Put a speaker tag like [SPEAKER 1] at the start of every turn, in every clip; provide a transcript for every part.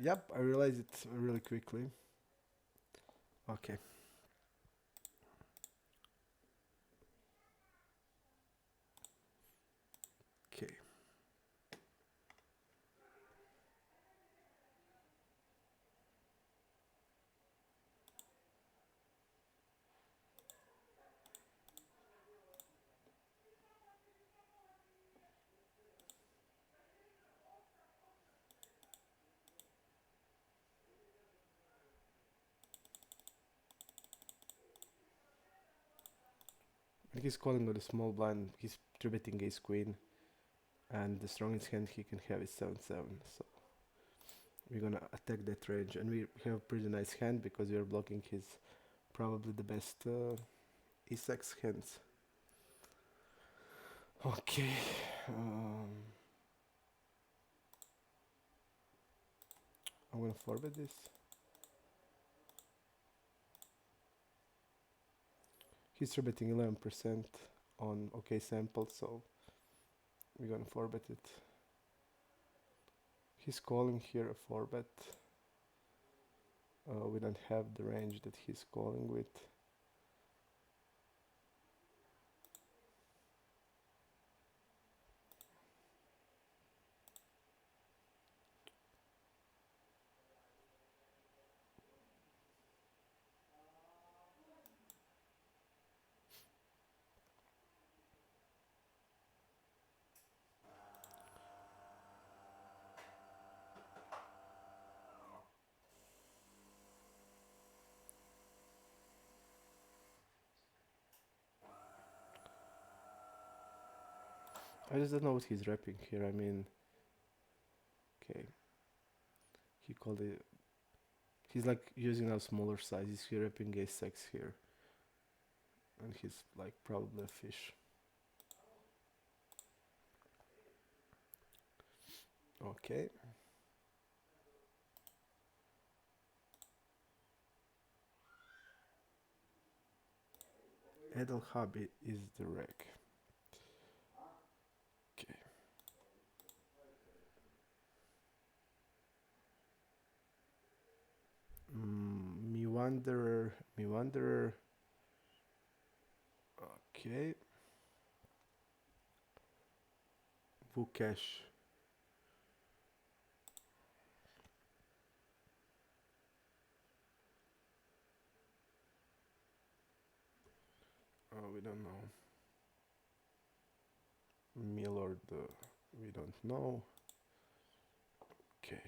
[SPEAKER 1] Yep, I realized it really quickly. Okay. Okay. When he's calling with a small blind, he's three betting ace queen, and the strongest hand he can have is 7-7. So we're gonna attack that range, and we have a pretty nice hand because we are blocking his probably the best e6 hands. Okay. I'm gonna forward this. He's betting 11% on OK sample, so we're gonna forward it. He's calling here a 4-bet. We don't have the range that he's calling with. I just don't know what he's rapping here. I mean, okay, he called it. He's like using a smaller size. He's here rapping a6 here, and he's like probably a fish. Okay. Edel Hobby is the reg. Okay. Me Wanderer, Me Wanderer. Okay. Vukesh. We don't know. Milord, we don't know. Okay.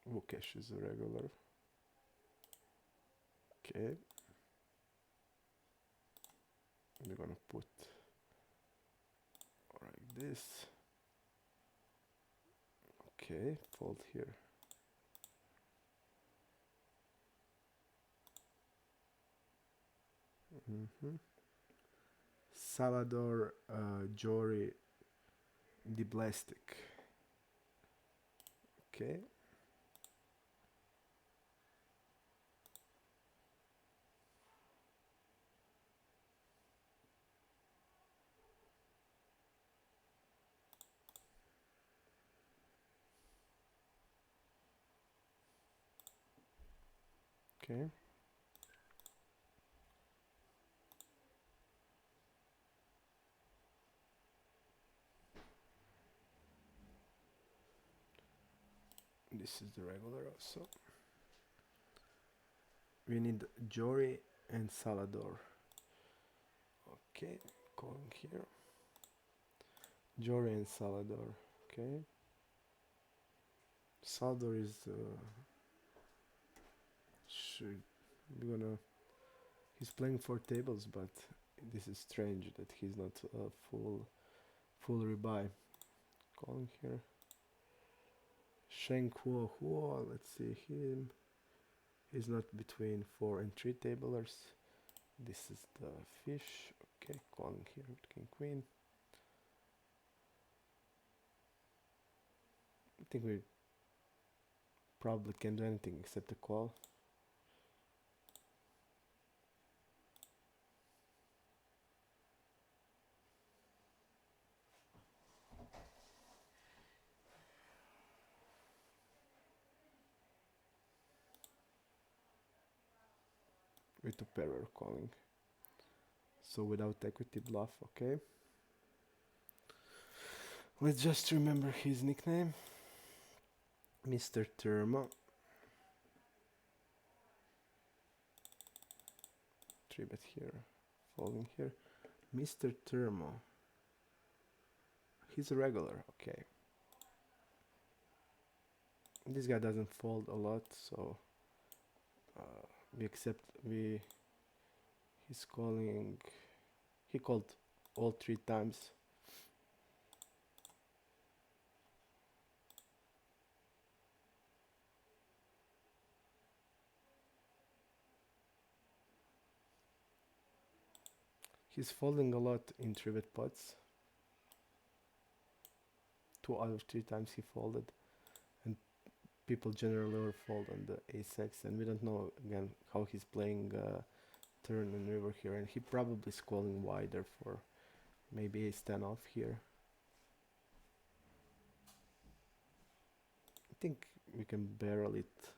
[SPEAKER 1] Vukesh is a regular. Okay. We're gonna put like this. Okay, fold here. Salvador Jory Diblastic. Okay. Okay. This is the regular also. We need Jory and Salvador. Okay, calling here. Jory and Salvador. Okay. Salvador is should we're gonna. He's playing 4 tables, but this is strange that he's not full rebuy. Calling here. Sheng Huo Huo. Let's see him. He's not between 4 and 3 tablers. This is the fish. Okay, calling here with king queen. I think we probably can't do anything except a call. with a pair we're calling. So without equity bluff, okay. Let's just remember his nickname. Mr. Thermo. 3-bet here, folding here. Mr. Thermo. He's a regular, okay. This guy doesn't fold a lot, so we accept. He's calling. He called all 3 times. He's folding a lot in 3-bet pots. 2 out of 3 times he folded, and people generally overfold on the ace-x, and we don't know again how he's playing turn and river here, and he probably is calling wider for maybe ace-10 off here. I think we can barrel it,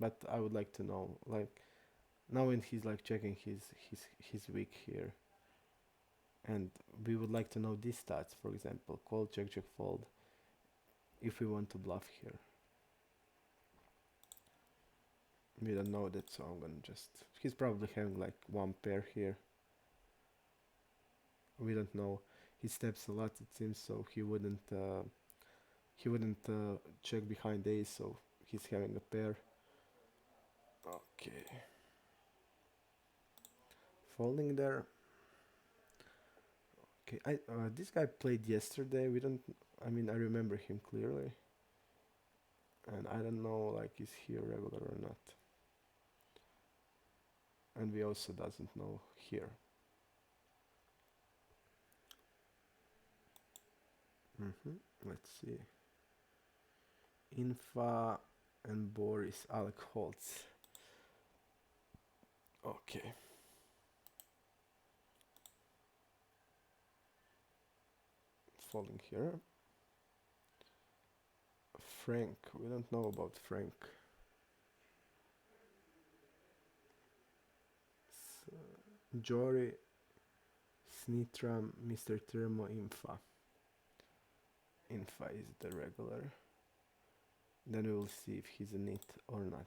[SPEAKER 1] but I would like to know, like, now when he's like checking his weak here, and we would like to know these stats, for example, call, check, check, fold, if we want to bluff here. We don't know that, so I'm gonna just, he's probably having like 1 pair here. We don't know. He steps a lot, it seems, so he wouldn't check behind ace, so he's having a pair. Okay. Folding there. Okay, this guy played yesterday. I mean, I remember him clearly. And I don't know, like, is he a regular or not. And we also doesn't know here. Let's see. Infa and Boris Alec Holtz. Okay. Folding here. Frank. We don't know about Frank. Jory, Snitram, Mr. Thermo, Infa. Infa is the regular. Then we will see if he's a nit or not.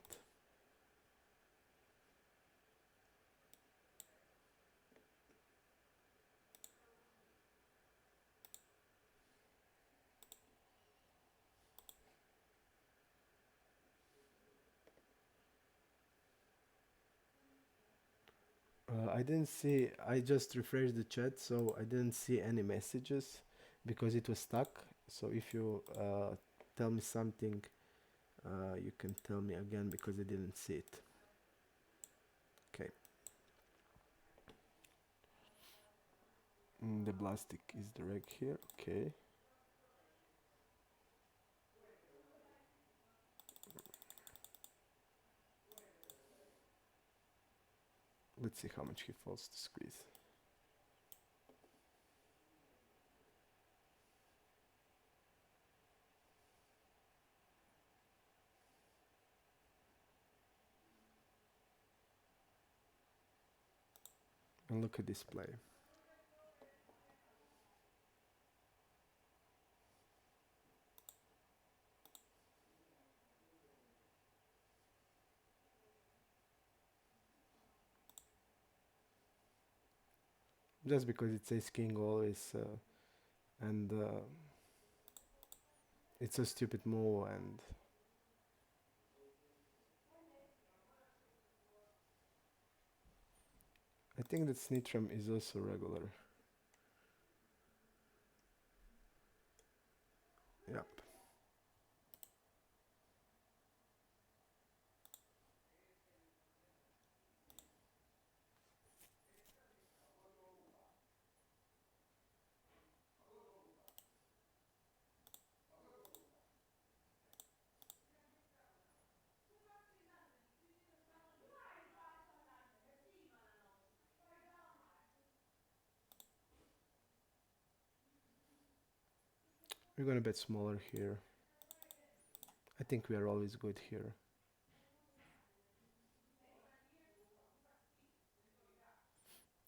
[SPEAKER 1] I didn't see, I just refreshed the chat, so I didn't see any messages because it was stuck. So if you tell me something, you can tell me again because I didn't see it. Okay. The plastic is the reg here, okay. Let's see how much he falls to squeeze. And look at this play. Just because it says king always, and it's a stupid move, and I think that Snitram is also regular. Yep. We're gonna bet smaller here. I think we are always good here.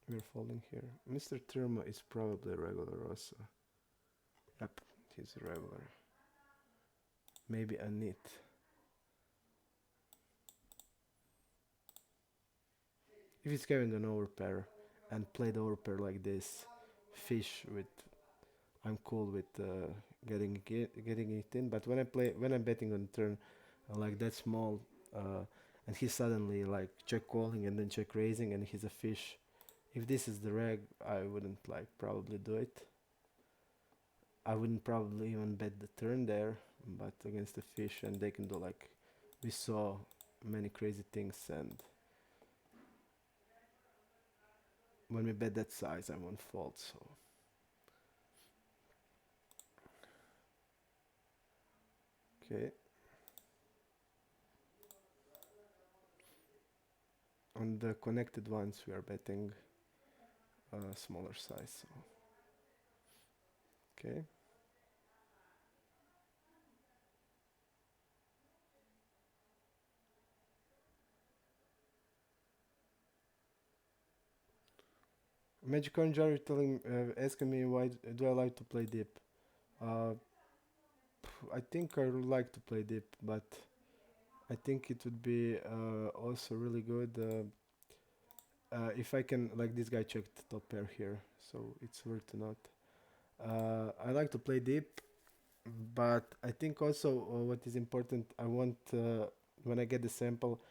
[SPEAKER 1] We're folding here. Mr. Thermo is probably regular also. Yep, he's regular. Maybe a nit. If he's having an overpair and played overpair like this, fish with, I'm cool with getting it in. But when I'm betting on turn like that small, and he's suddenly like check calling and then check raising and he's a fish. If this is the reg, I wouldn't like probably do it. I wouldn't probably even bet the turn there, but against the fish, and they can do like we saw many crazy things, and when we bet that size I won't fold. So okay, on the connected ones we are betting a smaller size. So okay, Magic Orange are telling asking me why do I like to play deep. uh, I think I would like to play deep, but I think it would be also really good if I can, like this guy checked top pair here, so it's worth to note. I like to play deep, but I think also what is important, I want when I get the sample,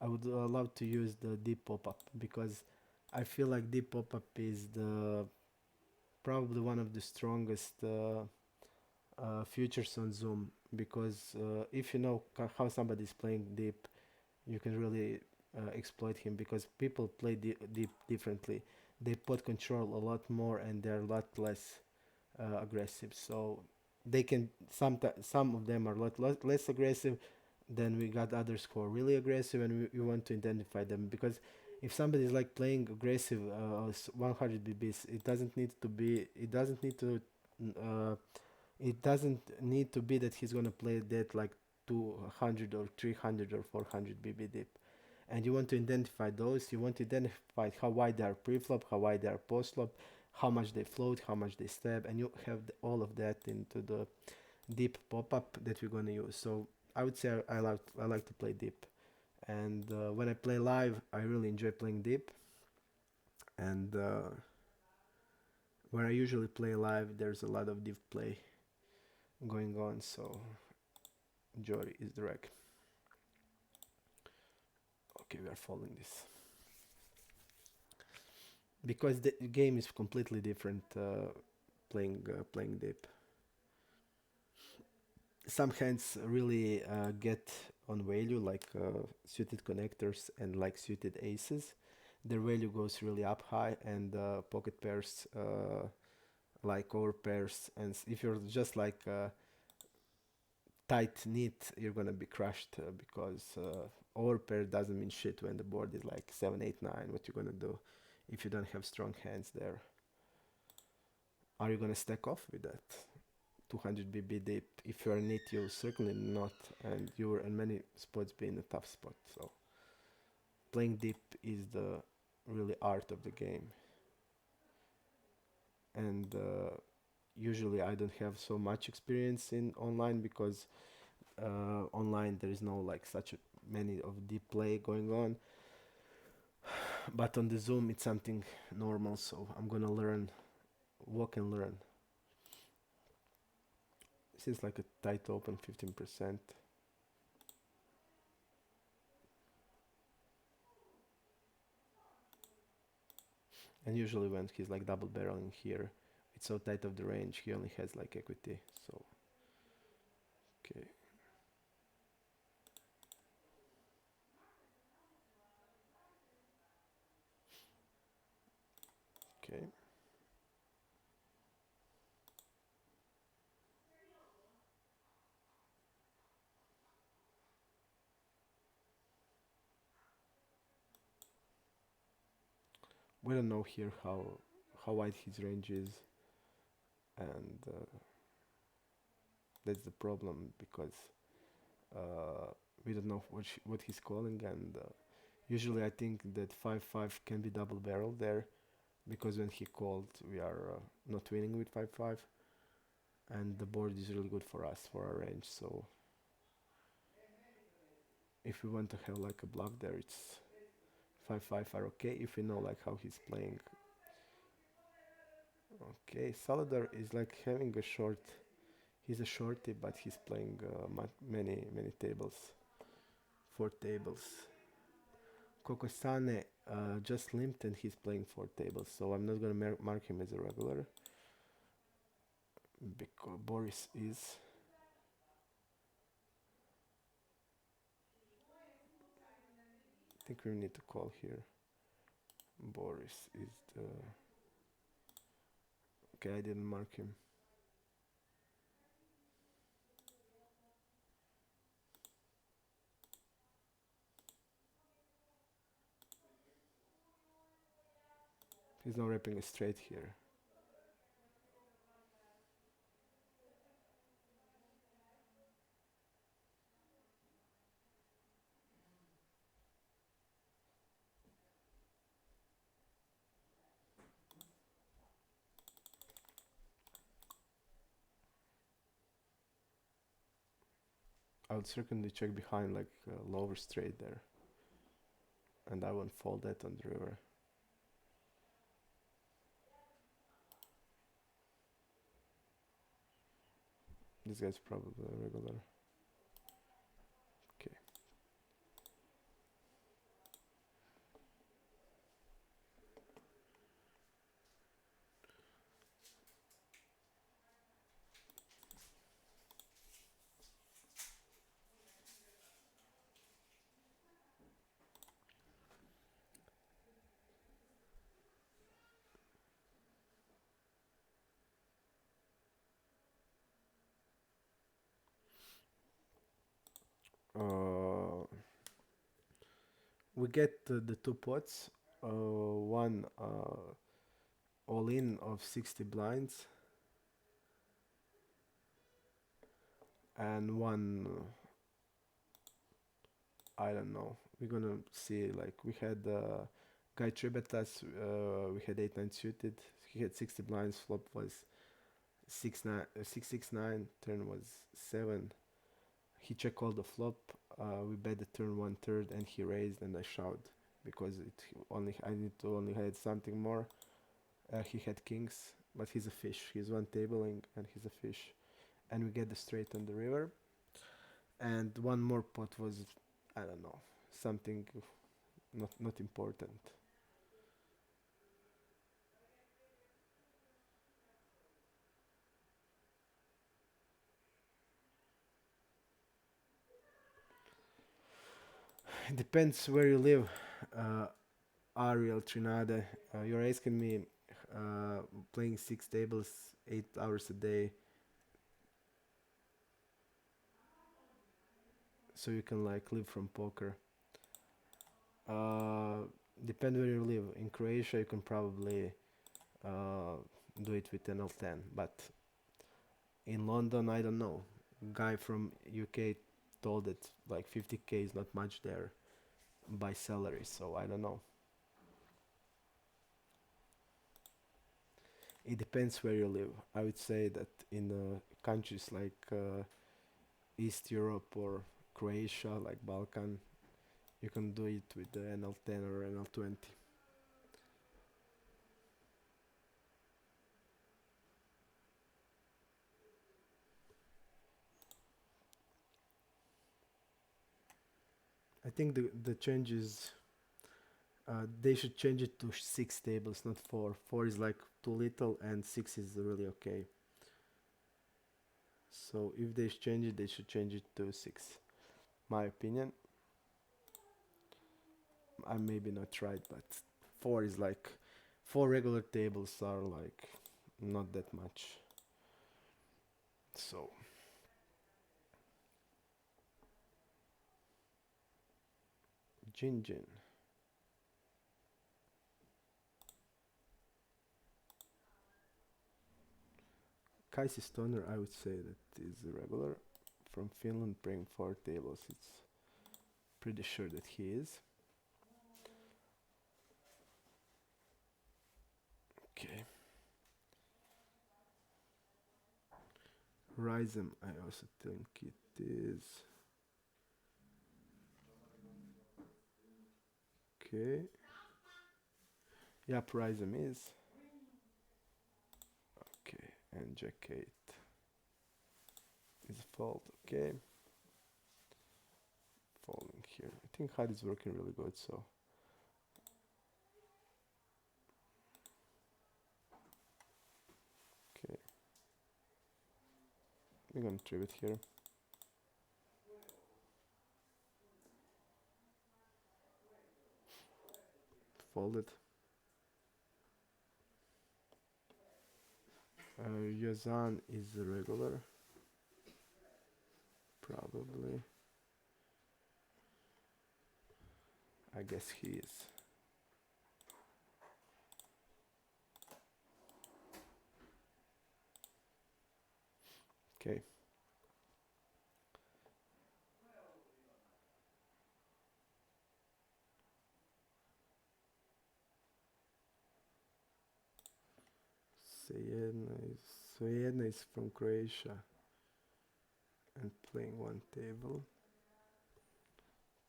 [SPEAKER 1] I would love to use the deep pop-up because I feel like deep pop-up is the probably one of the strongest features on Zoom because if you know how somebody is playing deep, you can really exploit him because people play deep differently. They pot control a lot more and they're a lot less aggressive. So they can some of them are a lot less aggressive. Then we got others who are really aggressive, and we want to identify them because if somebody is like playing aggressive 100 bbs, it doesn't need to be. Uh, it doesn't need to be that he's gonna play that like 200 or 300 or 400 bb deep. And you want to identify those. You want to identify how wide they are pre-flop, how wide they are post-flop, how much they float, how much they stab, and you have all of that into the deep pop-up that we're gonna use. So I would say I like to play deep, and when I play live, I really enjoy playing deep. And where I usually play live, there's a lot of deep play going on. So Jory is the reg. Okay, we are following this because the game is completely different. Playing deep. Some hands really get on value, like suited connectors and like suited aces. Their value goes really up high, and pocket pairs like over pairs. And if you're just like tight knit, you're gonna be crushed because over pair doesn't mean shit when the board is like 7, 8, 9. What you gonna do if you don't have strong hands there? Are you gonna stack off with that 200 bb deep? If you're knit, you certainly not, and you're in many spots be in a tough spot. So playing deep is the really art of the game, and usually I don't have so much experience in online because online there is no like such many of deep play going on. But on the Zoom it's something normal, so I'm gonna learn, walk and learn. Seems like a tight open 15%. And usually when he's like double barreling here, it's so tight of the range, he only has like equity. So, okay. Okay. We don't know here how wide his range is, and that's the problem because uh, we don't know what he's calling, and usually I think that 5-5 can be double barrel there, because when he called, we are not winning with 5-5, and the board is really good for us for our range. So if we want to have like a bluff there, it's 5-5 are okay if we know like how he's playing. Okay, Saladar is like having a short. He's a shorty, but he's playing many tables, 4 tables. Kokosane just limped and he's playing 4 tables, so I'm not gonna mark him as a regular because Boris is. I think we need to call here. Boris is the. Okay, I didn't mark him. He's not wrapping a straight here. I would certainly check behind like lower straight there, and I won't fold that on the river. This guy's probably a regular. Okay. Uh, we get the 2 pots. One all in of 60 blinds, and one I don't know. We're gonna see. Like we had guy Tribetas. We had 8-9 suited. He had 60 blinds. Flop was 6-9, 6-6-9. Turn was 7. He checked all the flop. We bet the turn 1/3, and he raised, and I shoved because I need to only had something more. He had kings, but he's a fish. He's one tabling, and he's a fish. And we get the straight on the river. And one more pot was, I don't know, something not important. It depends where you live. Uh, Ariel Trinade, you're asking me playing 6 tables, 8 hours a day, so you can like live from poker. Uh, Depend where you live. In Croatia, you can probably uh, do it with NL10, but in London, I don't know. Guy from UK told that like 50K is not much there by salary, so I don't know. It depends where you live. I would say that in countries like East Europe or Croatia, like Balkan, you can do it with the NL10 or NL20. I think the change is they should change it to 6 tables, not 4. 4 is like too little, and 6 is really okay. So if they change it, they should change it to 6. My opinion. I maybe not right, but 4 is like 4 regular tables are like not that much. So Jin Jin. Kaisi Stoner, I would say that is a regular from Finland playing 4 tables. It's pretty sure that he is. Okay. Rhizome, I also think it is. Okay. Yep, Rhizome is. Okay, and Jack 8 is a fold. Okay. Folding here. I think HUD is working really good, so. Okay. We're gonna tribute here. Folded. Yazan is a regular. Probably. I guess he is. Okay. Sejena is from Croatia and playing one table.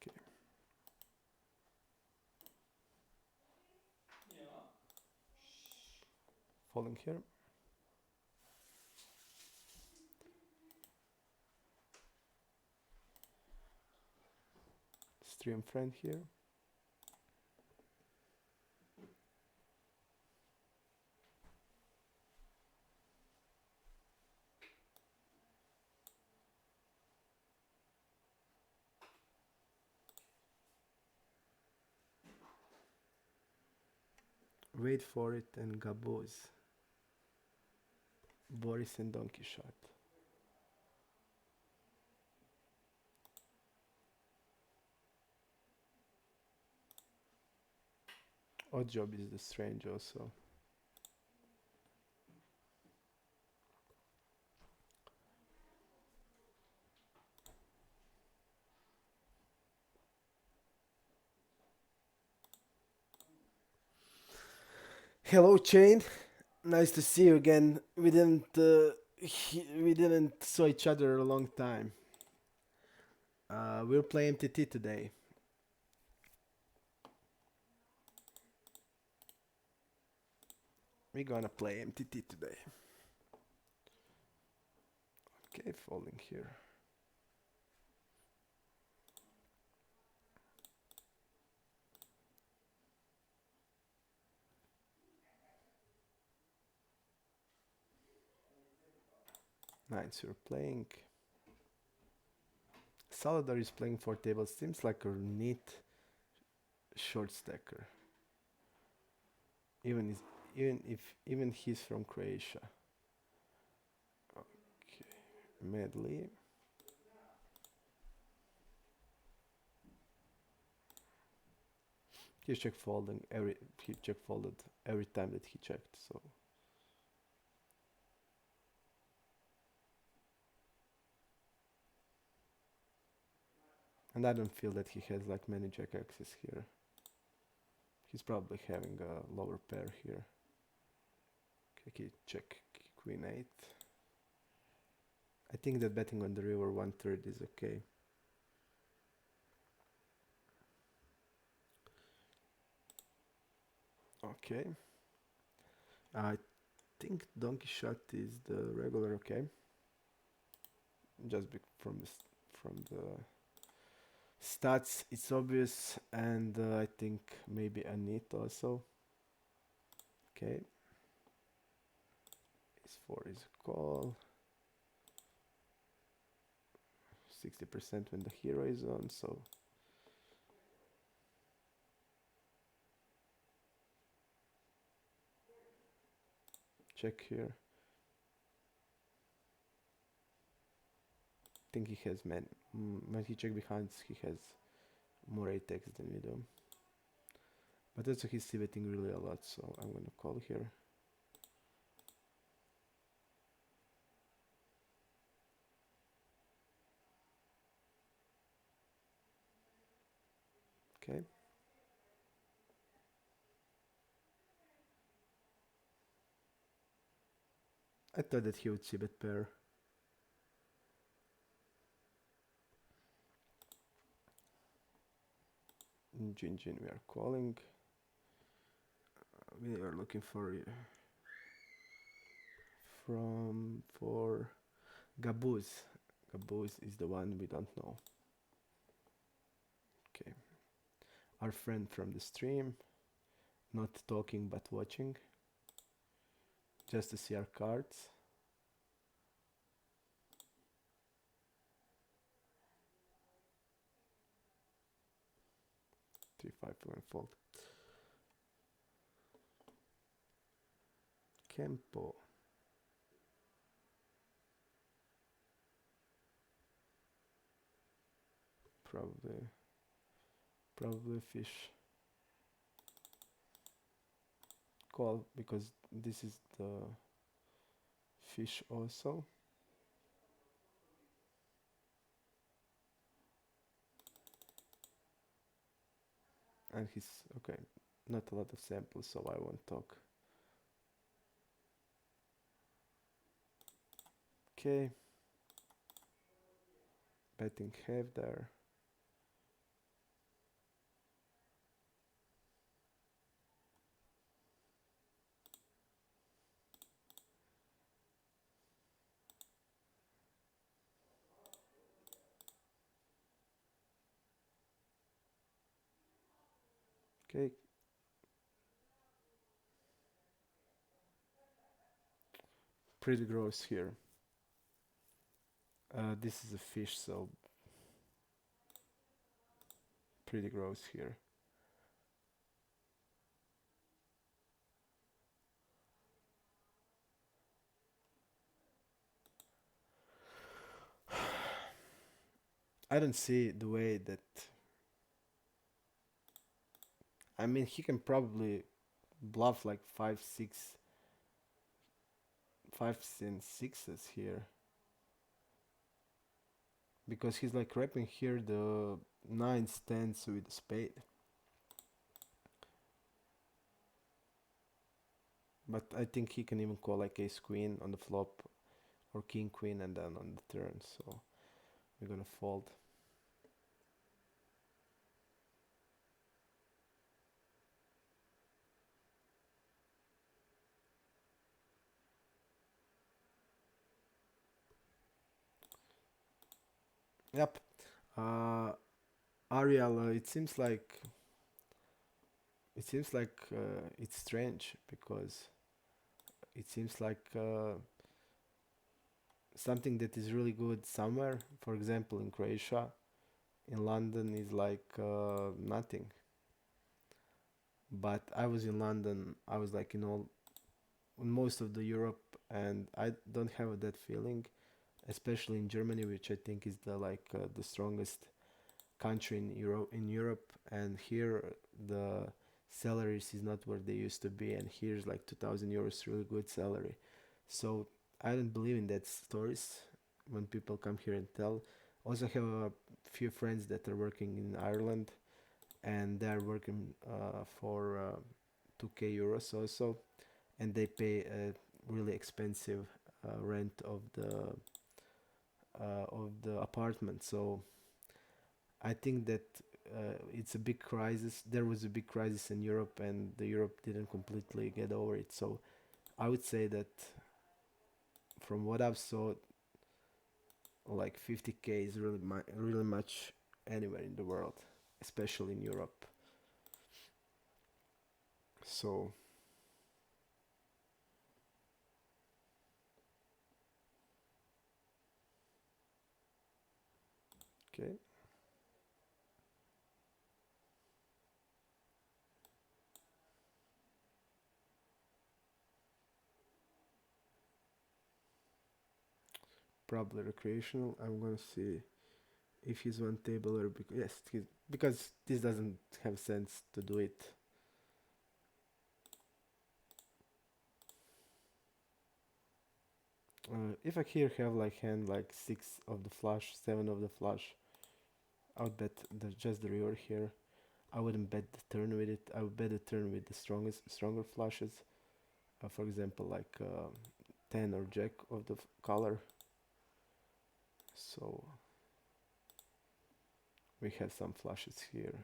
[SPEAKER 1] Okay. Folding here. Stream friend here. Wait for it and Gaboz. Boris and Donkey Shot. Odd Job is the strange also. Hello, Chain. Nice to see you again. We didn't saw each other a long time. We'll play MTT today. We're gonna play MTT today. Okay, folding here. Nice, you're playing. Saladar is playing 4 tables. Seems like a neat short stacker. Even he's from Croatia. Okay, medley. He check folded every time that he checked. So. And I don't feel that he has like many jack axes here. He's probably having a lower pair here. Okay, check queen 8. I think that betting on the river 1/3 is okay. Okay. I think Donkey Shot is the regular, okay. Just from the stats, it's obvious, and I think maybe a neat also. Okay. Ace-4 is a call. 60% when the hero is on, so. Check here. I think he has when he check behind, he has more attacks than we do. But also he's c-betting really a lot, so I'm gonna call here. Okay. I thought that he would see bet pair. Jin Jin, we are calling. We are looking for Gabuz. Gabuz is the one we don't know. Okay. Our friend from the stream, not talking but watching, just to see our cards. 3-5 fold. Kempo. Probably fish. Call, because this is the fish also. And he's okay. Not a lot of samples, so I won't talk. Okay. Betting have there. Okay. Pretty gross here. This is a fish, so pretty gross here. I don't see the way that. I mean, he can probably bluff like 5s and 6s here, because he's like wrapping here the 9s, 10s with a spade. But I think he can even call like ace queen on the flop or king queen and then on the turn, so we're gonna fold. Yep. Ariel, it's strange, because it seems like something that is really good somewhere, for example in Croatia, in London, is like nothing. But I was in London, I was like in most of the Europe, and I don't have that feeling, especially in Germany, which I think is the strongest country in Europe. And here the salaries is not where they used to be, and here's like 2000 euros really good salary. So I don't believe in that stories when people come here and tell. Also have a few friends that are working in Ireland, and they're working for 2k euros also, and they pay a really expensive rent of the apartment. So I think that it's a big crisis. There was a big crisis in Europe, and the Europe didn't completely get over it. So I would say that from what I've saw, like 50k is really much anywhere in the world, especially in Europe. So okay. Probably recreational. I'm gonna see if he's one table or yes, because this doesn't have sense to do it. If I here have like hand like 6 of the flush, 7 of the flush, I would bet just the river here. I wouldn't bet the turn with it. I would bet the turn with the stronger flushes. For example, like 10 or jack of the color. So we have some flushes here.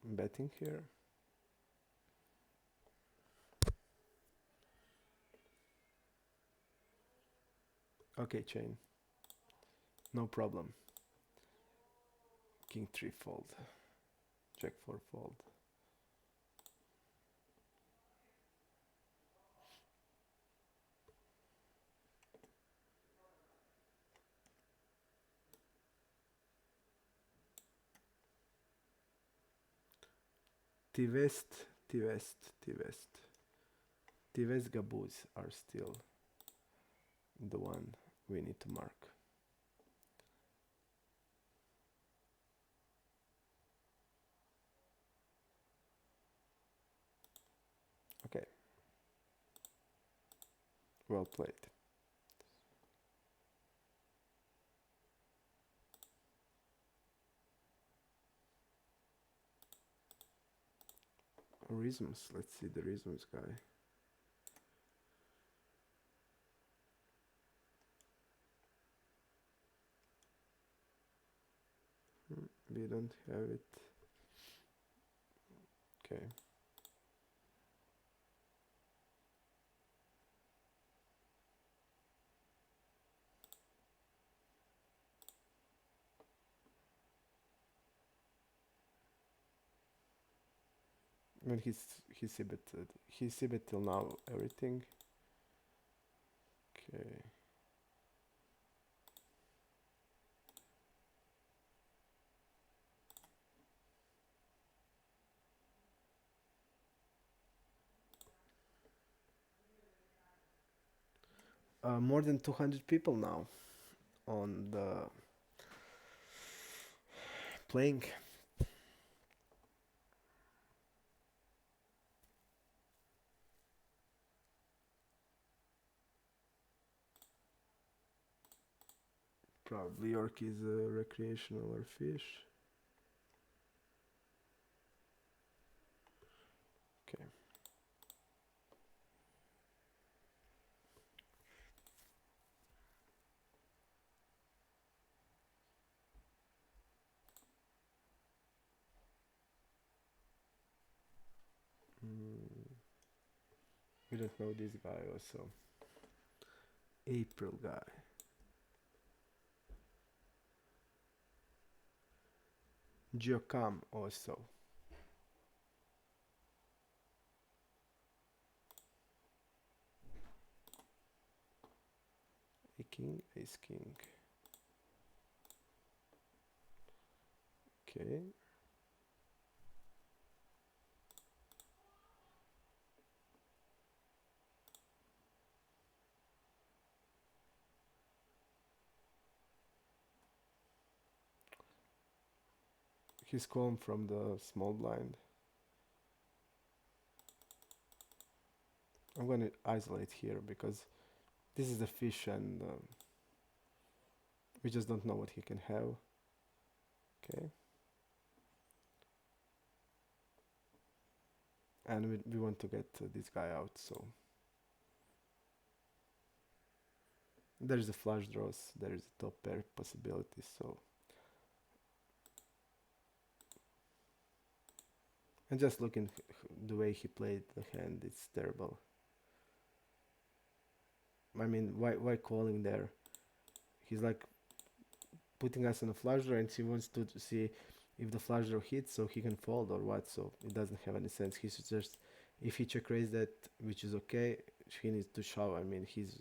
[SPEAKER 1] Betting here. Okay, chain. No problem. King 3 fold. Jack 4 fold. T-West, T-West, T-West. T-West gaboos are still the one we need to mark. Okay. Well played. Rhythms. Let's see the rhythms guy. We don't have it. Okay. When he's c-bet till now everything. Okay. More than 200 people now on the playing. Probably York is a recreational or fish. Okay. We don't know this guy also. April guy. Geocam also. A king, ace king. Okay. He's calling from the small blind. I'm gonna isolate here because this is a fish and we just don't know what he can have. Okay. And we want to get this guy out, so there's the flush draws, there is a top pair possibility, so and just looking the way he played the hand, it's terrible. I mean, why calling there? He's like putting us on a flush draw and he wants to see if the flush draw hits so he can fold or what, so it doesn't have any sense. He should just, if he check raise that, which is okay, he needs to shove. I mean, he's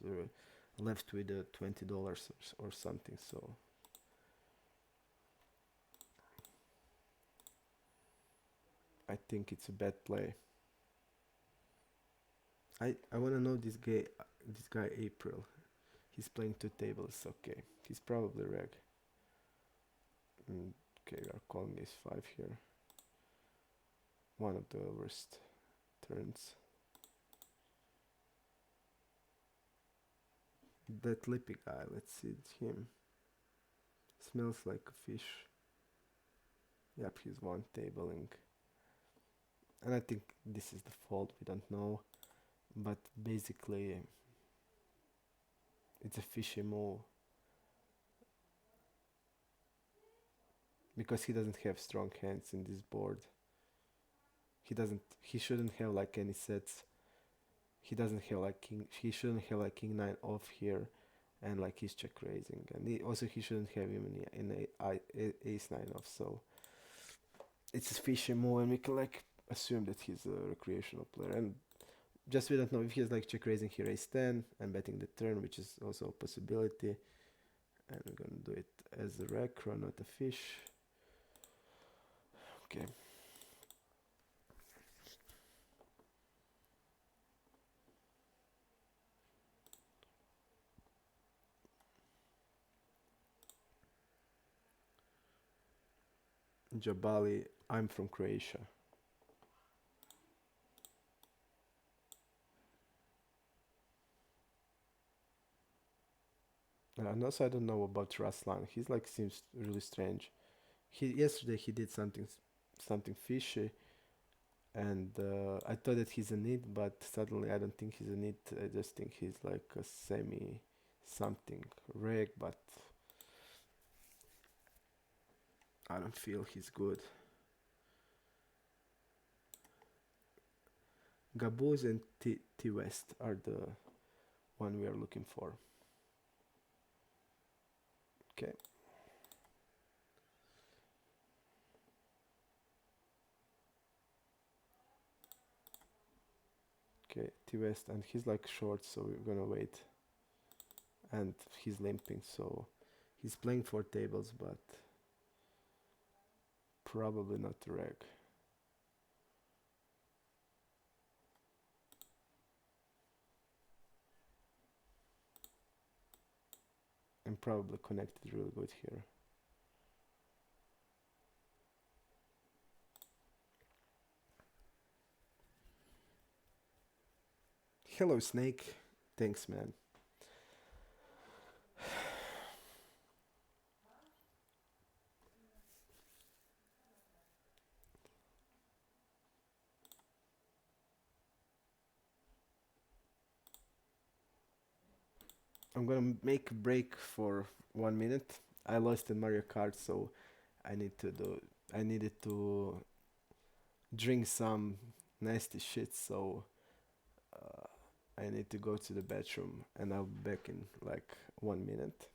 [SPEAKER 1] left with $20 or something, so I think it's a bad play. I want to know this guy April. He's playing 2 tables. Okay, he's probably reg. Okay, we are calling ace-5 here. One of the worst turns. That lippy guy, let's see him. Smells like a fish. Yep, he's one tabling. And I think this is the fault, we don't know. But basically, it's a fishy move. Because he doesn't have strong hands in this board. He shouldn't have like any sets. He doesn't have like he shouldn't have like king 9 off here. And like he's check raising. And he shouldn't have even in ace 9 off. So it's a fishy move, and we can like assume that he's a recreational player. And just we don't know if he's like check raising here ace 10 and betting the turn, which is also a possibility. And we're gonna do it as a recro, not a fish. Okay. Jabali, I'm from Croatia. And also I don't know about Ruslan. He's like seems really strange. Yesterday he did something fishy, and I thought that he's a need, but suddenly I don't think he's a need. I just think he's like a semi something reg, but I don't feel he's good. Gabuz and T West are the one we are looking for. Okay. Okay, T West, and he's like short, so we're gonna wait. And he's limping, so he's playing 4 tables, but probably not the reg. And probably connected really good here. Hello, Snake. Thanks, man. I'm gonna make a break for 1 minute. I lost in Mario Kart, so I needed to drink some nasty shit, so uh, I need to go to the bathroom, and I'll be back in like 1 minute.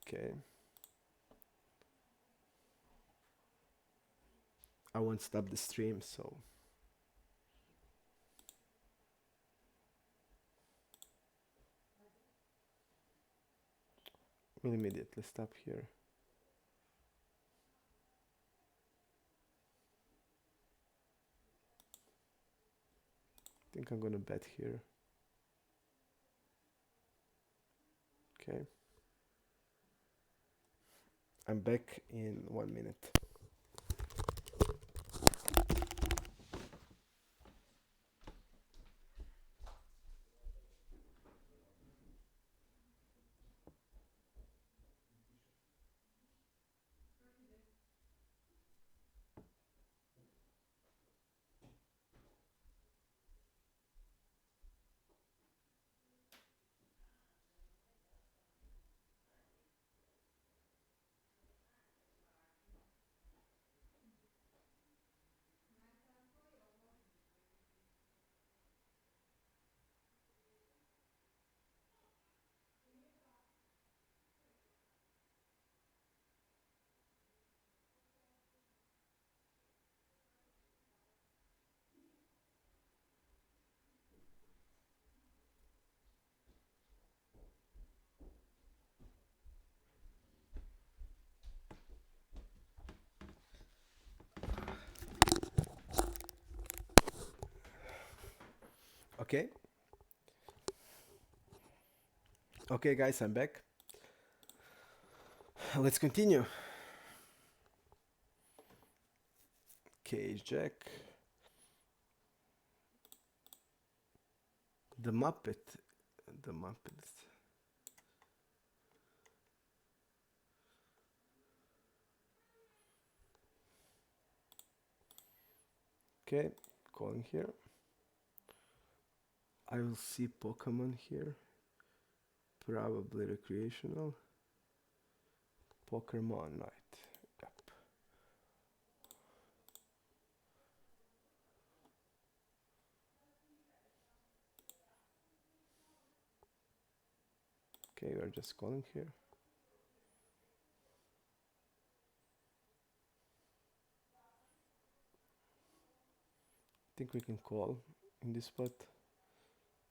[SPEAKER 1] Okay. I won't stop the stream, so we'll immediately stop here. I think I'm gonna bet here. Okay. I'm back in 1 minute. Okay. Okay, guys, I'm back. Let's continue. Cage Jack. The Muppet. The Muppets. Okay, calling here. I will see Pokemon here. Probably recreational. Pokemon night. Yep. Okay, we're just calling here. I think we can call in this spot.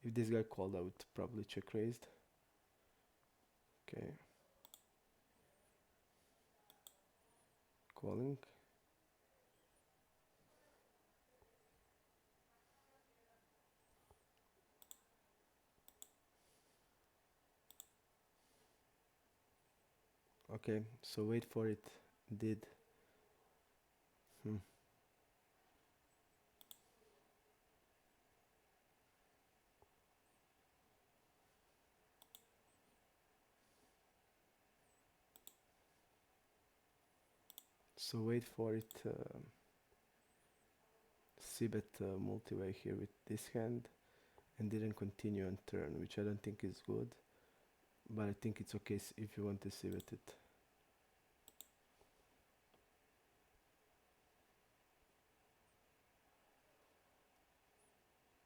[SPEAKER 1] If this guy called, I would probably check raised. Okay. Calling. Okay, so wait for it. Did. Hmm. So wait for it. C-bet multi-way here with this hand and didn't continue on turn, which I don't think is good, but I think it's okay if you want to c-bet it.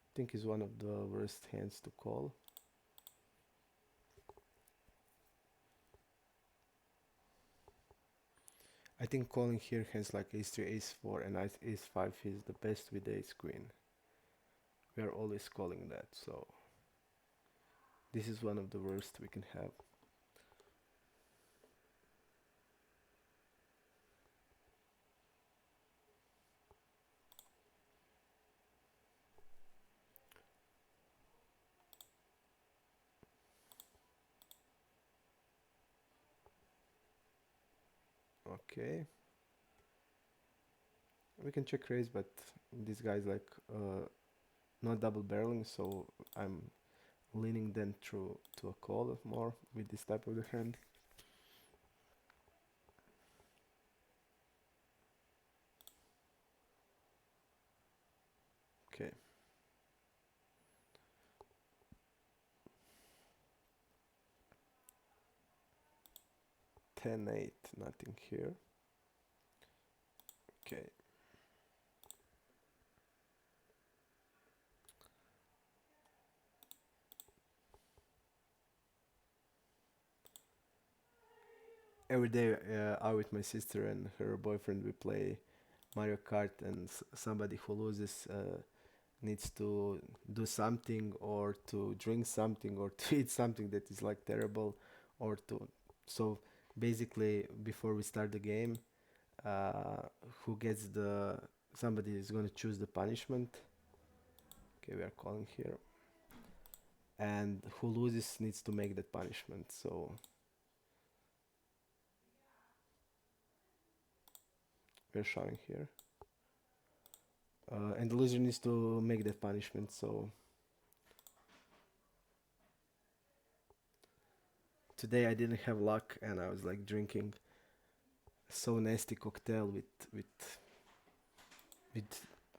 [SPEAKER 1] I think is one of the worst hands to call. I think calling here has like ace-3, ace-4 and ace-5 is the best with ace-queen. We are always calling that, so this is one of the worst we can have. Okay. We can check raise, but this guy's like not double barreling, so I'm leaning then through to a call more with this type of the hand. Okay. 10-8, nothing here. Okay. Every day out with my sister and her boyfriend we play Mario Kart, and somebody who loses needs to do something or to drink something or to eat something that is like terrible or to, so basically before we start the game, who gets the, somebody is going to choose the punishment. Okay, we are calling here, and who loses needs to make that punishment. So we're showing here, and the loser needs to make that punishment. So today I didn't have luck and I was like drinking so nasty cocktail with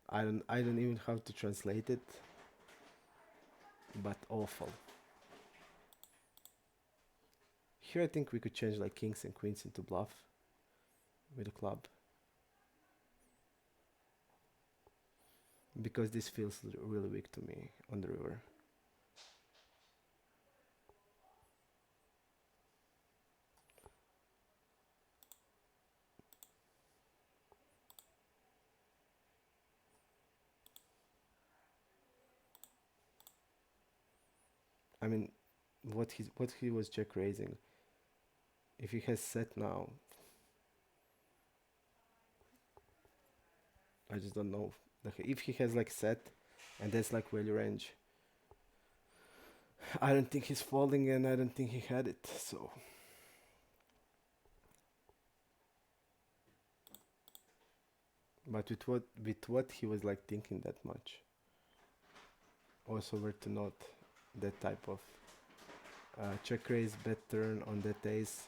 [SPEAKER 1] I don't even have to translate it, but awful. Here I think we could change like kings and queens into bluff with a club, because this feels really weak to me on the river. I mean, what he was check raising. If he has set now, I just don't know. Like if he has like set, and that's like value range, I don't think he's folding, and I don't think he had it. So but with what he was like thinking that much. Also, where to note, that type of check raise, bet turn on that ace,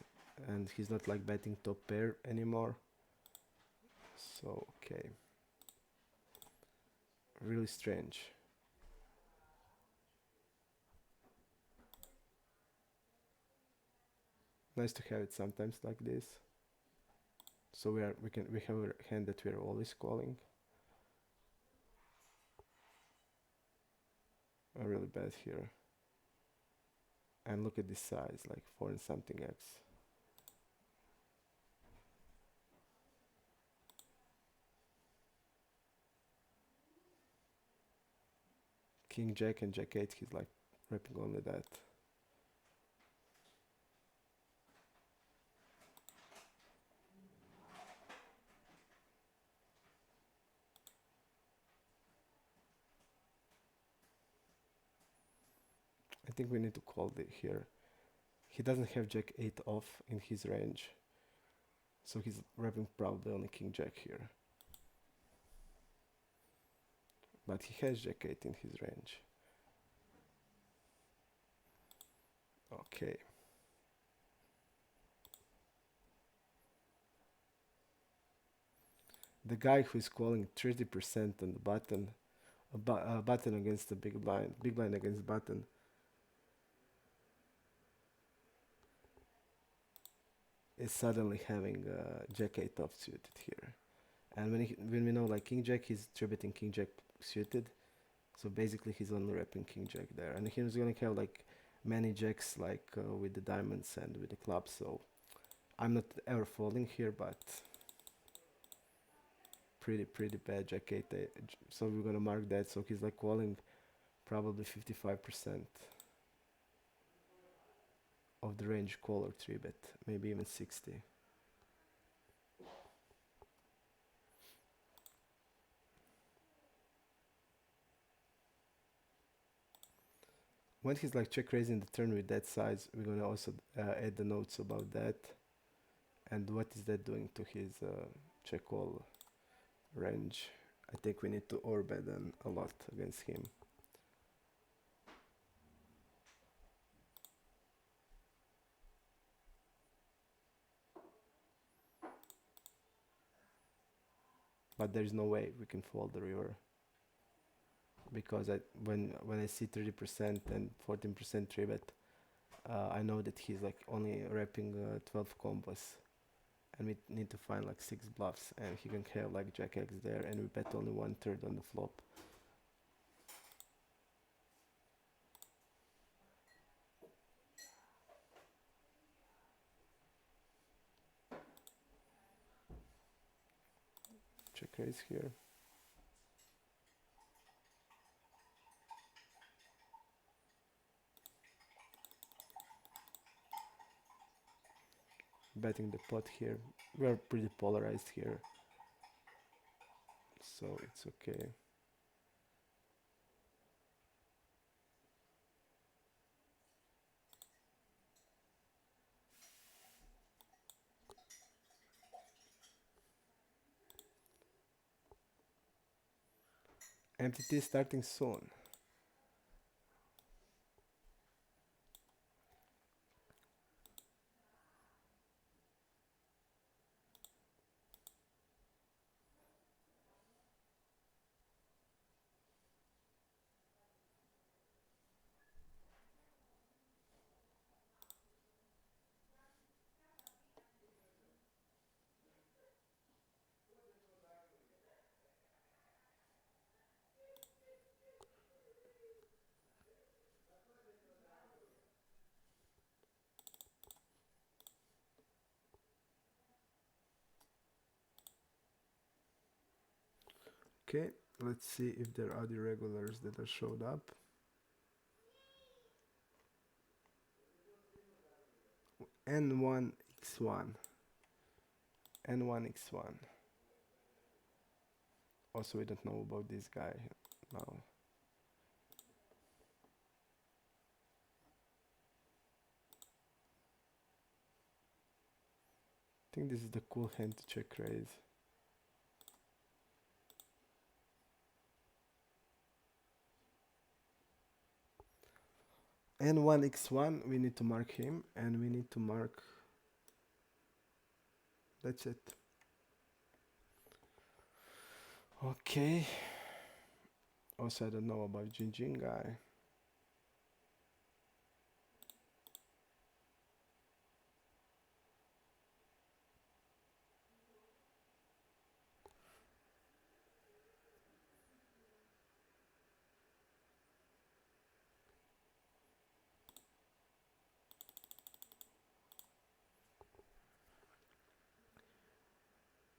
[SPEAKER 1] and he's not like betting top pair anymore. So okay, really strange. Nice to have it sometimes like this. So we have a hand that we are always calling. Really bad here. And look at this size, like 4 and something X. King Jack and Jack 8, he's like repping only that. I think we need to call it here. He doesn't have Jack 8 off in his range, so he's repping probably only King Jack here. But he has Jack 8 in his range. Okay. The guy who is calling 30% on the button, button against the big blind against button, is suddenly having Jack 8 off suited here. And when we know like King Jack, he's tributing King Jack suited. So basically he's only repping King Jack there. And he's gonna have like many jacks like with the diamonds and with the clubs. So I'm not ever folding here, but pretty bad Jack 8. So we're gonna mark that. So he's like calling probably 55% of the range call or 3-bet, maybe even 60. When he's like check raising the turn with that size, we're gonna also add the notes about that and what is that doing to his check call range. I think we need to overbet them a lot against him. But there's no way we can fold the river because when I see 30% and 14% 3-bet, I know that he's like only repping 12 combos, and we need to find like 6 bluffs, and he can have like Jack X there, and we bet only 1/3 on the flop. Check raise here. Betting the pot here. We are pretty polarized here, so it's okay. MTT starting soon. Okay, let's see if there are the regulars that are showed up. N1X1. N1X1. Also, we don't know about this guy now. I think this is the cool hand to check raise. N1X1, we need to mark him, and we need to mark, that's it. Okay. Also, I don't know about Jinjin guy.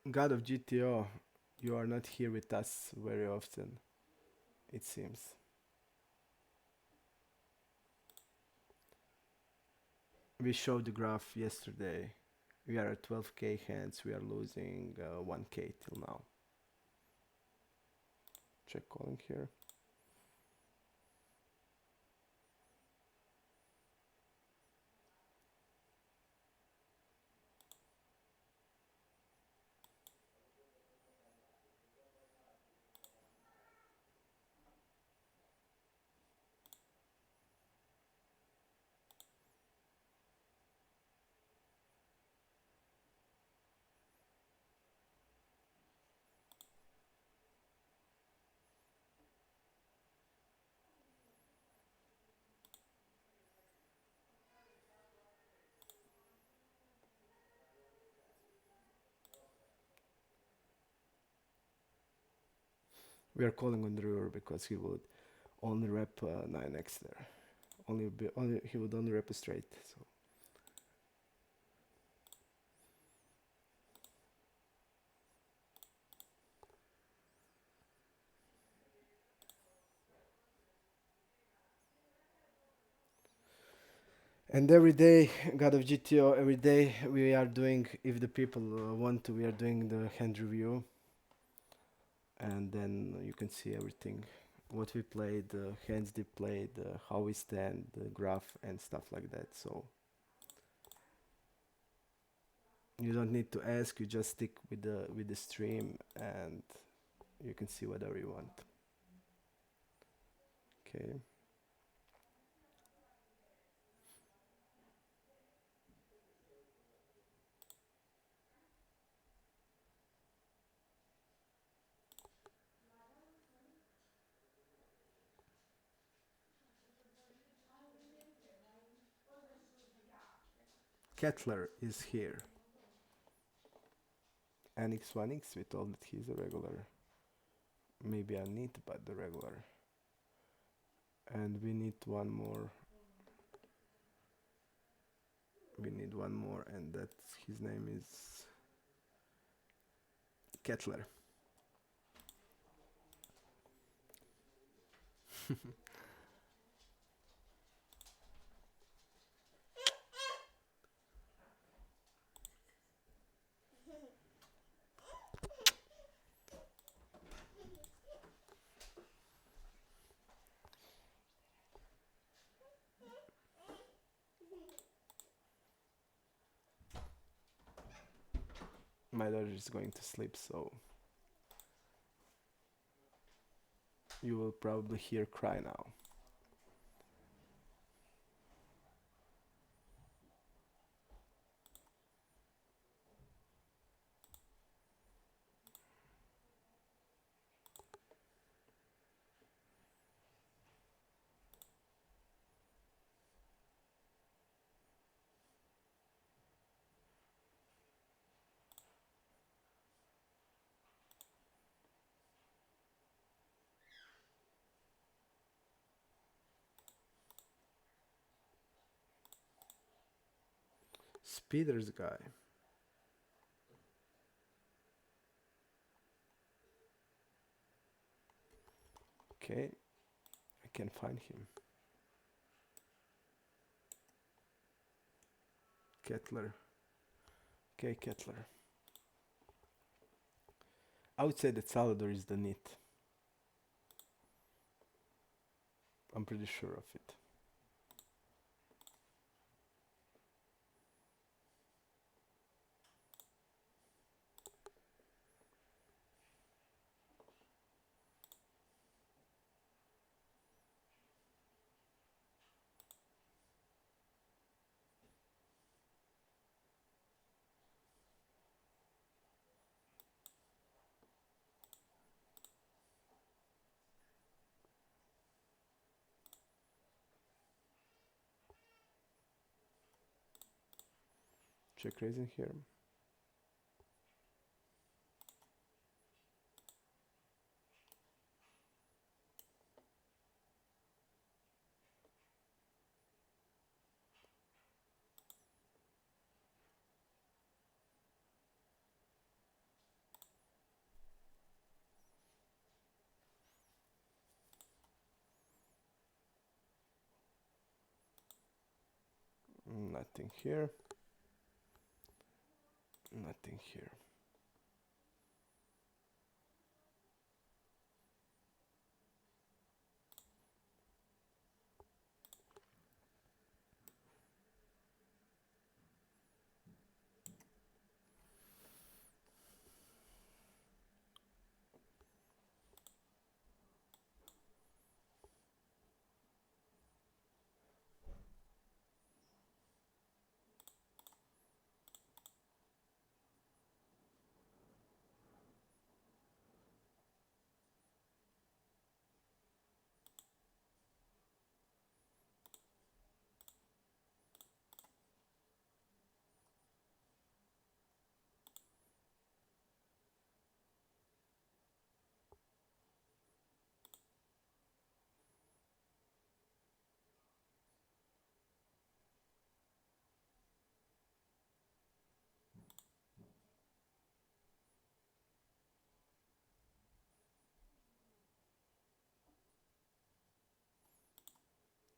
[SPEAKER 1] God of GTO, you are not here with us very often, it seems. We showed the graph yesterday. We are at 12k hands, we are losing 1k till now. Check calling here. We are calling on the river because he would only rep 9x there. He would only rep a straight. So and every day, God of GTO, every day we are doing, if the people want to, we are doing the hand review, and then you can see everything, what we played, the hands they played, how we stand, the graph and stuff like that. So you don't need to ask, you just stick with the stream and you can see whatever you want. Okay. Kettler is here. NX1X, we told that he's a regular. Maybe I need but the regular. And we need one more. We need one more, and that's his name is Kettler. My daughter is going to sleep, so you will probably hear cry now. Speeders guy. Okay, I can find him. Kettler. Okay, Kettler. I would say that Salvador is the NIT. I'm pretty sure of it. check raising here. Nothing here. Nothing here.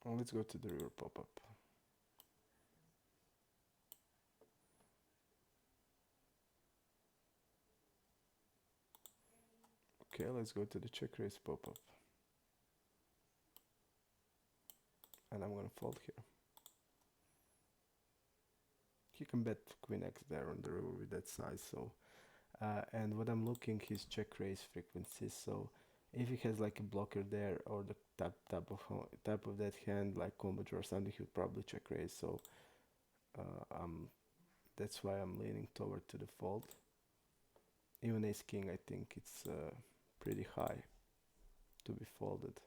[SPEAKER 1] Let's go to the river pop-up. Okay, let's go to the check raise pop-up. And I'm gonna fold here. He can bet queen x there on the river with that size, so and what I'm looking is check raise frequencies. So if he has like a blocker there or the type of that hand like combo draw or something, he would probably check raise. So that's why I'm leaning toward to the fold. Even ace king, I think it's pretty high to be folded.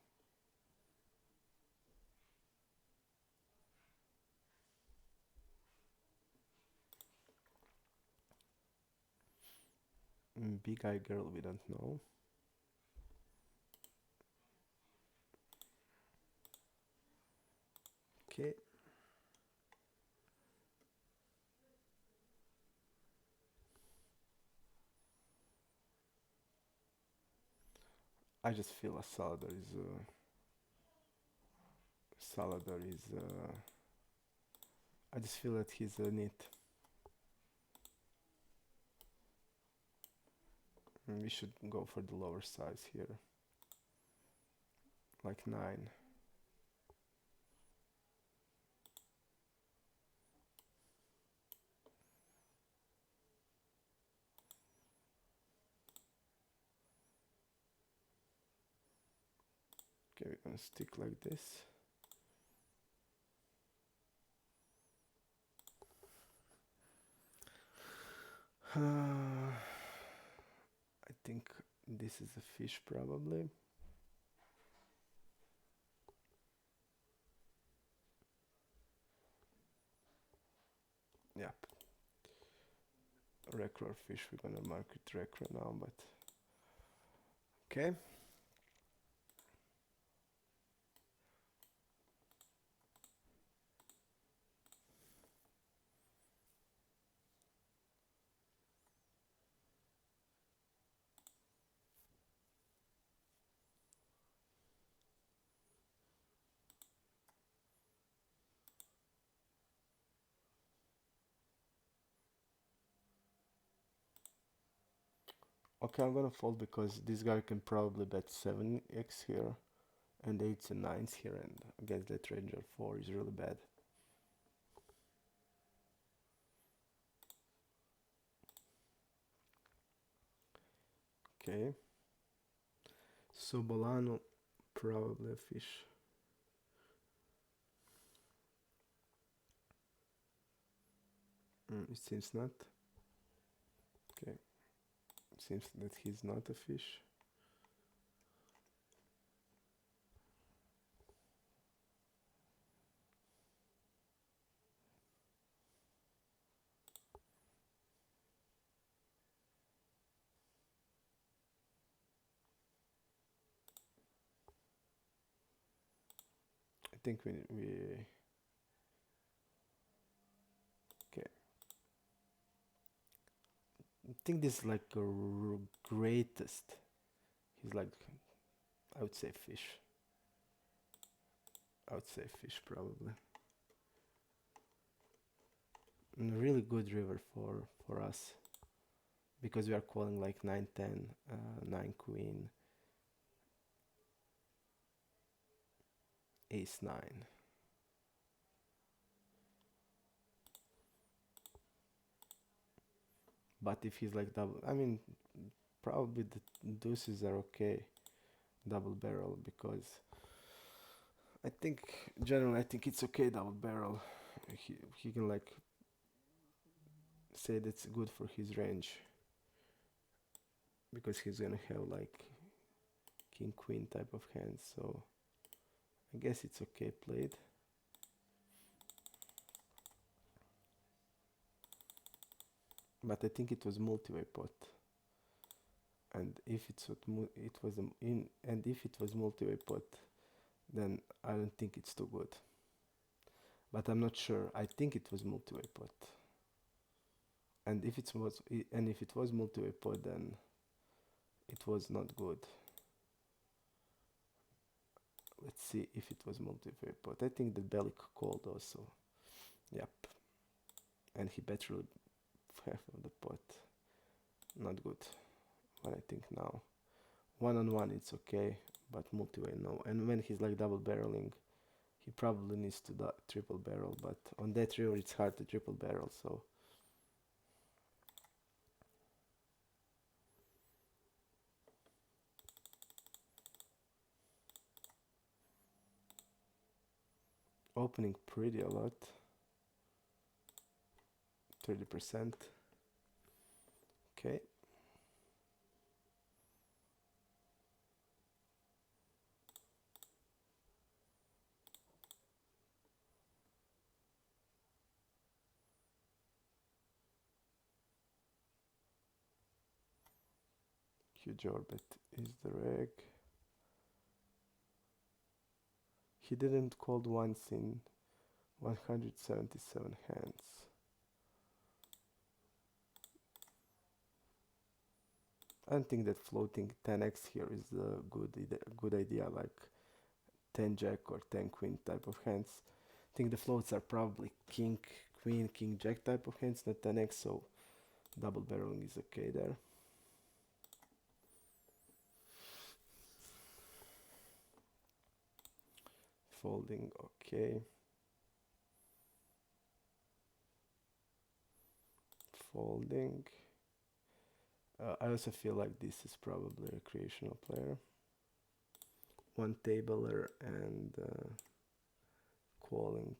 [SPEAKER 1] Big eye girl, we don't know. Okay. I just feel a Saladar is I just feel that he's a nit. We should go for the lower size here, like 9. Okay, we're gonna stick like this. I think this is a fish probably. Yep. Recro or fish, we're gonna mark it recro now, but okay. Okay, I'm gonna fold because this guy can probably bet 7x here and 8s and 9s here, and against that range of 4 is really bad. Okay. So Bolano, probably a fish. It seems not. Okay. Seems that he's not a fish. think we okay. I think this is like a greatest. He's like, I would say fish. I would say fish probably. And a really good river for us because we are calling like 9-10, 9 queen, ace 9. But if he's like double, I mean, probably the deuces are okay, double barrel, because I think generally I think it's okay double barrel. He can like say that's good for his range because he's gonna have like king queen type of hands, so I guess it's okay played. But I think it was multi-way pot, and if it's what it was and if it was multi-way pot, then I don't think it's too good. But I'm not sure. I think it was multi-way pot, and if it was multi-way pot, then it was not good. Let's see if it was multi-way pot. I think the Bellic called also. Yep, and he bet really half of the pot. Not good. What I think now. 1-on-1 it's okay, but multi-way no. And when he's like double barreling, he probably needs to triple barrel, but on that river it's hard to triple barrel, so opening pretty a lot. 30%. Okay. Huge orbit is the reg. He didn't call once in 177 hands. I don't think that floating 10x here is a good idea, like 10 jack or 10 queen type of hands. I think the floats are probably king queen, king jack type of hands, not 10x, so double barreling is okay there. Folding, okay. Folding. I also feel like this is probably a recreational player. One tabler and calling.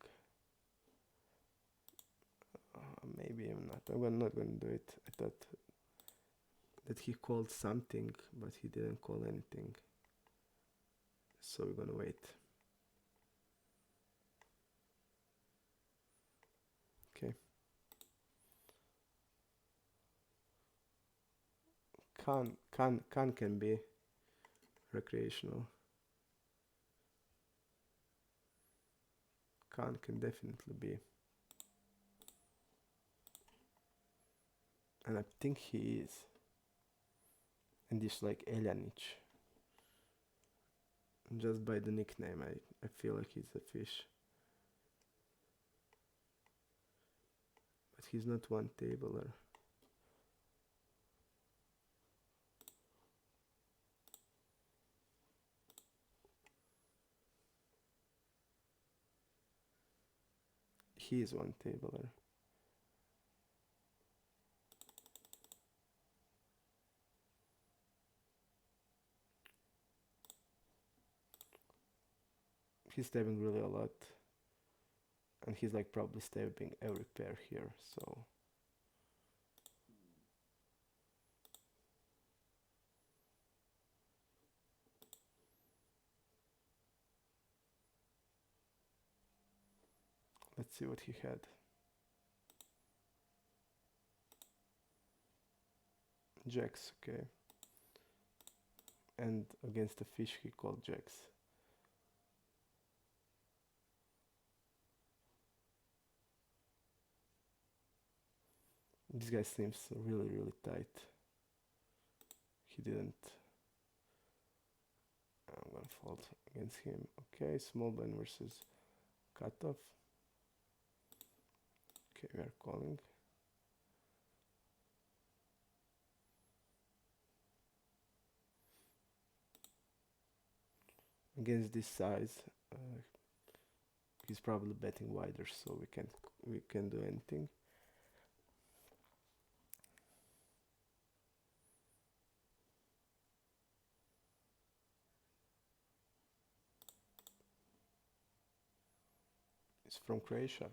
[SPEAKER 1] Maybe I'm not. I'm not going to do it. I thought that he called something, but he didn't call anything. So we're going to wait. Okay. Khan can be recreational. Khan can definitely be. And I think he is. And he's like Eljanic. Just by the nickname, I feel like he's a fish. But he's not one tabler. He is one tabler. He's stabbing really a lot. And he's like probably stabbing every pair here, so let's see what he had. Jacks, okay. And against the fish he called jacks. This guy seems really, really tight. He didn't. I'm gonna fold against him. Okay, small blind versus cutoff. Okay, we are calling. Against this size, he's probably betting wider, so we can do anything. It's from Croatia.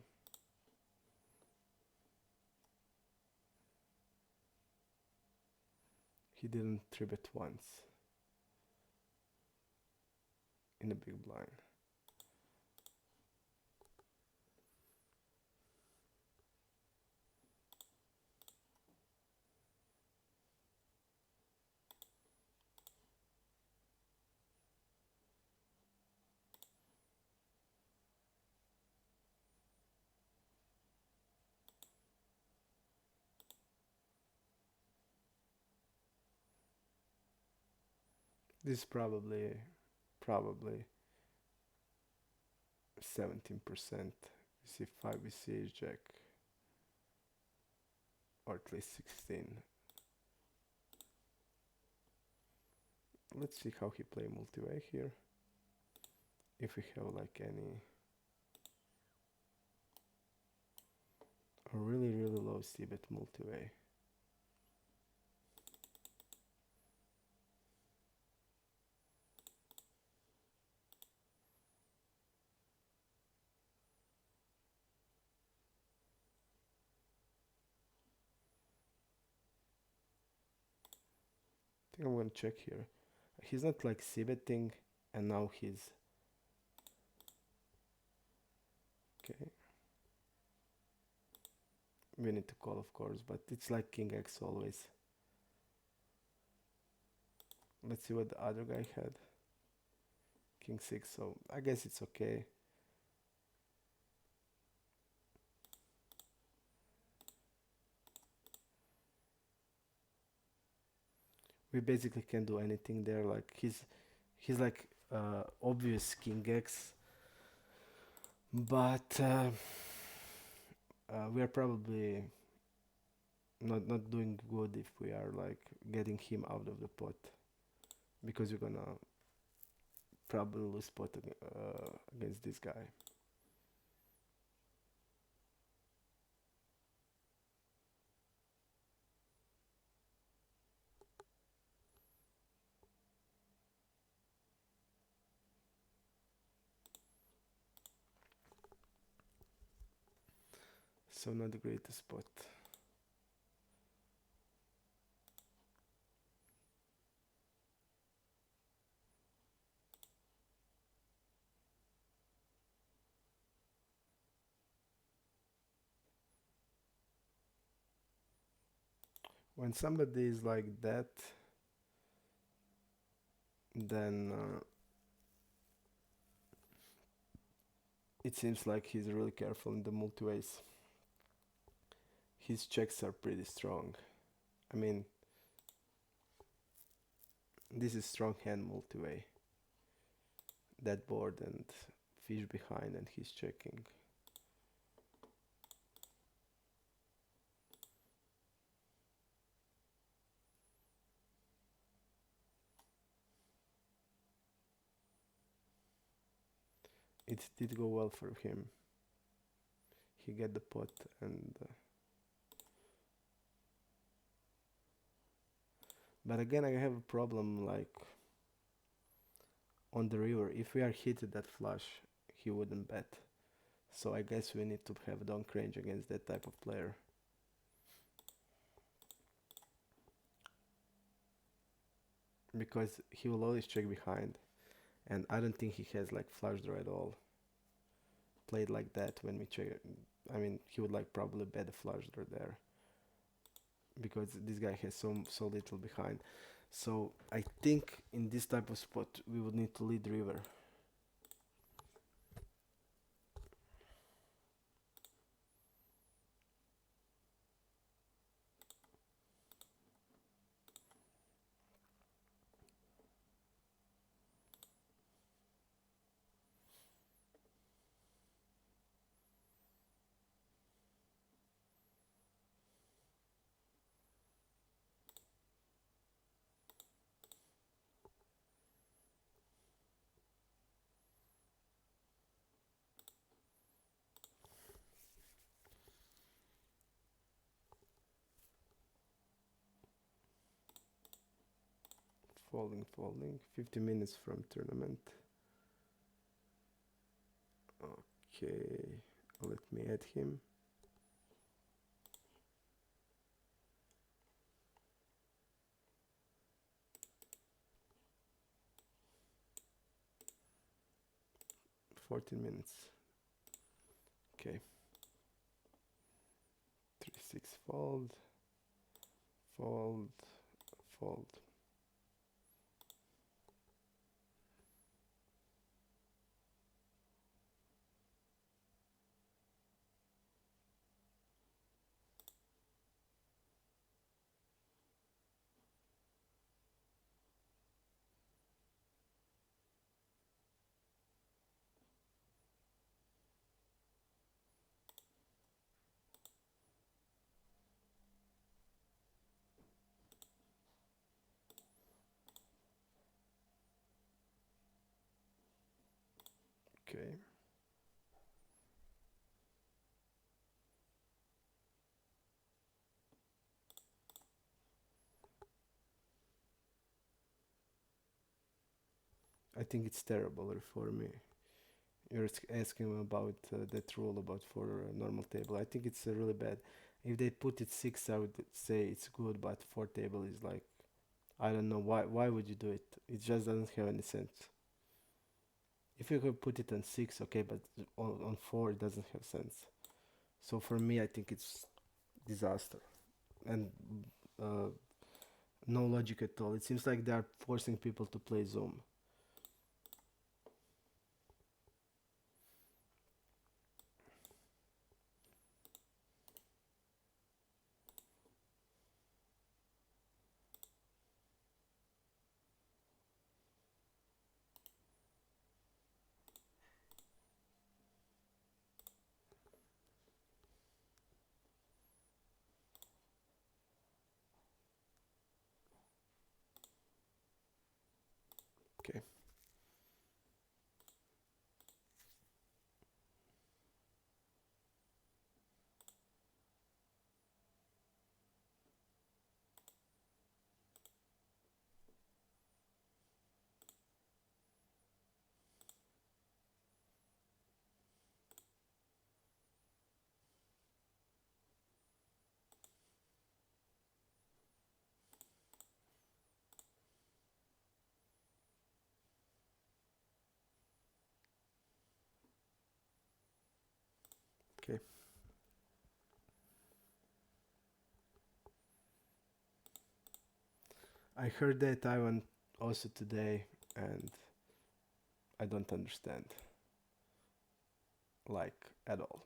[SPEAKER 1] He didn't 3-bet once in a big blind. This is probably 17%. You see 5, we see ace jack, or at least 16. Let's see how he play multi-way here. If we have like any a really, really low c-bet multi-way. I think I'm gonna check here. He's not like c-betting, and now he's okay. We need to call, of course, but it's like king x always. Let's see what the other guy had. King 6, so I guess it's okay. We basically can't do anything there. Like he's like obvious king x, but we are probably not doing good if we are like getting him out of the pot, because we're gonna probably lose pot against this guy. So not the greatest spot. When somebody is like that, then it seems like he's really careful in the multi-ways. His checks are pretty strong. I mean, this is strong hand multi-way. That board and fish behind, and he's checking. It did go well for him. He get the pot, and but again I have a problem, like on the river, if we are hit that flush, he wouldn't bet. So I guess we need to have donk range against that type of player. Because he will always check behind, and I don't think he has like flush draw at all. Played like that when we check, I mean, he would like probably bet a flush draw there, because this guy has so little behind. So I think in this type of spot we would need to lead river. Folding, folding. 50 minutes from tournament. Okay, let me add him. $14 minutes. Okay. 3-6 fold, fold, fold. Okay. I think it's terrible for me. You're asking about that rule about for a normal table. I think it's really bad. If they put it 6, I would say it's good, but 4 table is like, I don't know why would you do it? It just doesn't have any sense. If you could put it on 6, okay, but on 4 it doesn't have sense. So for me, I think it's disaster and uh, no logic at all. It seems like they are forcing people to play Zoom. Okay. Okay. I heard that Taiwan also today, and I don't understand, like, at all.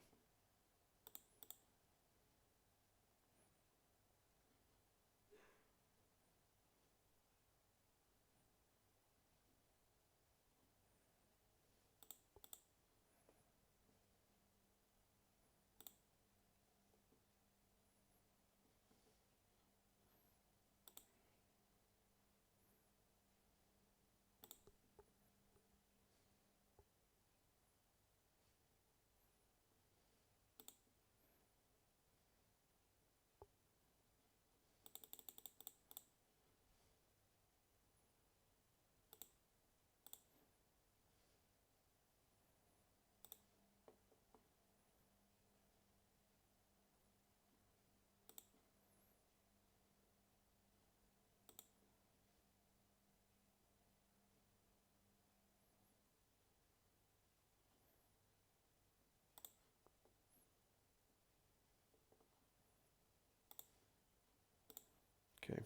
[SPEAKER 1] Okay.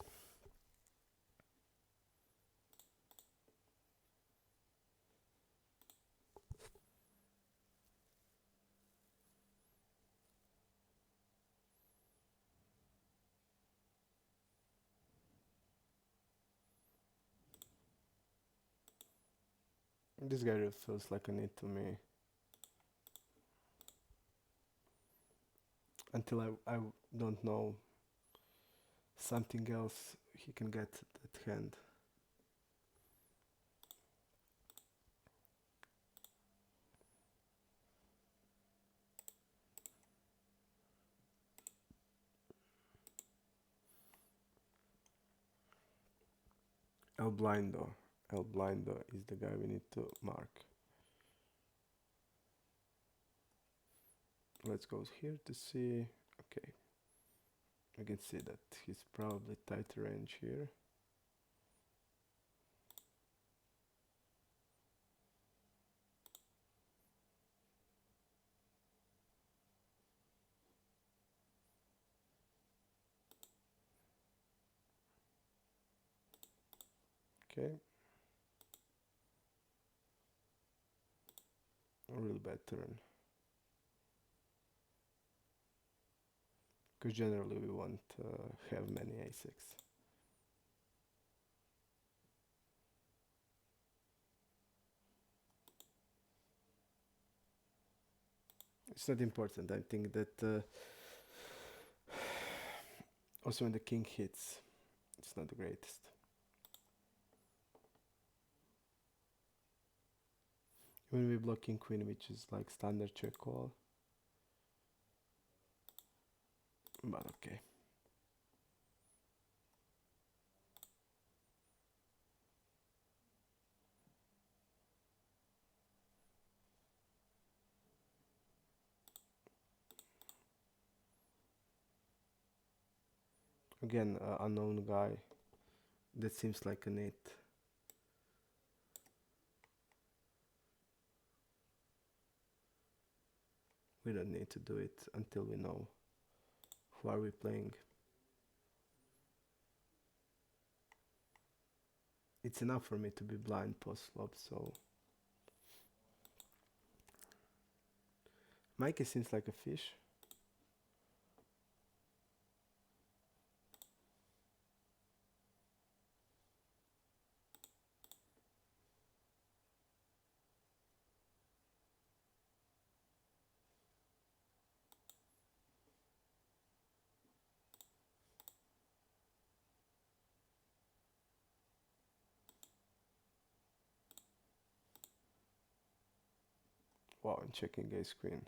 [SPEAKER 1] This guy really feels like a need to me. Until I don't know something else he can get at hand. El Blindo. El Blindo is the guy we need to mark. Let's go here to see. Okay, I can see that he's probably tight range here. Okay, a really bad turn. Because generally we won't have many a6. It's not important. I think that also when the king hits, it's not the greatest. When we block king queen, which is like standard check call. But okay. Again, unknown guy. That seems like an 8. We don't need to do it until we know who are we playing. It's enough for me to be blind post flop, so Mikey seems like a fish. Wow, I'm checking ace queen.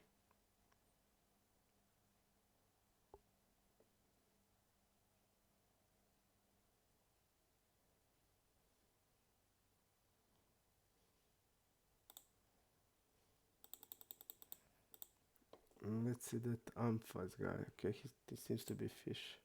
[SPEAKER 1] Let's see that Amphas guy. Okay, he seems to be fish.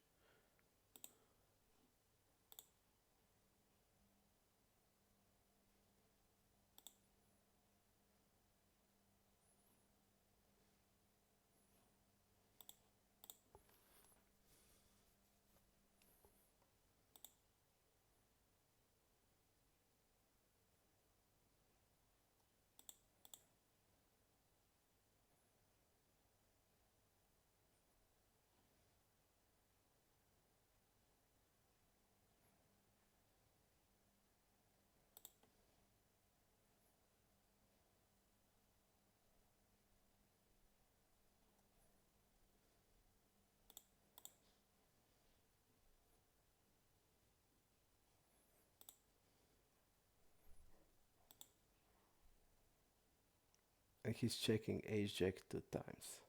[SPEAKER 1] And he's checking ace jack 2 times.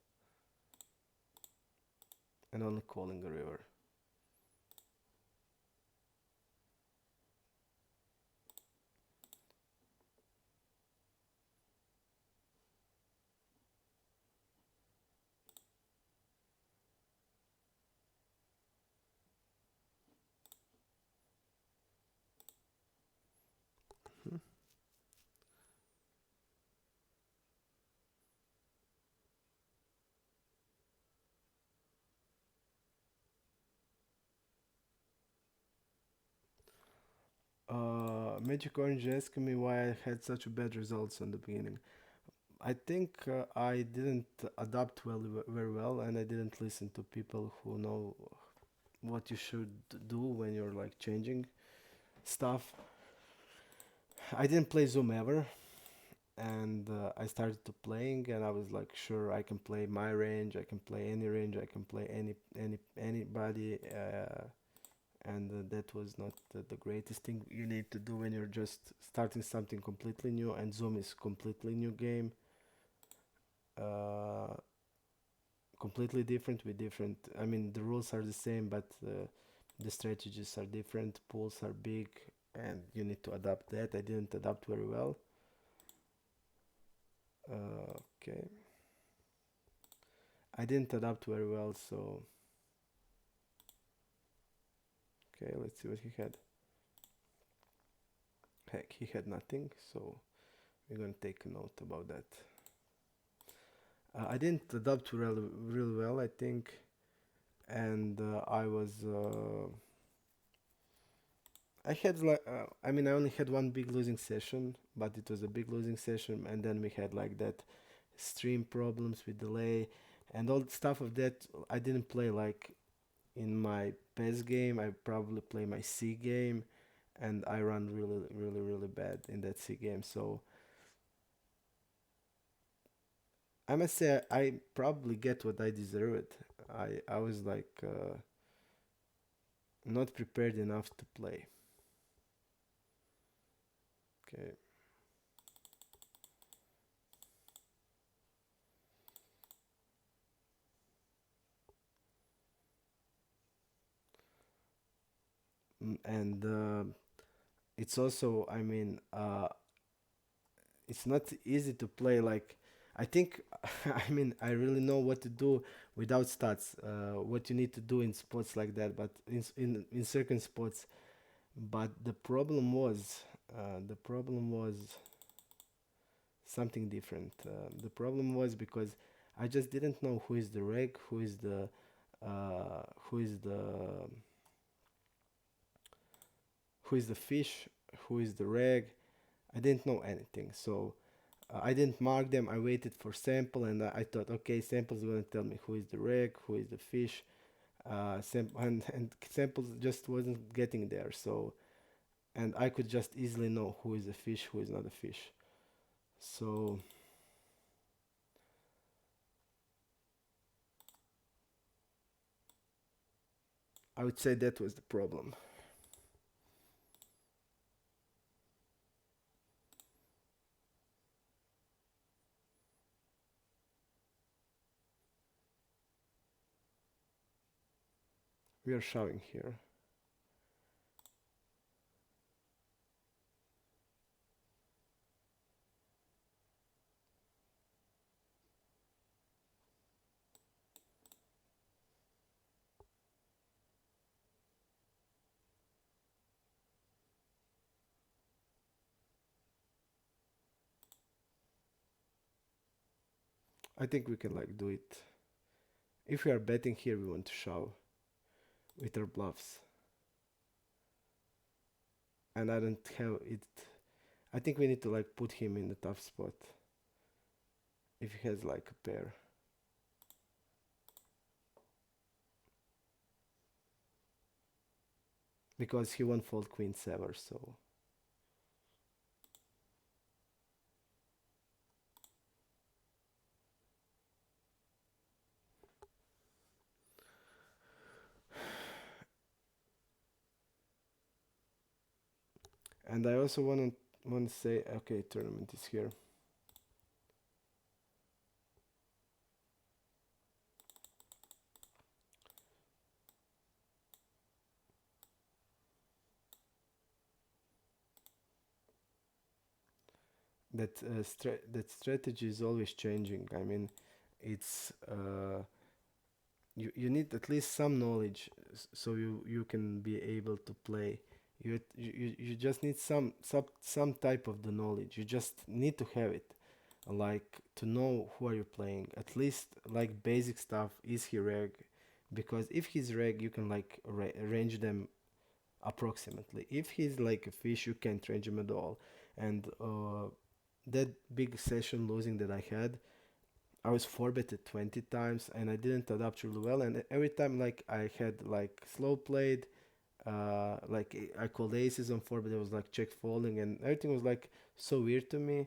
[SPEAKER 1] And only calling a river. Hmm. Magic Orange asking me why I had such bad results in the beginning. I think I didn't adapt very well, and I didn't listen to people who know what you should do when you're like changing stuff. I didn't play Zoom ever, and I started to playing, and I was like, sure, I can play my range, I can play any range, I can play anybody, and that was not the greatest thing you need to do when you're just starting something completely new, and Zoom is completely new game. Uh, Completely different with different. I mean, the rules are the same, but the strategies are different. Pools are big. and you need to adapt that. I didn't adapt very well. Okay, I didn't adapt very well, so okay, let's see what he had. Heck, he had nothing, so we're gonna take a note about that. I didn't adapt real well, I think, and I had like, I mean, I only had one big losing session, but it was a big losing session, and then we had like that stream problems with delay and all stuff of that. I didn't play like in my PES game. I probably play my C game, and I run really bad in that C game. So I must say I probably get what I deserved. I was like not prepared enough to play. Okay. And it's also, I mean, it's not easy to play like I think I mean I really know what to do without stats, what you need to do in spots like that, but in certain spots. But the problem was something different. The problem was because I just didn't know who is the reg, who is the fish, who is the reg. I didn't know anything, so I didn't mark them. I waited for sample, and I thought, okay, sample is gonna tell me who is the reg, who is the fish. And samples just wasn't getting there. So, and I could just easily know who is a fish, who is not a fish. So I would say that was the problem. We are showing here. I think we can like do it. If we are betting here, we want to show with our bluffs. And I don't have it. I think we need to like put him in the tough spot if he has like a pair. Because he won't fold queen seven, so and I also want to say, okay, tournament is here. That strategy is always changing. I mean, it's you need at least some knowledge, so you can be able to play. You just need some type of the knowledge. You just need to have it, like to know who are you playing. At least like basic stuff. Is he reg? Because if he's reg, you can like arrange them approximately. If he's like a fish, you can't range him at all. And that big session losing that I had, I was 4-betted 20 times and I didn't adapt really well. And every time like I had like slow played, like I called aces on 4, but it was like check folding and everything was like so weird to me.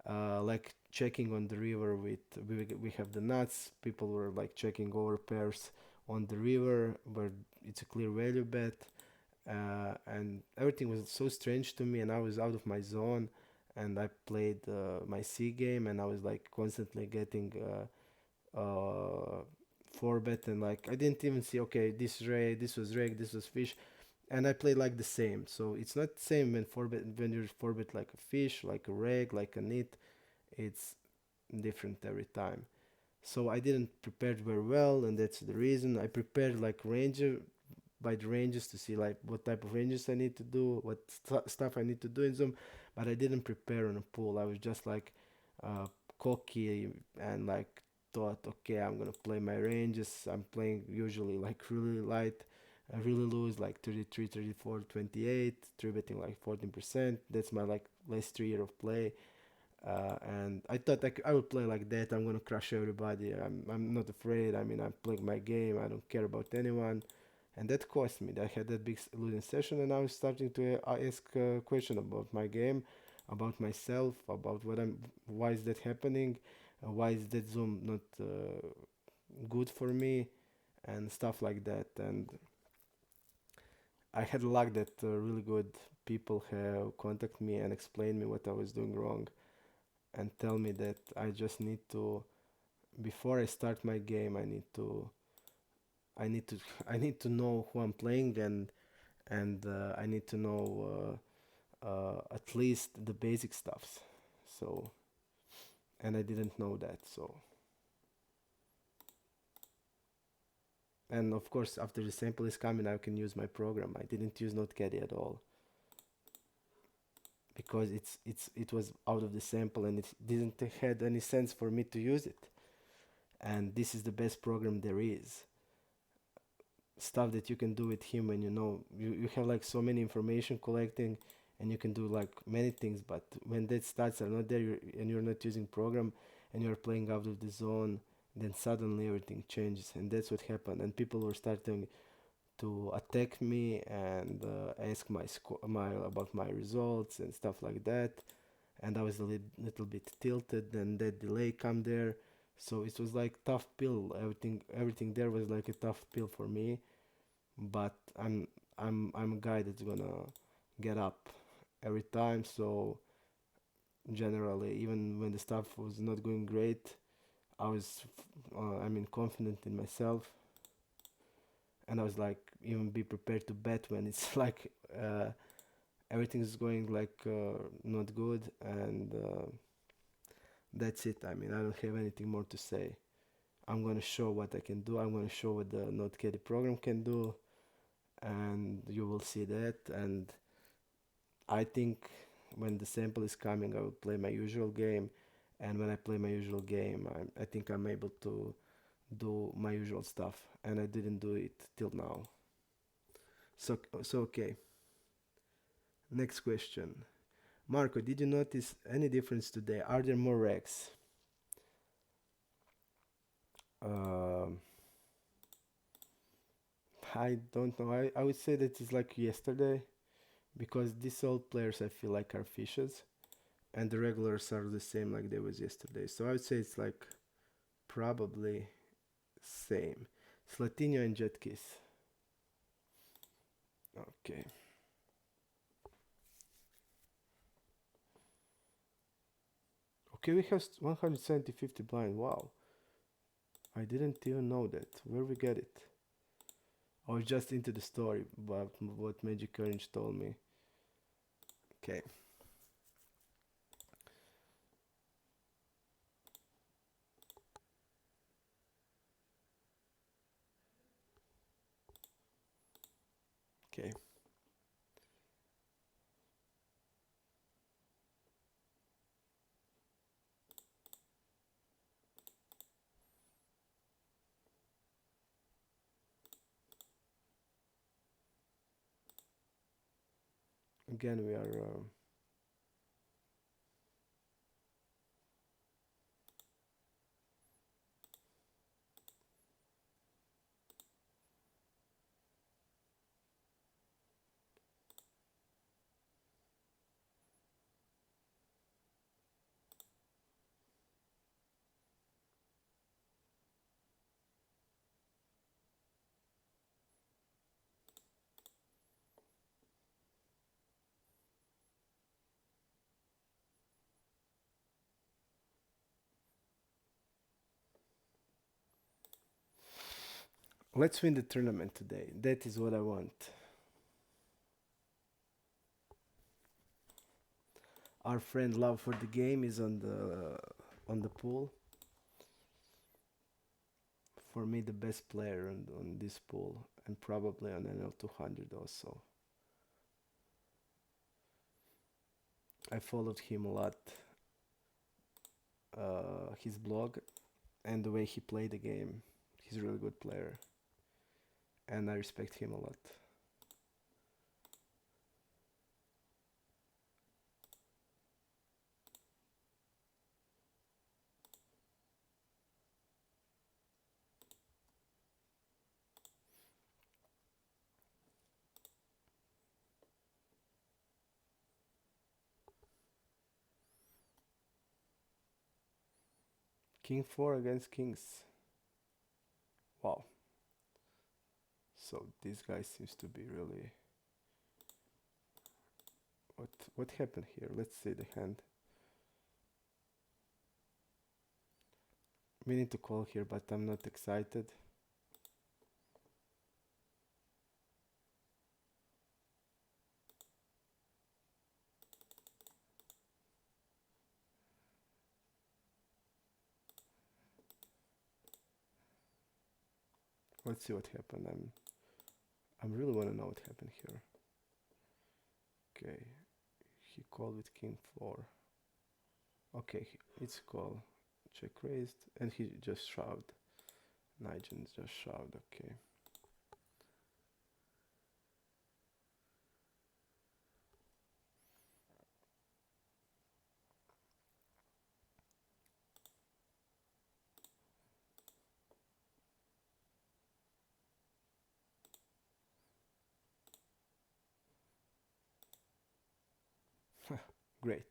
[SPEAKER 1] Like checking on the river with we have the nuts. People were like checking over pairs on the river where it's a clear value bet, and everything was so strange to me, and I was out of my zone, and I played my C game, and I was like constantly getting 4 bet, and like I didn't even see, okay, this was reg, this was fish. and I play like the same. So it's not the same when when you're 4-bit like a fish, like a reg, like a nit. It's different every time. So I didn't prepare very well, and that's the reason I prepared like ranger by the ranges to see like what type of ranges I need to do, what stuff I need to do in Zoom, but I didn't prepare on a pool. I was just like uh, cocky and like thought, okay, I'm gonna play my ranges. I'm playing usually like really light, really loose, like 33, 34, 28, 3 betting like 14%. That's my like last 3 year of play. And I thought I would play like that. I'm gonna crush everybody. I'm not afraid. I mean, I'm playing my game. I don't care about anyone, and that cost me. I had that big losing session, and I was starting to ask question about my game, about myself, about what I'm. Why is that happening? Why is that Zoom not good for me, and stuff like that. And I had luck that really good people have contacted me and explained me what I was doing wrong and tell me that I just need to before I start my game I need to I need to know who I'm playing and I need to know at least the basic stuffs. So and I didn't know that. So and of course after the sample is coming I can use my program. I didn't use NoteCaddy at all because it was out of the sample and it didn't had any sense for me to use it. And this is the best program there is. Stuff that you can do with him when you have like so many information collecting and you can do like many things, but when that stats are not there and you're not using program and you're playing out of the zone, then suddenly everything changes. And that's what happened, and people were starting to attack me and ask my about my results and stuff like that. And I was a little bit tilted, and that delay come there. So it was like tough pill. Everything there was like a tough pill for me, but I'm a guy that's gonna get up every time. So generally, even when the stuff was not going great, I was I mean confident in myself, and I was like even be prepared to bet when it's like everything is going like not good, and that's it. I mean, I don't have anything more to say. I'm gonna show what I can do. I'm gonna show what the NoteCaddy program can do, and you will see that. And I think when the sample is coming, I will play my usual game. And when I play my usual game, I think I'm able to do my usual stuff. And I didn't do it till now. So okay. Next question. Marco, did you notice any difference today? Are there more racks? Um, I don't know. I would say that it's like yesterday because these old players I feel like are fishes and the regulars are the same like they was yesterday. So I would say it's like probably same. Slatinho and Jetkiss. Okay. Okay, we have 170 50 blind. Wow. I didn't even know that. Where we get it? I was just into the story about what Magic Orange told me. Okay. Okay. Again, we are. Let's win the tournament today. That is what I want. our friend Love for the Game is on the pool. For me, the best player on this pool, and probably on NL200 also. I followed him a lot, his blog, and the way he played the game. He's a really good player, and I respect him a lot. King 4 against Kings. Wow. So this guy seems to be really... What happened here? Let's see the hand. We need to call here, but I'm not excited. Let's see what happened. I'm really want to know what happened here. Okay, he called with King 4. Okay, it's call. Check raised, and he just shoved. Nigel just shoved. Okay. Great.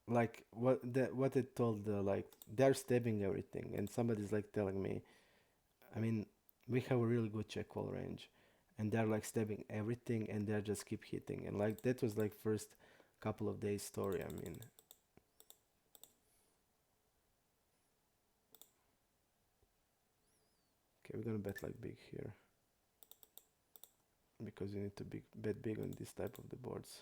[SPEAKER 1] Like what it told, like they're stabbing everything, and somebody's like telling me, I mean, we have a really good check call range, and they're like stabbing everything, and they're just keep hitting, and like that was like first couple of days story. I mean, okay, we're gonna bet like big here because you need to bet big on this type of the boards.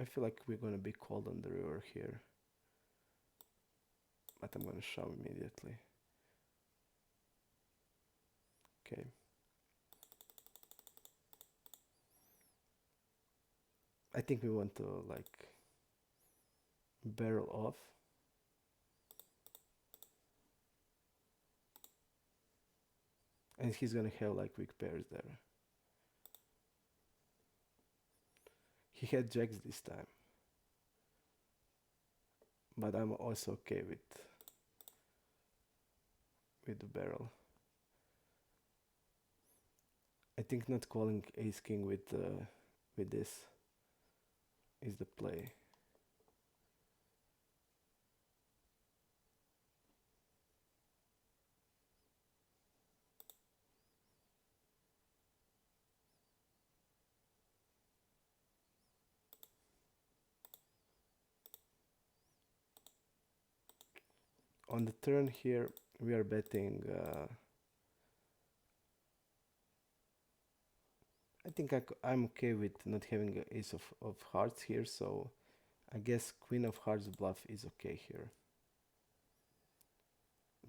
[SPEAKER 1] I feel like we're gonna be called on the river here, but I'm gonna shove immediately. Okay. I think we want to like barrel off. And he's gonna have like weak pairs there. He had jacks this time. But I'm also okay with the barrel. I think not calling ace king with this is the play. On the turn here, we are betting. I think I'm okay with not having an ace of hearts here, so I guess queen of hearts bluff is okay here.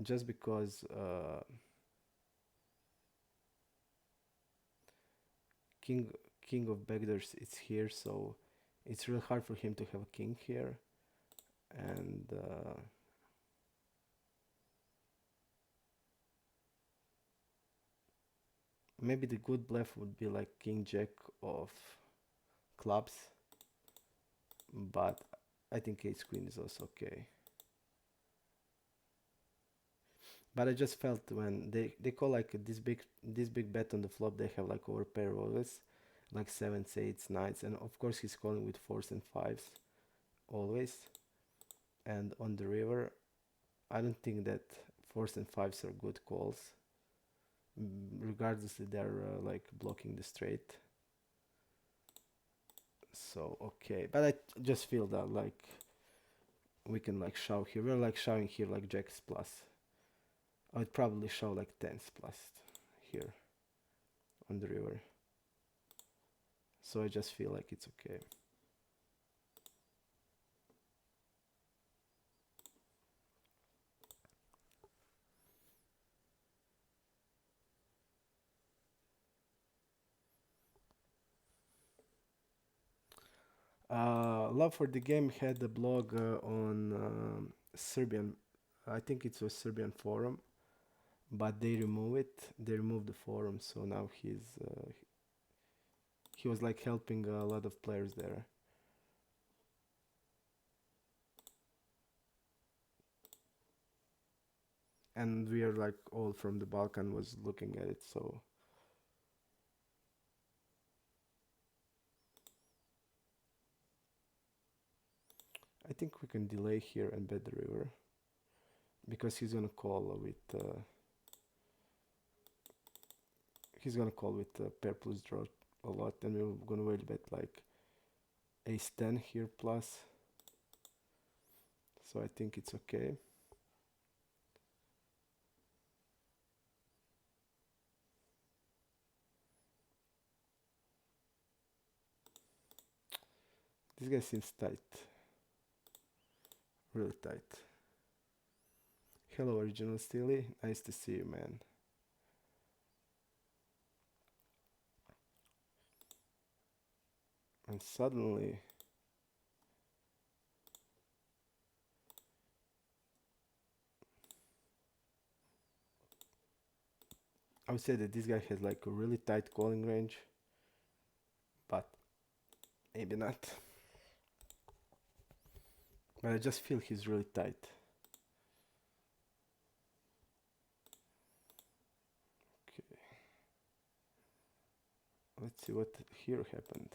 [SPEAKER 1] Just because king of backdoors is here, so it's real hard for him to have a king here, and maybe the good bluff would be like king jack of clubs, but I think ace queen is also okay. But I just felt when they call like this big bet on the flop, they have like overpair always, like sevens, eights, nines, and of course he's calling with fours and fives always. And on the river, I don't think that fours and fives are good calls, regardless if they're like blocking the straight. So okay, but I just feel that like we can like shove here. We're like shoving here like jacks plus. I'd probably shove like tens plus here on the river. So I just feel like it's okay. Love for the Game had a blog on Serbian, I think it was Serbian forum, but they remove it. They removed the forum, so now he was like helping a lot of players there. And we are like all from the Balkan was looking at it, so I think we can delay here and bet the river because he's gonna call with pair plus draw a lot, and we're gonna wait bet like ace 10 here plus. So I think it's okay. This guy seems tight, really tight. Hello, original Steely. Nice to see you, man. And suddenly, I would say that this guy has like a really tight calling range, but maybe not. But I just feel he's really tight. Okay. Let's see what here happened.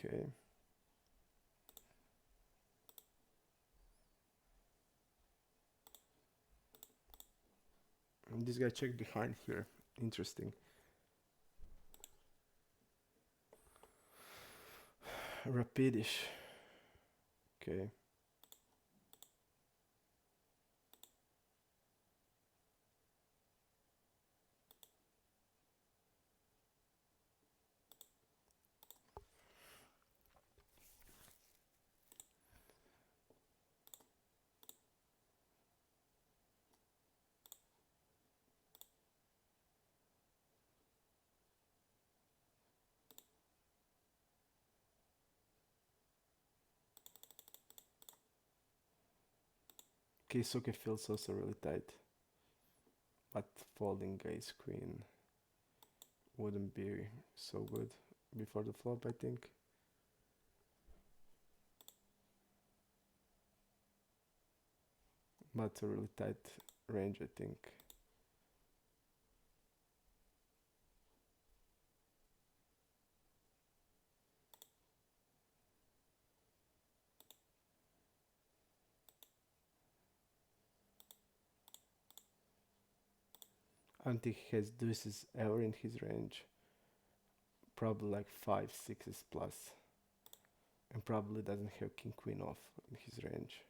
[SPEAKER 1] Okay. And this guy checked behind here. Interesting. Rapidish. Okay. Keisuke feels also really tight. But folding ace queen wouldn't be so good before the flop, I think. But a really tight range, I think. I don't think he has deuces ever in his range. Probably like 5 6s plus. And probably doesn't have king queen off in his range.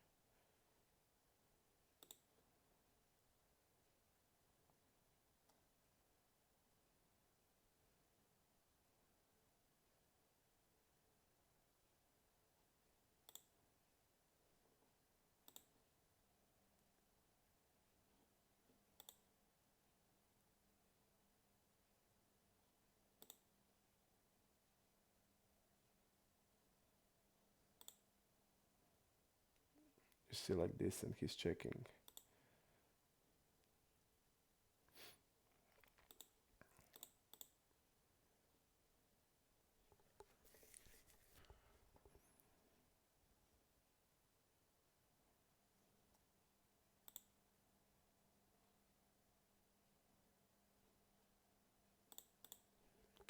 [SPEAKER 1] You see like this and he's checking.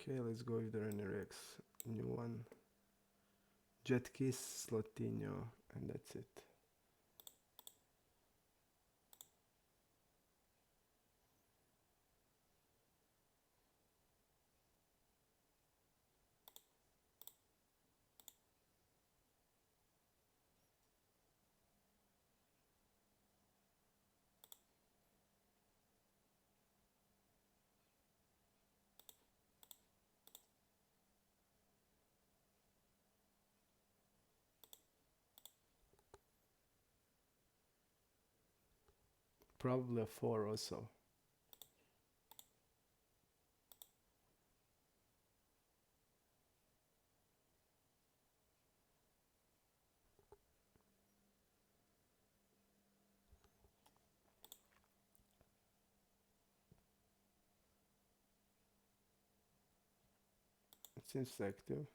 [SPEAKER 1] Okay, let's go with the Rex. New one. Jet Kiss, Slotinho, and that's it. Probably a 4 also. It seems active.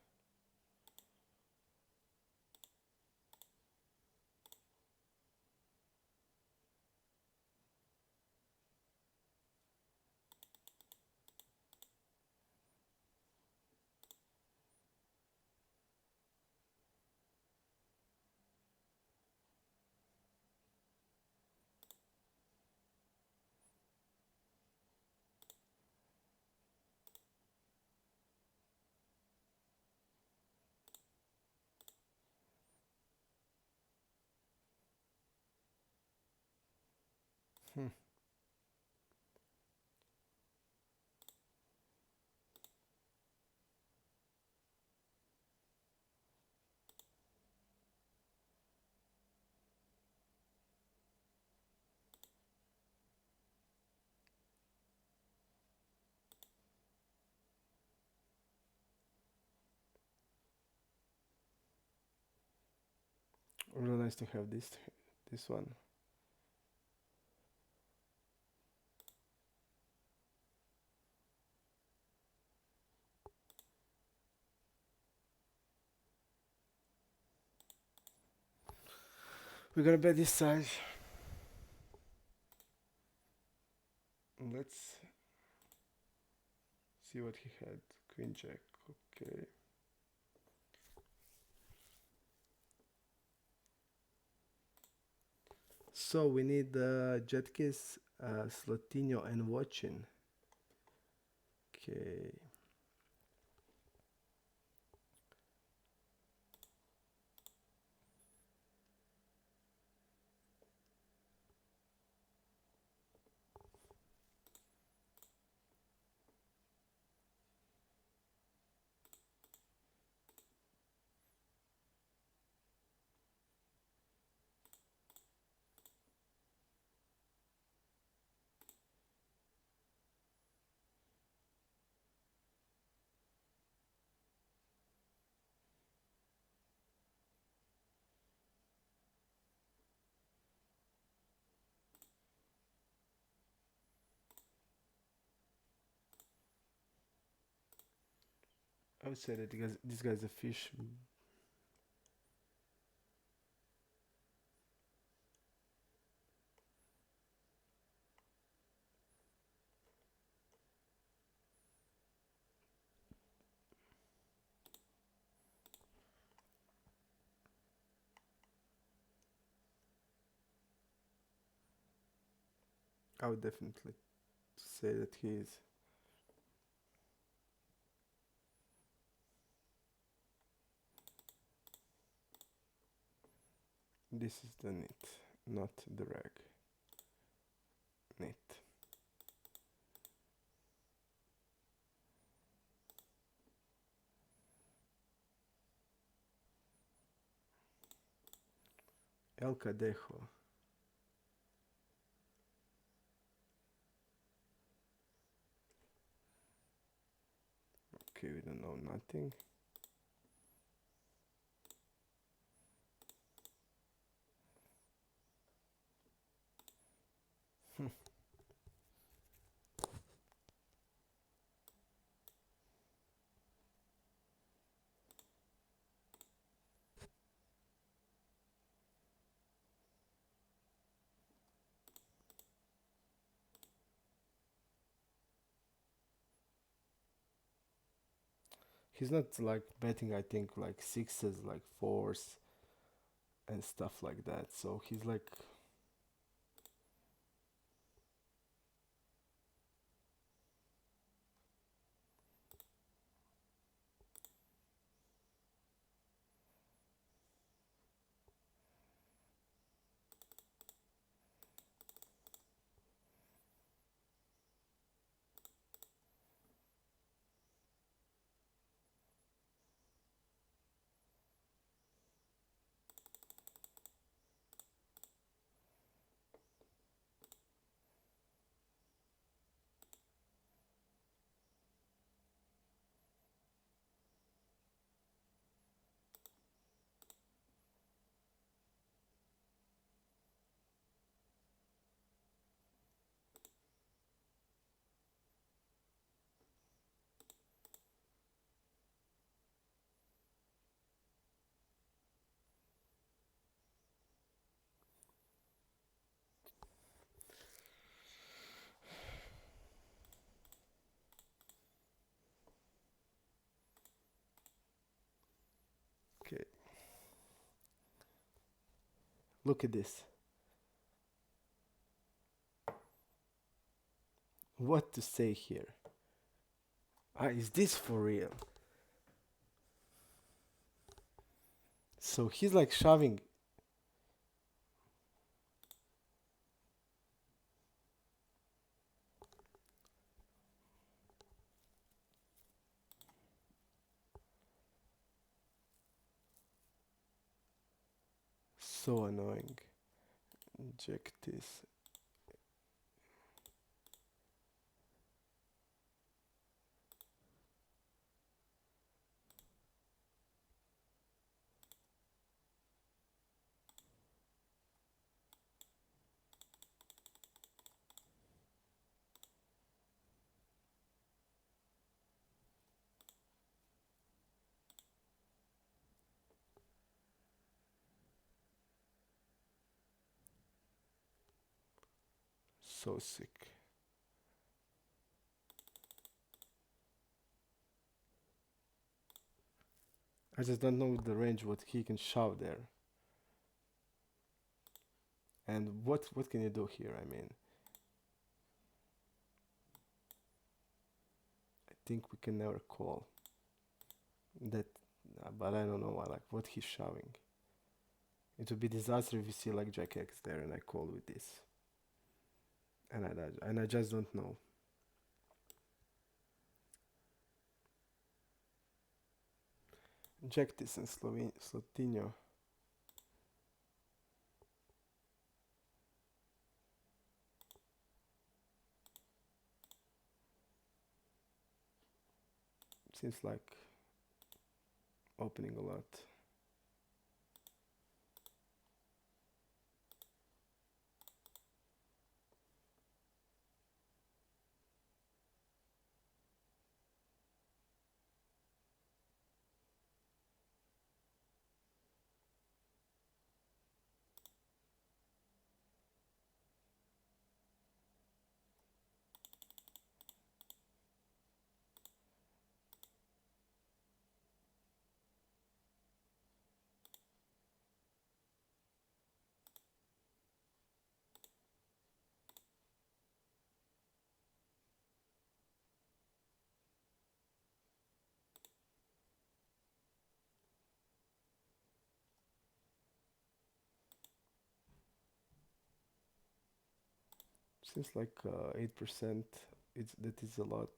[SPEAKER 1] Hmm. Really nice to have this one. We're gonna bet this side. Let's see what he had. Queen Jack. Okay. So we need Jet Kiss, Slotinho, and Watching. Okay. I would say that this guy's a fish. I would definitely say that he is. This is the knit, not the rag. Knit. El Cadejo. Okay, we don't know nothing. He's not like betting, I think, like sixes, like fours and stuff like that. So he's like, okay, look at this. What to say here? Is this for real? So he's like shoving. So annoying. Inject this. So sick. I just don't know the range what he can shove there. And what can you do here? I mean, I think we can never call that, but I don't know why, like what he's shoving. It would be disaster if you see like Jack X there and I call with this, and I just don't know. Jack this and Slotinho. Seems like opening a lot. Seems like 8%. That is a lot.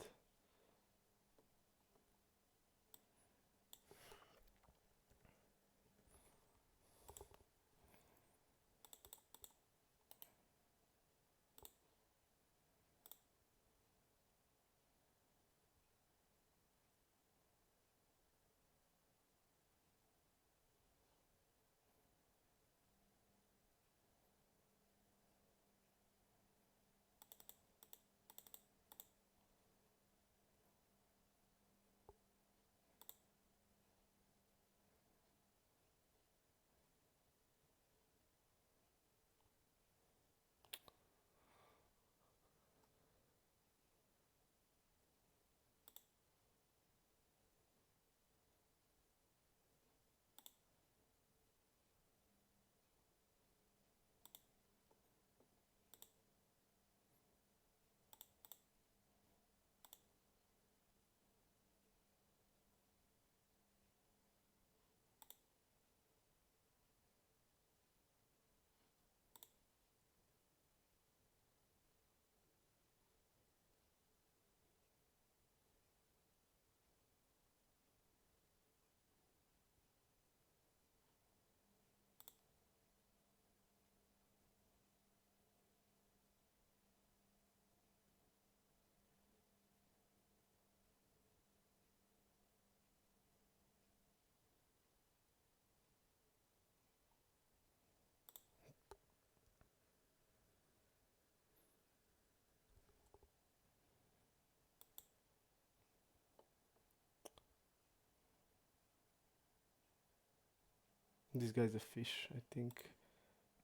[SPEAKER 1] This guy's a fish, I think.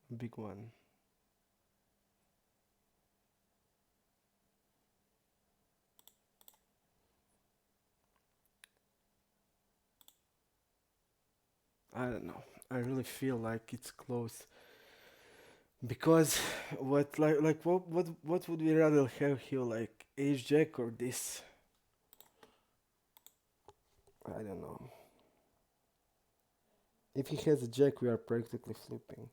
[SPEAKER 1] A big one. I don't know. I really feel like it's close because what would we rather have here, like ace jack or this? I don't know. If he has a jack, we are practically flipping.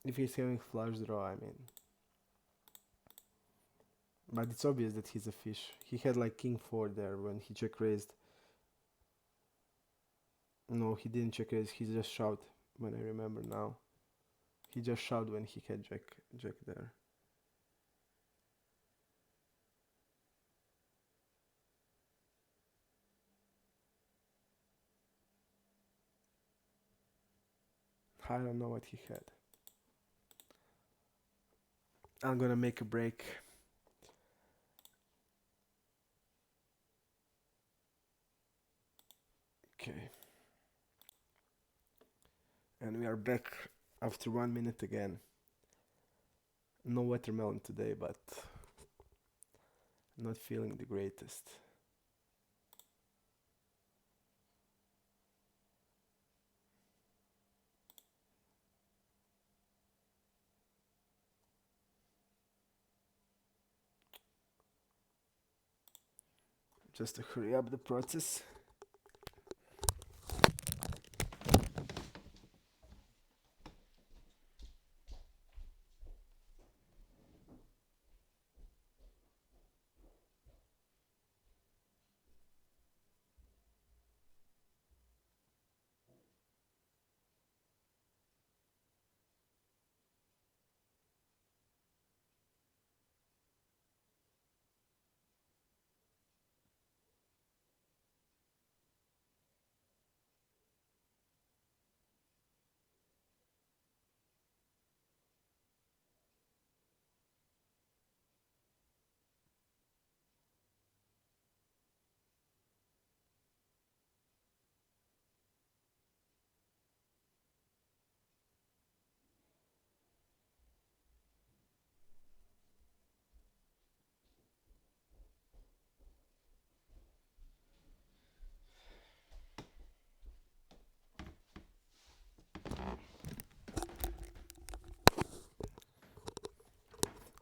[SPEAKER 1] If he's having flush draw, I mean. But it's obvious that he's a fish. He had like king 4 there when he check raised. No, he didn't check raise, he just shoved, when I remember now. He just shoved when he had jack there. I don't know what he had. I'm gonna make a break. Okay. And we are back after 1 minute again. No watermelon today, but not feeling the greatest. Just to hurry up the process.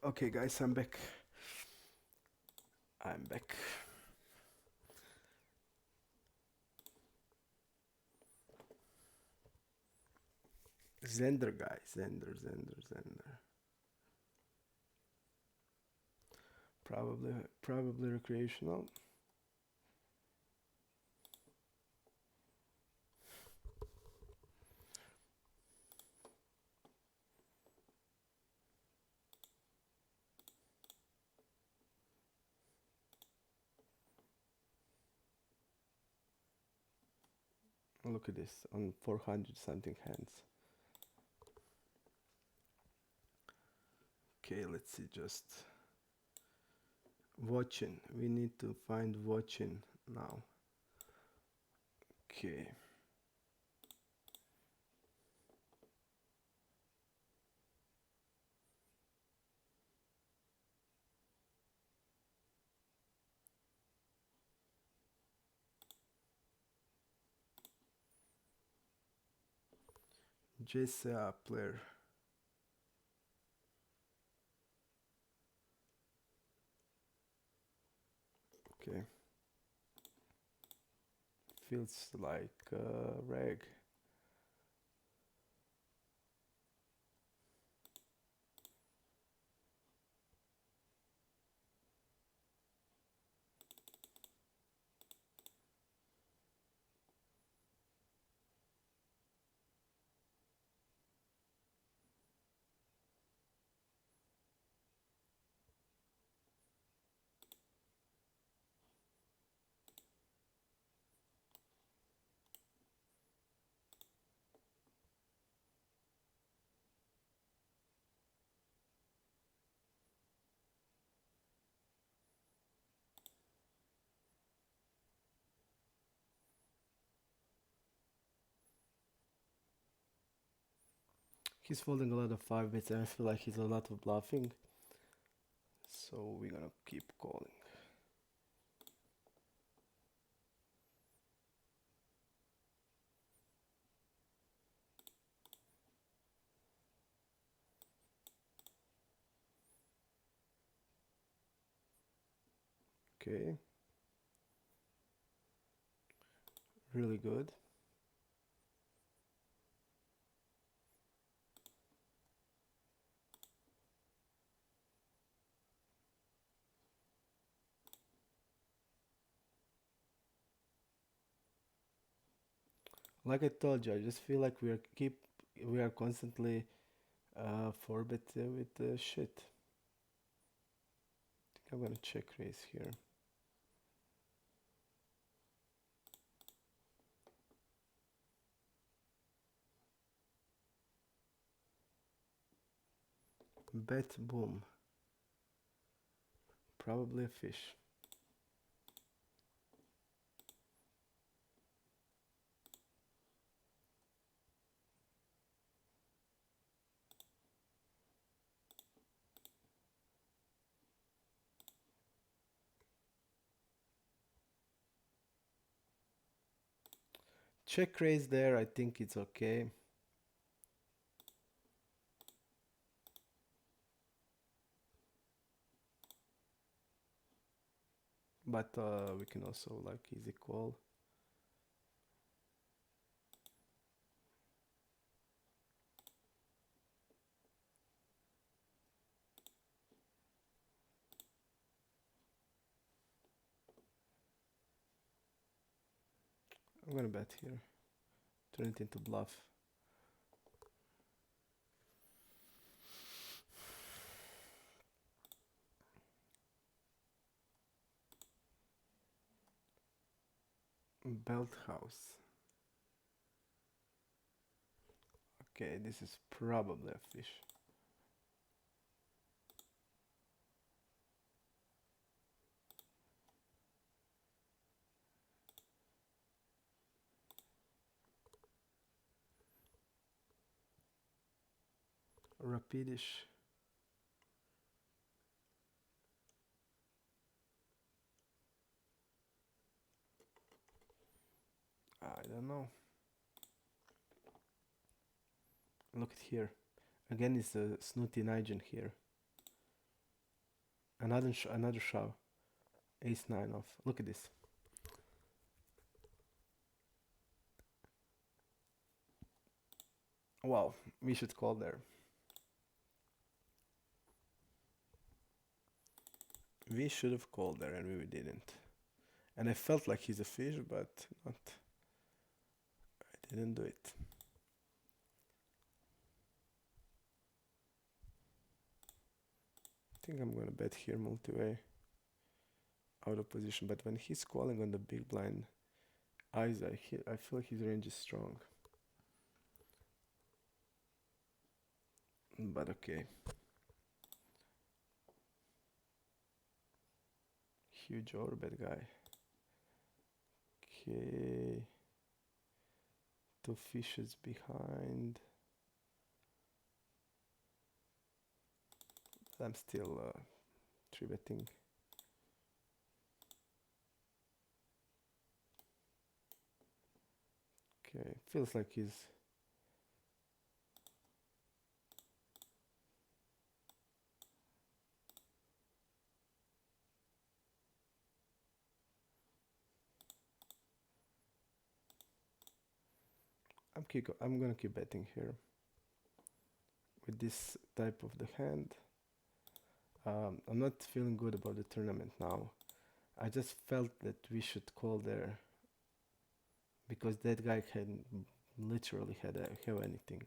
[SPEAKER 1] Okay, guys, I'm back. I'm back. Zender, guys. Zender. Probably recreational. Look at this, on 400 something hands. Okay, let's see, just watching. We need to find watching now. Okay. JCA player. Okay. Feels like rag. He's folding a lot of 5 bits and I feel like he's a lot of bluffing. So we're gonna keep calling. Okay. Really good. Like I told you, I just feel like we are constantly 4-bit with shit. I think I'm gonna check raise here. Bet boom. Probably a fish. Check raise there, I think it's okay. But we can also like easy call. I'm gonna bet here. Turn it into bluff. Belt house. Okay, this is probably a fish. Rapidish. I don't know. Look at here. Again, it's a s02e07 here. Another shove. Ace 9 off. Look at this. Wow, we should call there. We should have called there and we didn't. And I felt like he's a fish, but not. I didn't do it. I think I'm gonna bet here multi-way. Out of position, but when he's calling on the big blind eyes, I feel his range is strong. But okay. Huge overbet guy. Okay. 2 fishes behind. I'm still 3-betting. Okay, feels like he's. I'm gonna keep betting here. With this type of the hand. I'm not feeling good about the tournament now. I just felt that we should call there because that guy can literally have anything.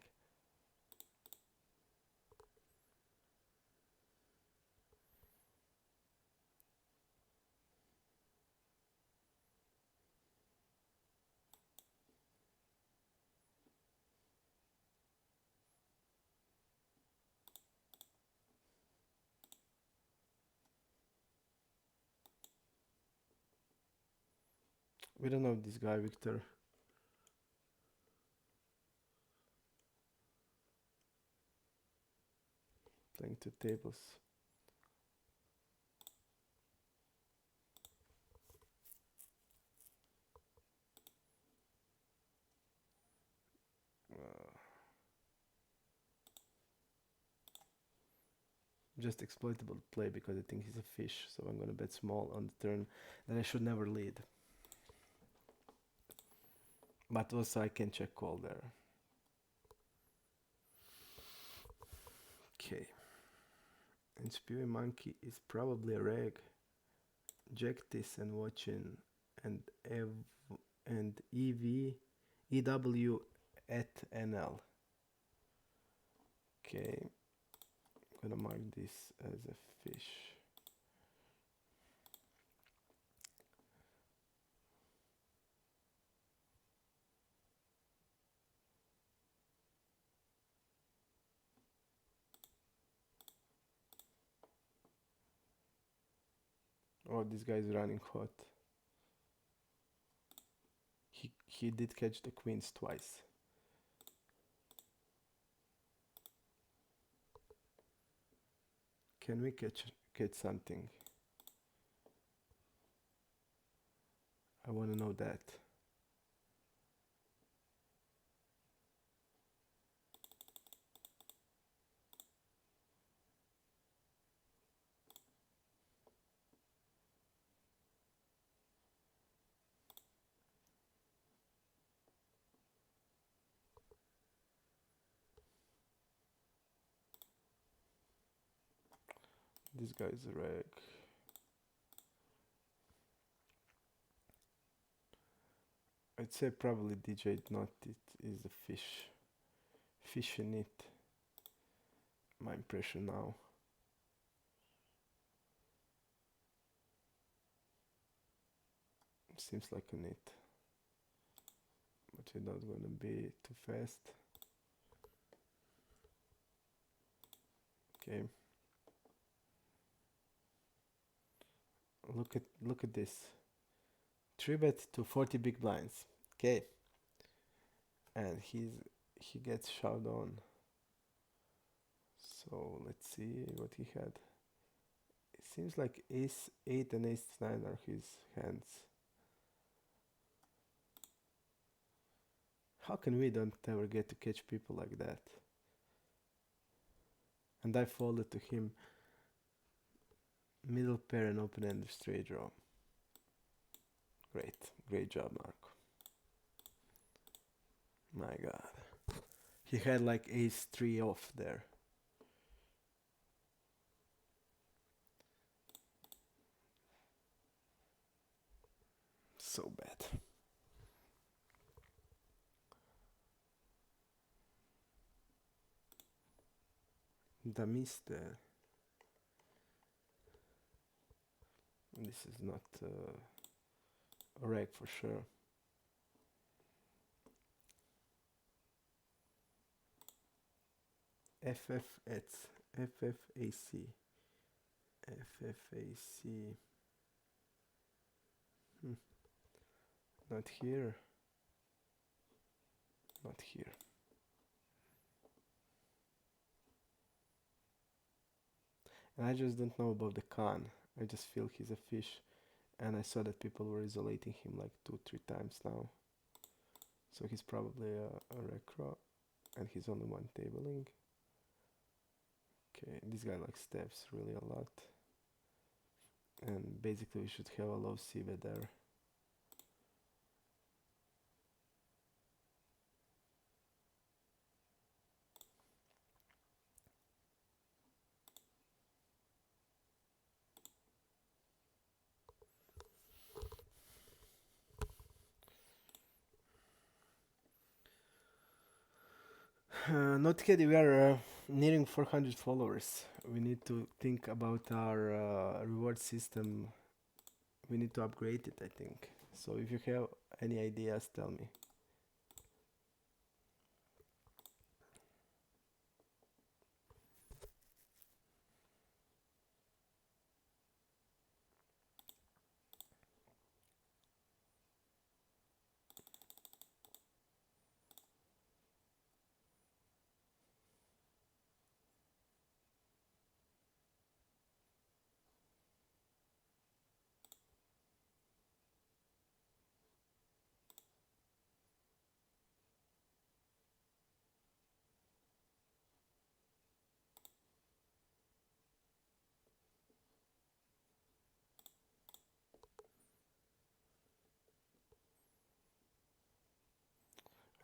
[SPEAKER 1] We don't know this guy, Victor. playing two tables. Just exploitable play because I think he's a fish, so I'm gonna bet small on the turn that I should never lead. But also I can check call there. Okay. And Spewy Monkey is probably a reg. Jack this and watching and EW at NL. Okay. I'm gonna mark this as a fish. Oh, this guy's running hot. He did catch the queens twice. Can we catch something? I want to know that. This guy's a reg. I'd say probably DJ not it is a fish. Fish in it. My impression now. Seems like a nit. But we're not gonna be too fast. Okay. Look at this. 3-bet to 40 big blinds. Okay. And he gets shoved on. So let's see what he had. It seems like ace 8 and ace 9 are his hands. How can we don't ever get to catch people like that? And I folded to him. Middle pair and open-ended straight draw. Great job, Marco. My god. He had like ace 3 off there. So bad. The miss there. This is not a reg for sure. FFAC. Not here. Not here. And I just don't know about the Khan. I just feel he's a fish. And I saw that people were isolating him like 2-3 times now. So he's probably a recro. And he's only one tabling. Okay, this guy like steps really a lot. And basically we should have a low c-bet there. Not kidding, we are nearing 400 followers. We need to think about our reward system. We need to upgrade it, I think. So if you have any ideas, tell me.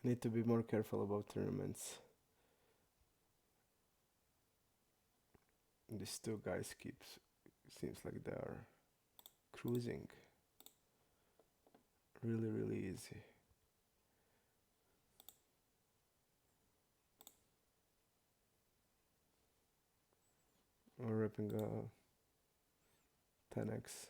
[SPEAKER 1] Need to be more careful about tournaments. These two guys seems like they are cruising really easy. We're ripping a 10x.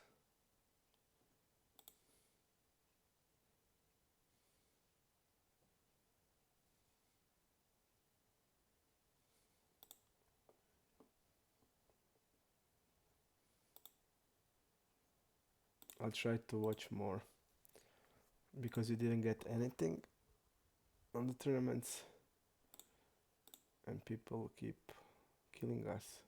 [SPEAKER 1] I'll try to watch more because we didn't get anything on the tournaments and people keep killing us.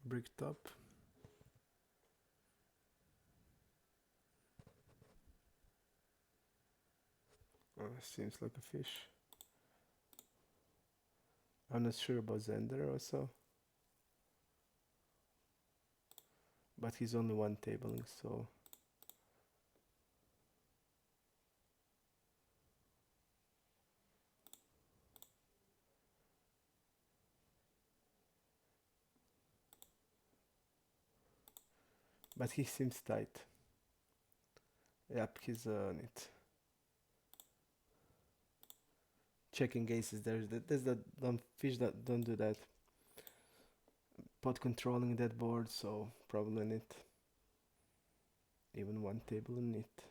[SPEAKER 1] Brick top. Seems like a fish. I'm not sure about Zender also. But he's only one tabling, so... But he seems tight. Yep, he's on it. Checking aces, there's that dumb fish that don't do that. Pot controlling that board, so probably on it. Even one table on it.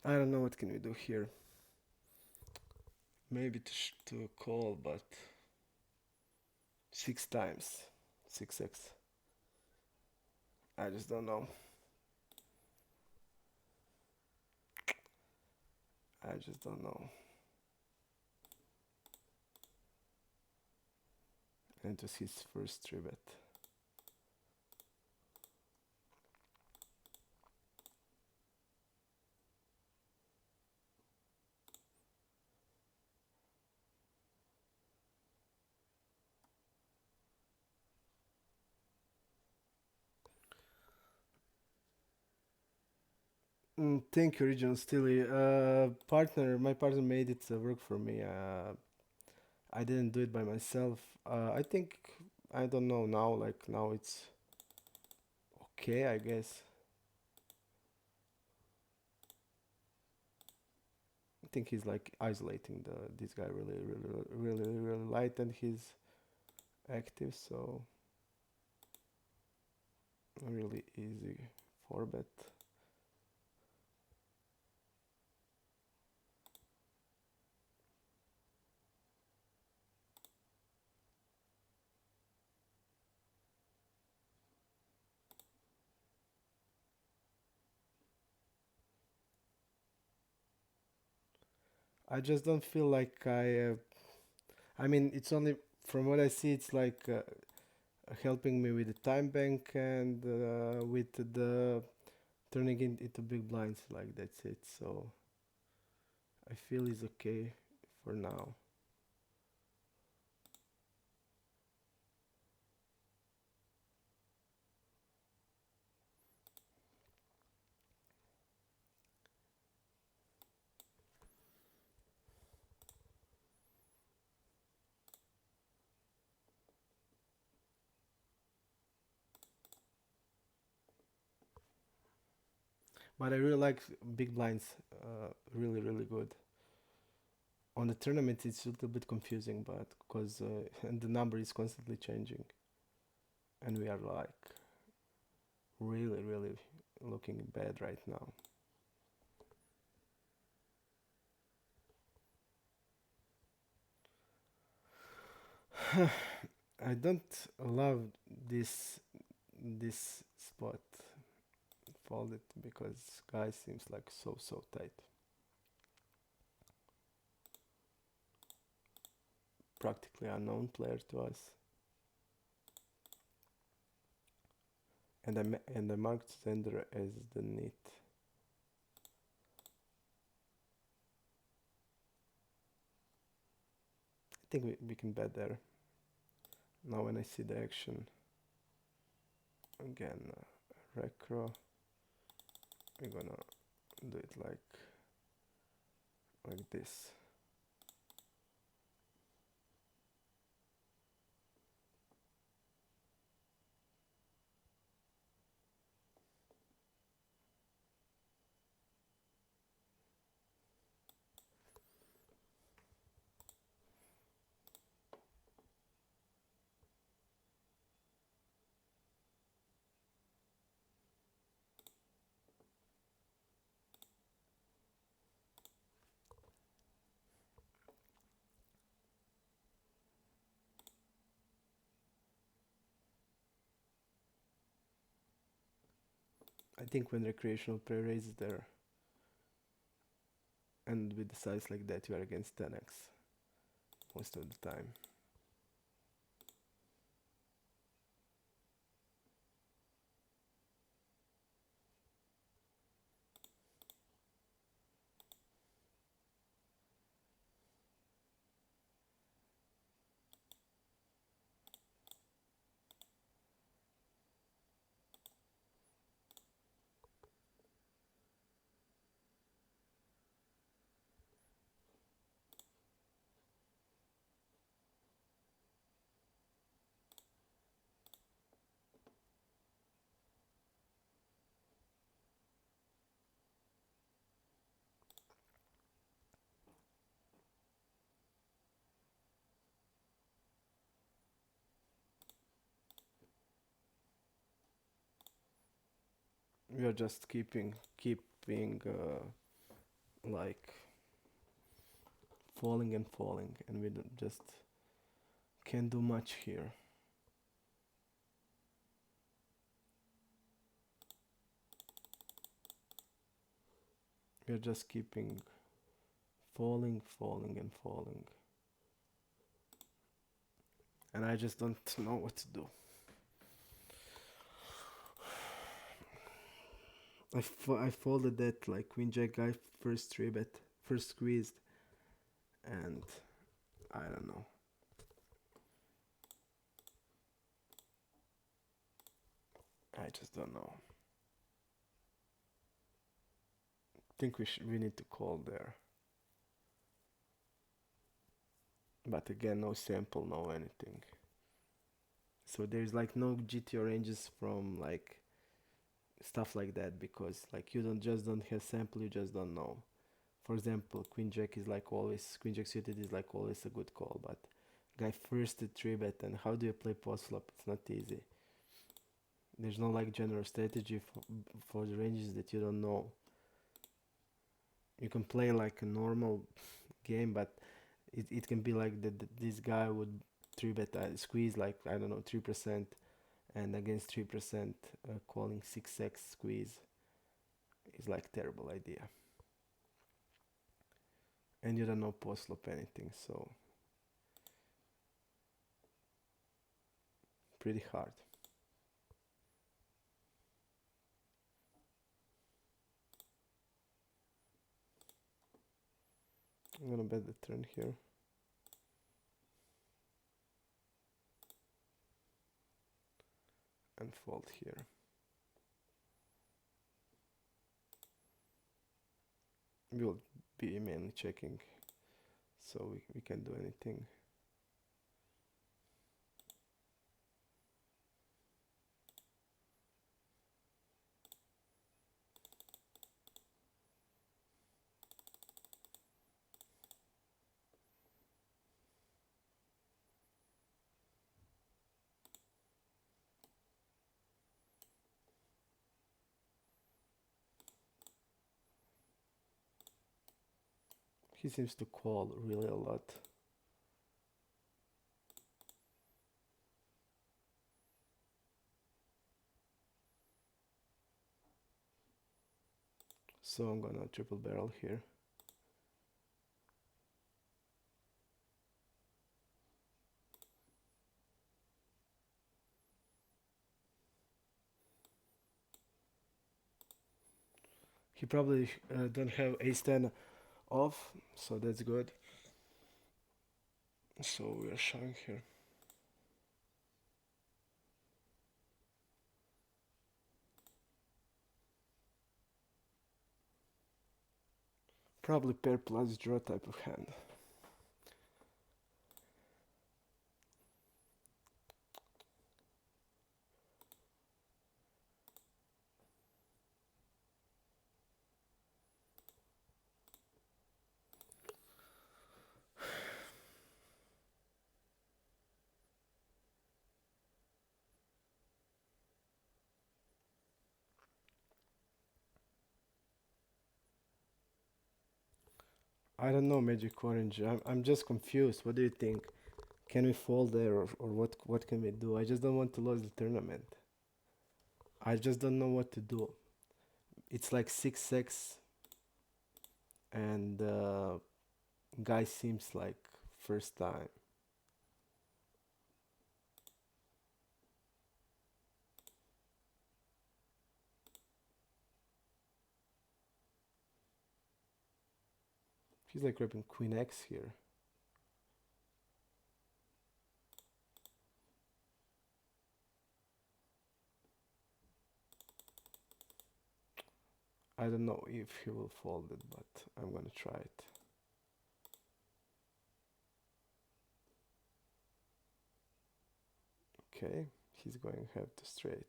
[SPEAKER 1] I don't know what can we do here. Maybe to call, but 6 times. 6x. I just don't know. I just don't know. And it was his first 3-bet. Thank you, Regional Stilly. My partner made it work for me. I didn't do it by myself. I think I don't know now. Like now it's okay, I guess. I think he's like isolating this guy really light, and he's active, so really easy for bet. I just don't feel like I mean, it's only from what I see, it's like helping me with the time bank and with the turning it into big blinds. Like that's it. So I feel it's okay for now. But I really like big blinds. Really good. On the tournament, it's a little bit confusing, but because and the number is constantly changing, and we are like really looking bad right now. I don't love this spot folded because guy seems like so tight. Practically unknown player to us, and I marked Zender as the NIT. I think we can bet there. Now when I see the action again, Recro, we're gonna do it like this. I think when recreational player raises there and with the size like that, you are against 10x most of the time. We are just keeping like falling and falling, and we don't just can't do much here. We are just keeping falling and falling, and I just don't know what to do. I folded that like queen jack guy first three bet, first squeezed, and I don't know. I just don't know. Think we need to call there. But again, no sample, no anything. So there's like no GTO ranges from like stuff like that, because like you don't have sample, you just don't know. For example, Queen Jack suited is like always a good call, but guy first to 3-bet, and how do you play post flop? It's not easy. There's no like general strategy for the ranges that you don't know. You can play like a normal game, but it can be like that this guy would 3-bet squeeze like I don't know 3%, and against 3% calling 6x squeeze is like terrible idea. And you don't know post flop anything, so pretty hard. I'm gonna bet the turn here. And fold here. We'll be mainly checking, so we can do anything. He seems to call really a lot. So I'm gonna triple barrel here. He probably don't have ace-10 off, so that's good. So we are shoving here. Probably pair plus draw type of hand. I don't know, Magic Orange. I'm just confused. What do you think? Can we fold there, or what can we do? I just don't want to lose the tournament. I just don't know what to do. It's like 6x, and guy seems like first time. He's like grabbing Queen X here. I don't know if he will fold it, but I'm gonna try it. Okay, he's going to have to straight.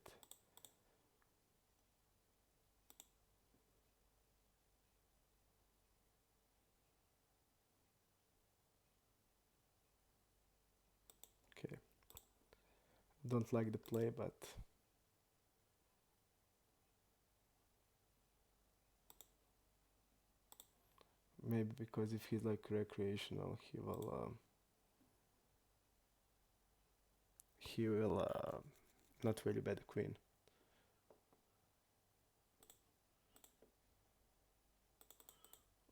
[SPEAKER 1] Okay, don't like the play, but maybe because if he's like recreational, he will not really bet the queen.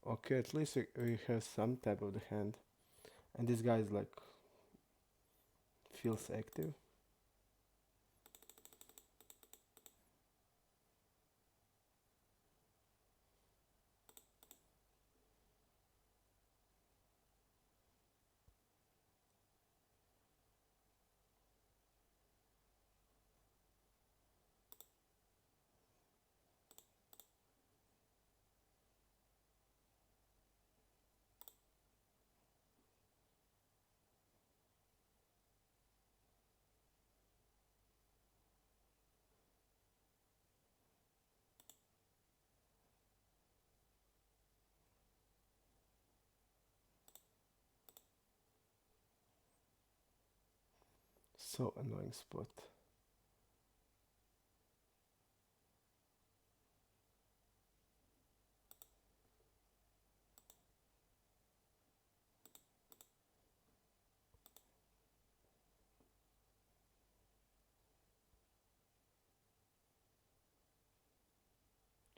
[SPEAKER 1] Okay, at least we have some type of the hand, and this guy is like feels active. So annoying spot.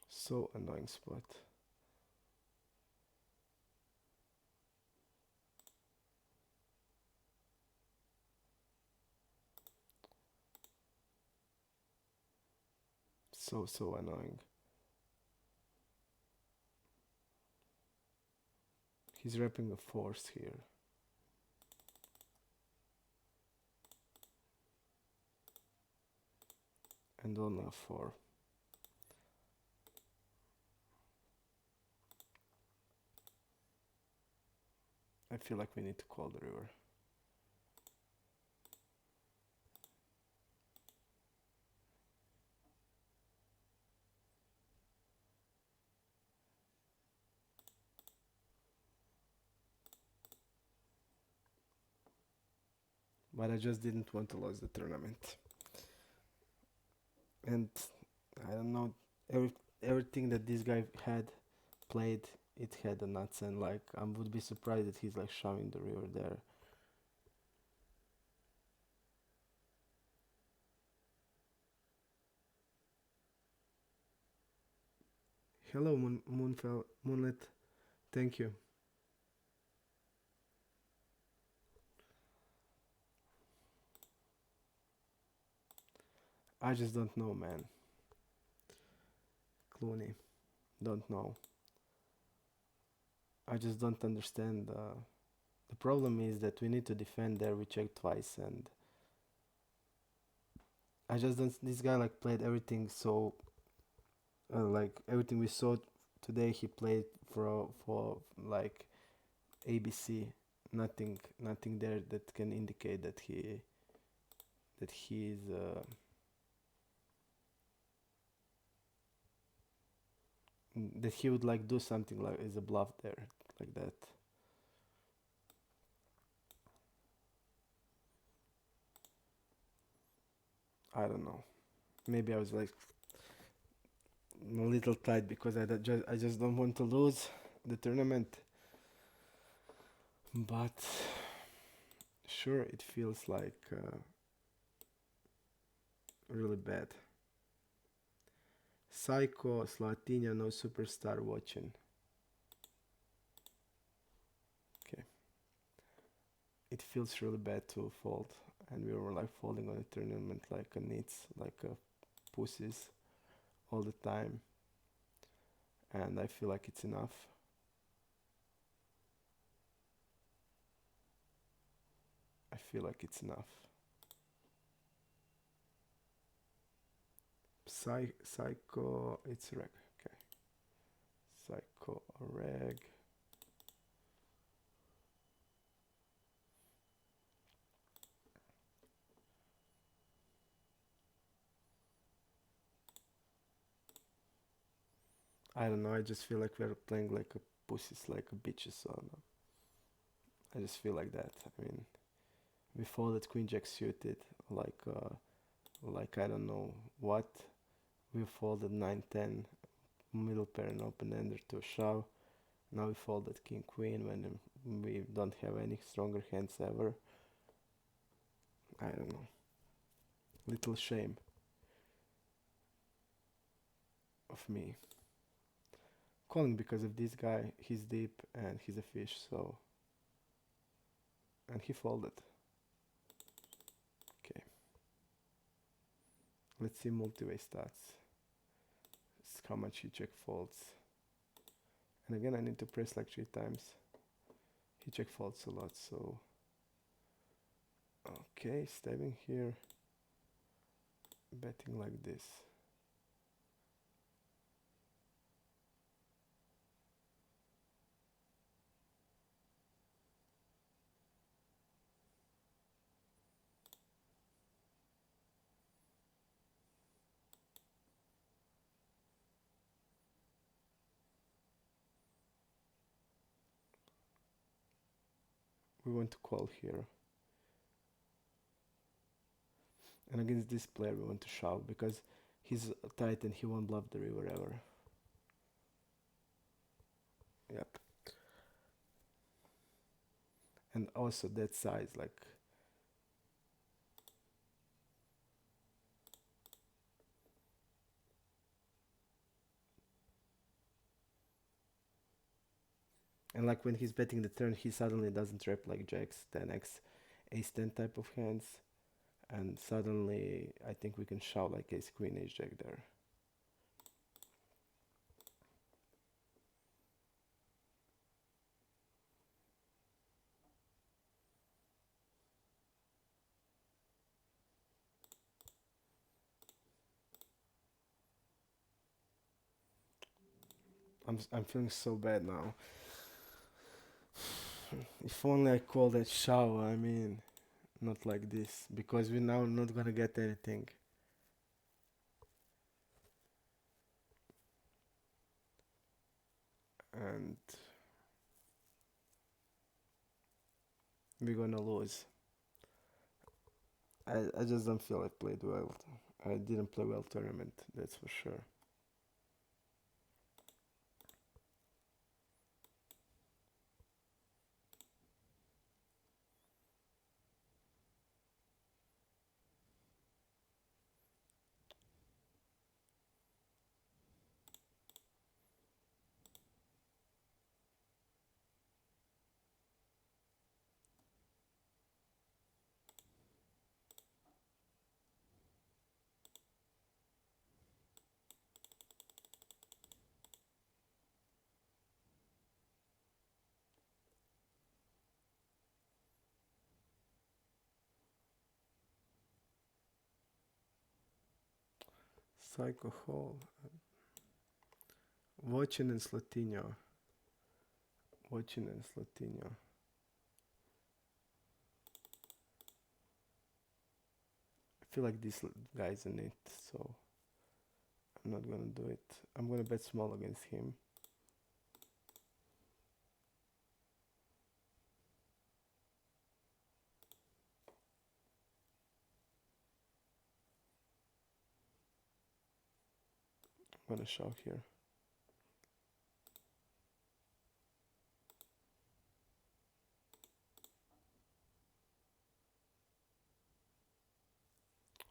[SPEAKER 1] So annoying spot. So annoying. He's wrapping a force here. And on a 4. I feel like we need to call the river. But I just didn't want to lose the tournament. And I don't know, everything that this guy had played, it had a nuts, and like I would be surprised that he's like shoving the river there. Hello, Moonlit. Thank you. I just don't know, man. Clooney, don't know. I just don't understand. The problem is that we need to defend there. We checked twice, and I just don't. This guy like played everything so, like everything we saw today. He played for like ABC. Nothing there that can indicate that he's that he would like do something like is a bluff there like that. I don't know. Maybe I was like a little tight because I just don't want to lose the tournament. But sure, it feels like really bad. Psycho, Slatinia, no superstar watching. Okay. It feels really bad to fold. And we were like folding on the tournament like a nits, like a pussies all the time. And I feel like it's enough. I feel like it's enough. Psycho, it's reg. Okay. Psycho, reg. I don't know. I just feel like we're playing like a pussies, like a bitches. So I just feel like that. I mean, we folded queen jack suited, like I don't know what. We folded 9-10, middle pair and open ender to a shove. Now we folded king queen when we don't have any stronger hands ever. I don't know. Little shame of me. Calling because of this guy, he's deep and he's a fish, so. And he folded. Okay. Let's see multi-way stats. This is how much he check folds. And again, I need to press like 3 times. He check folds a lot, so. Okay, stabbing here. Betting like this. We want to call here. And against this player we want to shove because he's tight and he won't bluff the river ever. Yep. And also that size, like, and like when he's betting the turn, he suddenly doesn't rep like jacks, 10x, ace 10 type of hands, and suddenly I think we can shove like ace queen, ace jack there. I'm feeling so bad now. If only I call that shove, I mean, not like this, because we're now not gonna get anything. And we're gonna lose. I just don't feel I played well. I didn't play well tournament, that's for sure. Psycho Hall. Watching and Slotinho. Watching and Slotinho. I feel like this guy's in it, so I'm not gonna do it. I'm gonna bet small against him. I'm gonna shove here.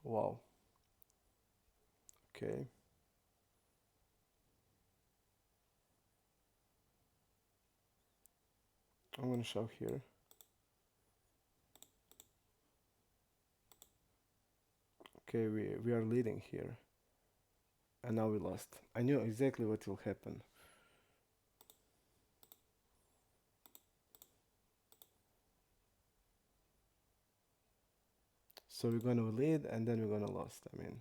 [SPEAKER 1] Wow. Okay. I'm gonna shove here. Okay, we are leading here. And now we lost. I knew exactly what will happen. So we're gonna lead and then we're gonna lost. I mean,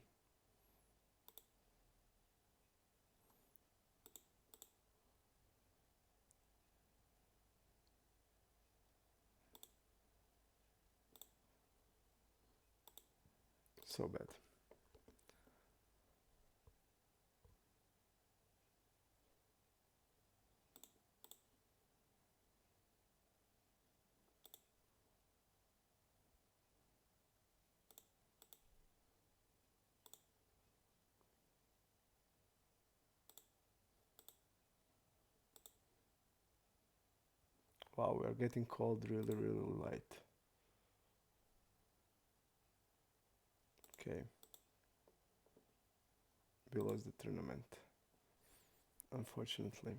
[SPEAKER 1] so bad. Wow, we are getting cold really, really light. Okay. We lost the tournament. Unfortunately.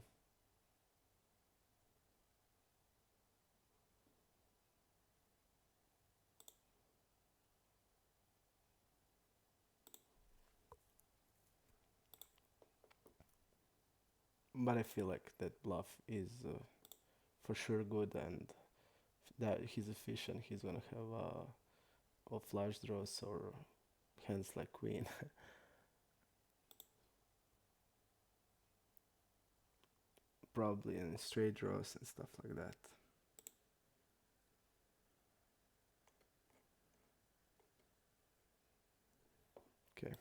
[SPEAKER 1] But I feel like that bluff is for sure good and that he's efficient. He's gonna have or flush draws or hands like queen. Probably in straight draws and stuff like that. Okay.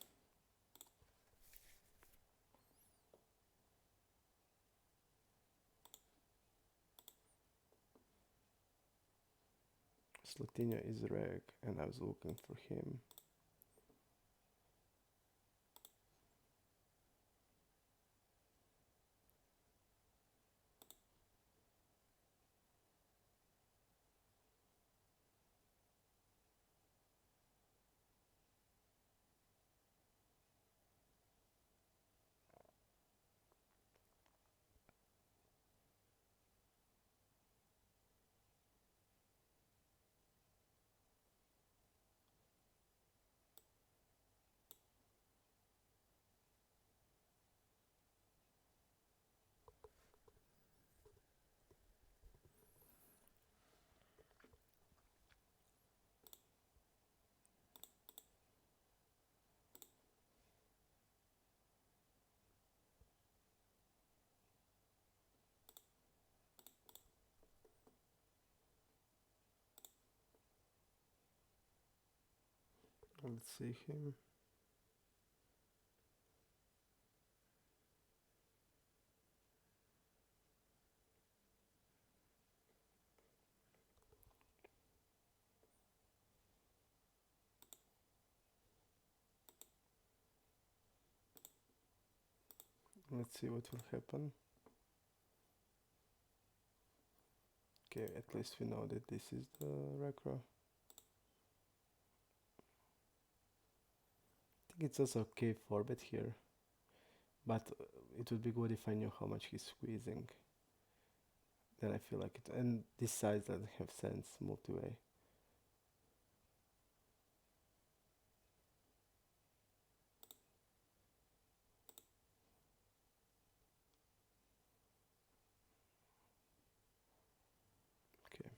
[SPEAKER 1] Slotinho is reg and I was looking for him. Let's see him. Let's see what will happen. Okay, at least we know that this is the Recro. I think it's also okay 4-bet here, but it would be good if I knew how much he's squeezing. Then I feel like it, and this size doesn't have sense multi-way. Okay.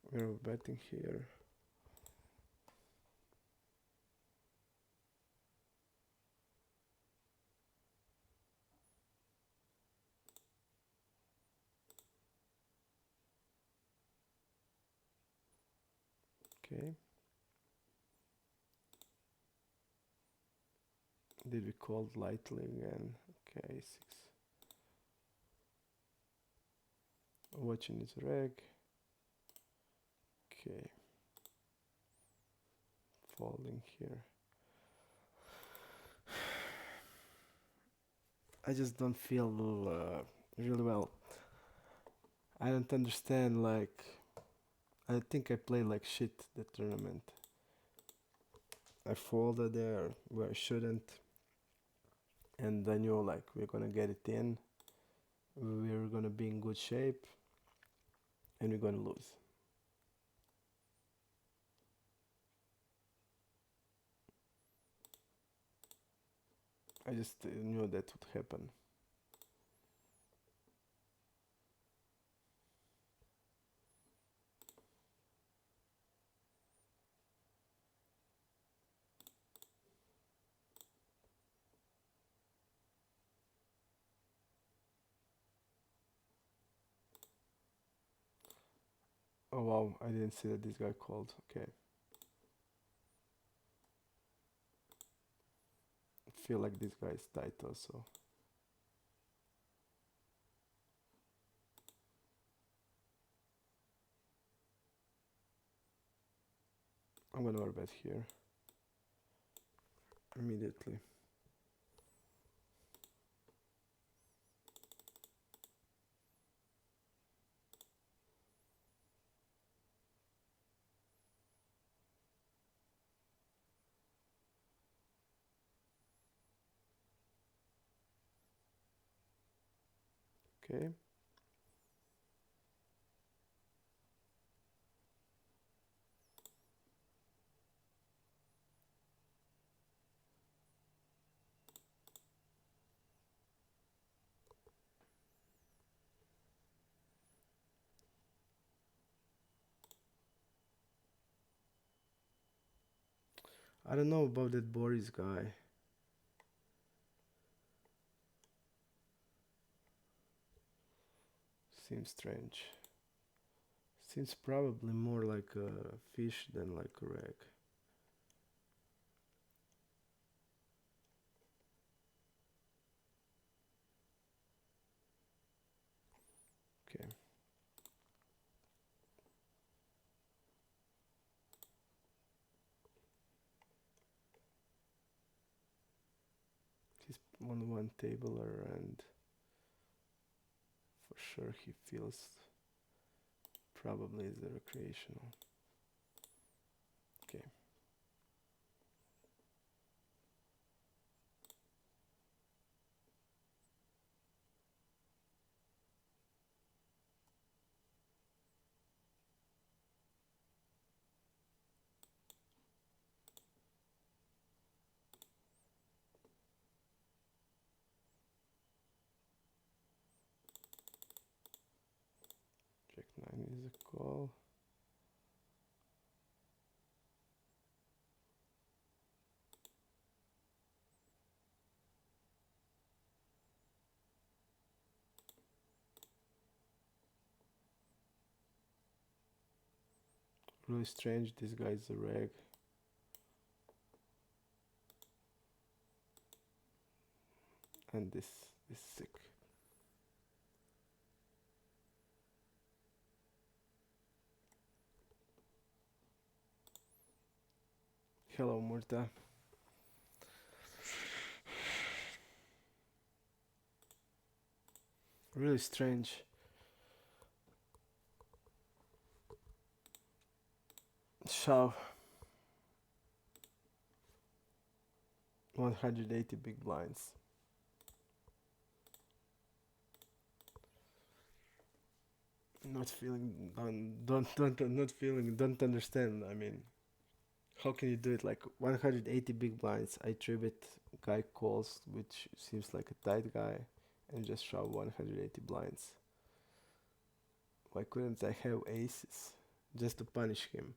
[SPEAKER 1] We're betting here. Okay. Did we call lightly again? Okay, 6. Watching his reg. Okay. Folding here. I just don't feel really well. I don't understand, like, I think I played like shit the tournament. I folded there where I shouldn't. And I knew like we're gonna get it in. We're gonna be in good shape. And we're gonna lose. I just knew that would happen. Oh wow, I didn't see that this guy called. Okay. I feel like this guy is tight also. I'm gonna overbet here. Immediately. Okay. I don't know about that Boris guy. Seems strange. Seems probably more like a fish than like a rag. Okay. He's on one tabler and for sure he feels probably is the recreational. Okay. Jack 9 is a call. Really strange. This guy's a reg. And this is sick. Hello, Murta. Really strange. So 180 big blinds. Not feeling, not feeling, don't understand. I mean, how can you do it? Like 180 big blinds. I tribute, guy calls, which seems like a tight guy, and just shove 180 blinds. Why couldn't I have aces just to punish him?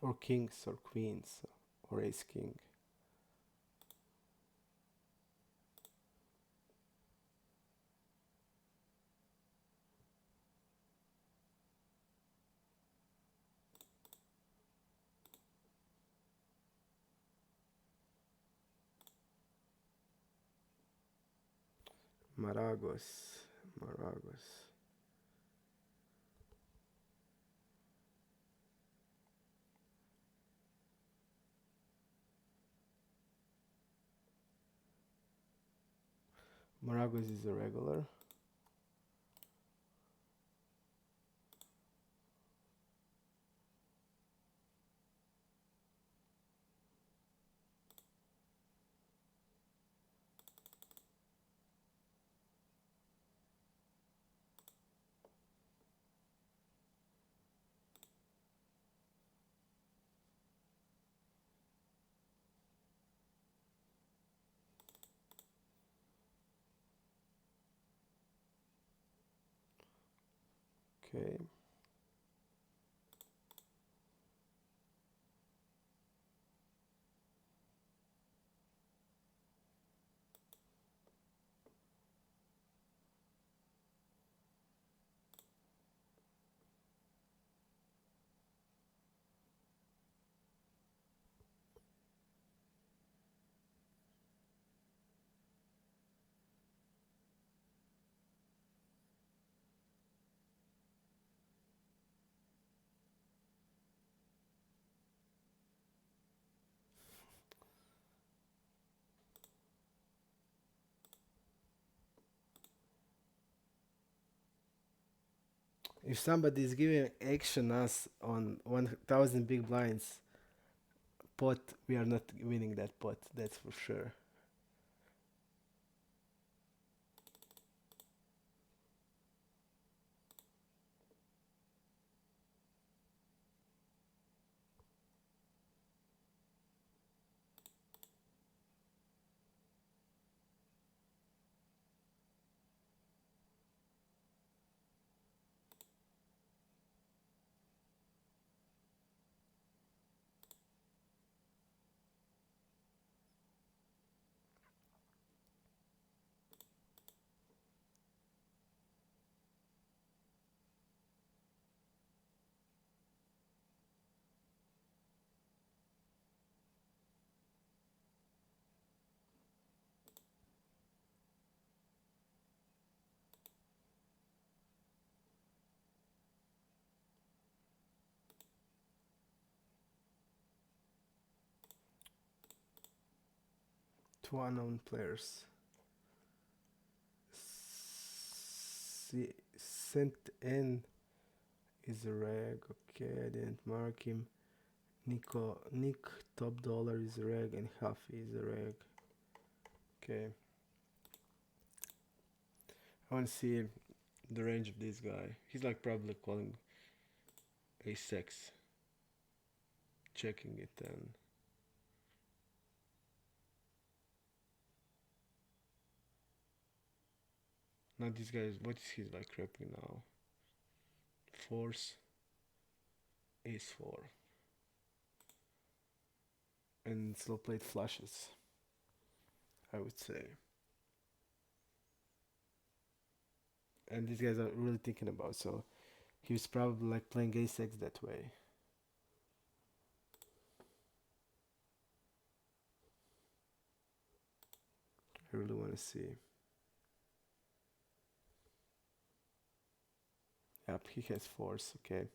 [SPEAKER 1] Or kings or queens or ace king. Maragos. Maragos. Maragos is a regular. Okay. If somebody is giving action us on 1000 big blinds pot, we are not winning that pot, that's for sure. Two unknown players. Sent N is a reg. Okay, I didn't mark him. Nick top dollar is a reg and Huffy is a reg. Okay. I want to see the range of this guy. He's like probably calling a6, checking it, and now this guy is, what is he like repping now? Force. ace 4, and slow played flushes, I would say. And these guys are really thinking about, so he was probably like playing ace x that way. I really want to see. Yep, he has fours, okay.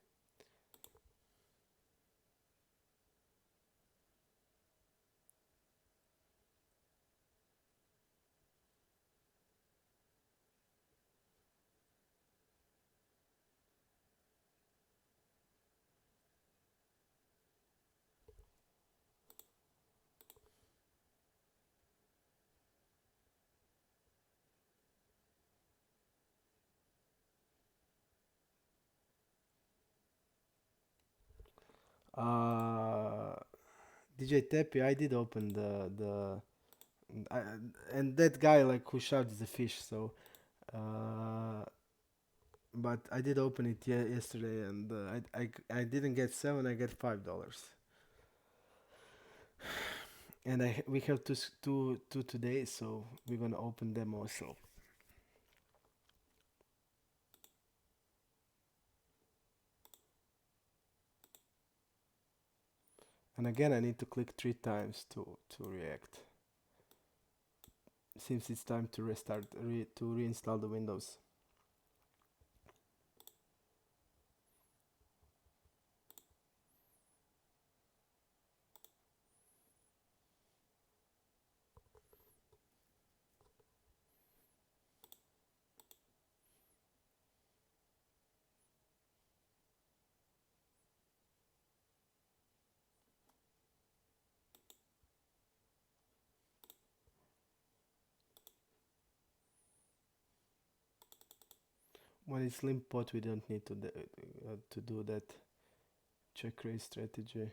[SPEAKER 1] Uh, DJ Tepi, I did open I, and that guy like who shouts is a fish. So, uh, but I did open it yesterday, and I didn't get seven. I get $5, and we have two today, so we're gonna open them also. And again, I need to click 3 times to react. Seems it's time to restart to reinstall the Windows. When it's limp pot, we don't need to do that check raise strategy.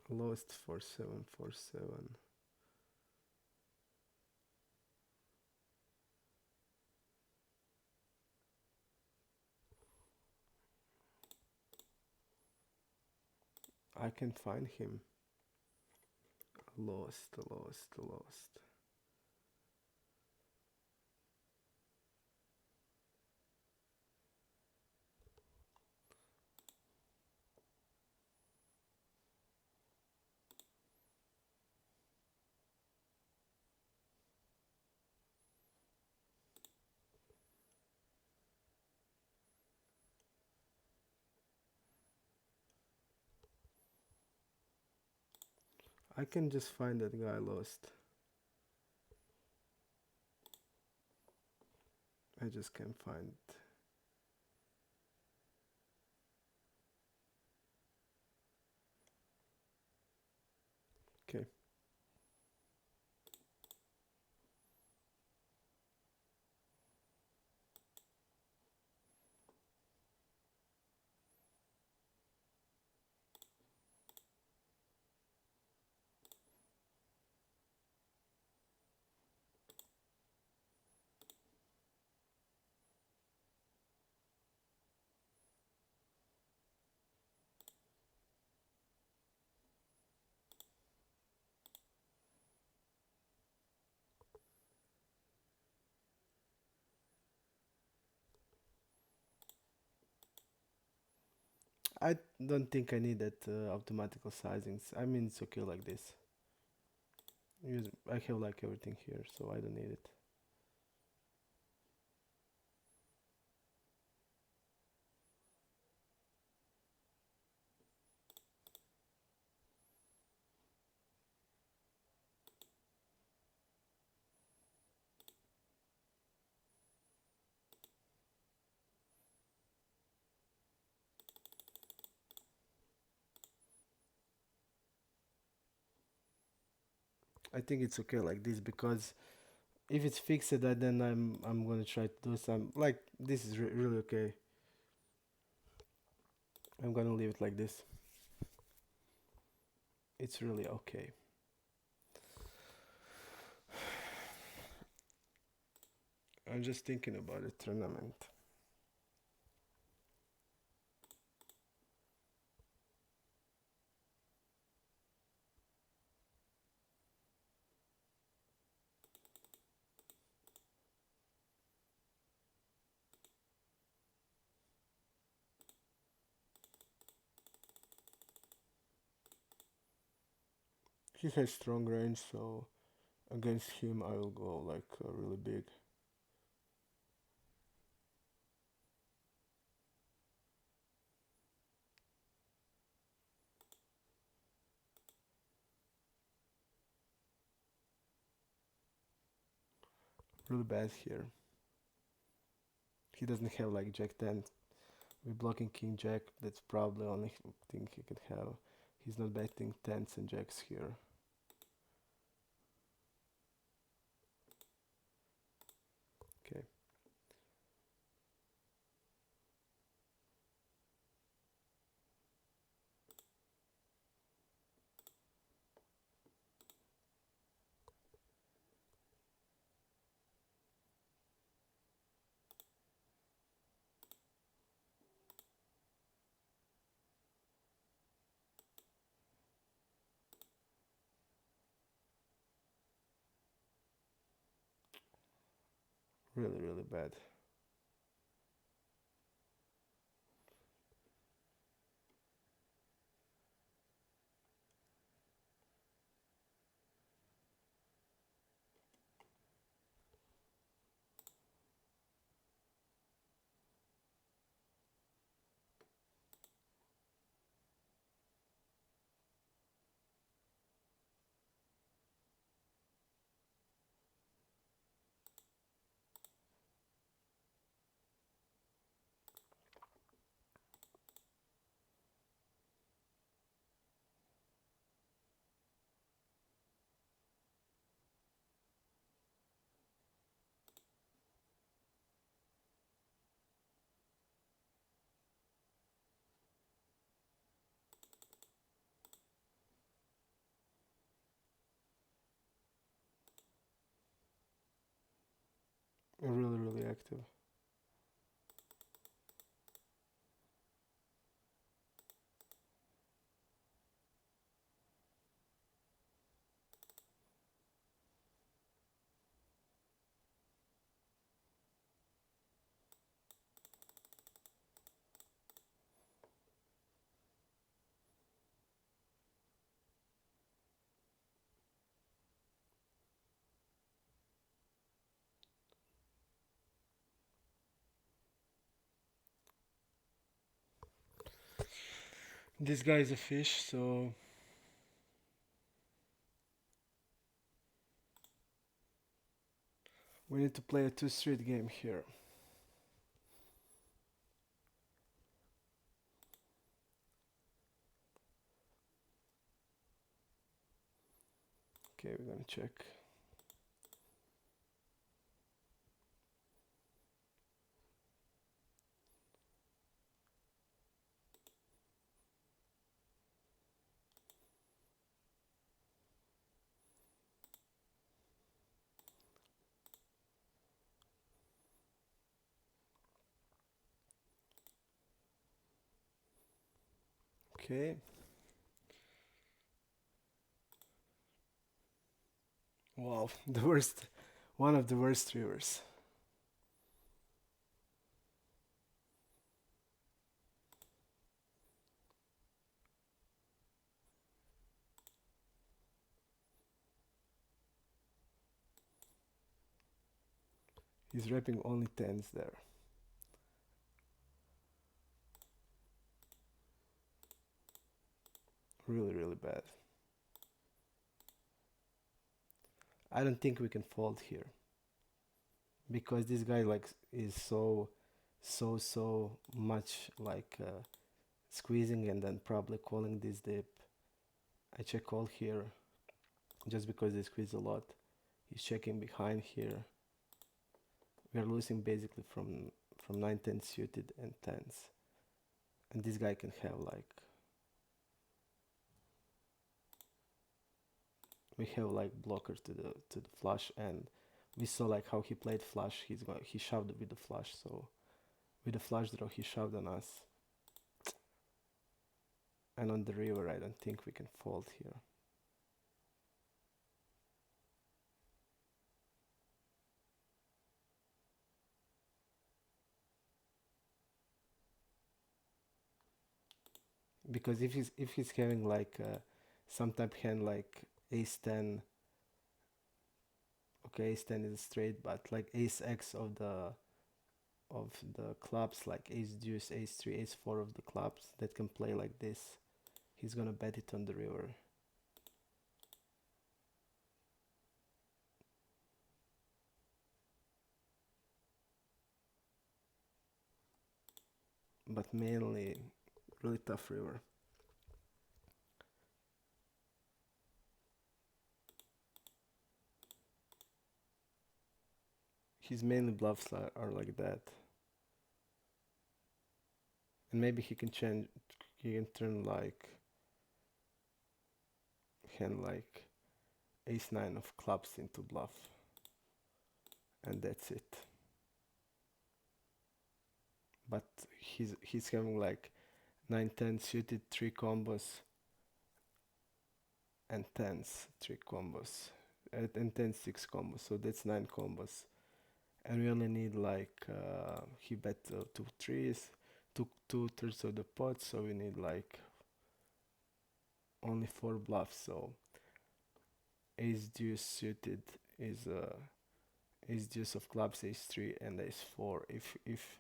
[SPEAKER 1] Lost 4747. I can find him. Lost. I can just find that guy lost. I just can't find it. Okay. I don't think I need that automatical sizings. I mean, it's okay like this. I have like everything here, so I don't need it. I think it's okay like this because if it's fixed, then I'm gonna try to do some like this is really okay. I'm gonna leave it like this. It's really okay. I'm just thinking about a tournament. He has strong range, so against him I will go like really big. Really bad here. He doesn't have like Jack 10. We're blocking King Jack. That's probably the only thing he could have. He's not betting tens and jacks here. Okay. Really, really bad. Really, really active. This guy is a fish, so we need to play a two-street game here. Okay, we're gonna check. Okay. Wow, the worst, one of the worst rivers. He's wrapping only tens there. Really, really bad. I don't think we can fold here because this guy like is so much like squeezing and then probably calling this dip. I check all here. just because they squeeze a lot. He's checking behind here. We are losing basically from 9-10 suited and 10s. And this guy can have like, we have like blocker to the flush, and we saw like how he played flush. He shoved with the flush, so with the flush draw he shoved on us. And on the river I don't think we can fold here. Because if he's having like some type hand like ace 10, okay, ace 10 is straight, but like ace x of the clubs, like ace deuce, ace 3, ace 4 of the clubs that can play like this, he's gonna bet it on the river. But mainly really tough river. His mainly bluffs are like that. And maybe he can turn like hand like ace 9 of clubs into bluff. And that's it. But he's having like 9-10 suited 3 combos and 10s 3 combos and 10 6 combos, so that's 9 combos. And we only need like he bet 2 threes, 2/3 of the pot, so we need like only 4 bluffs. So ace deuce suited is ace deuce of clubs, ace 3 and ace 4 if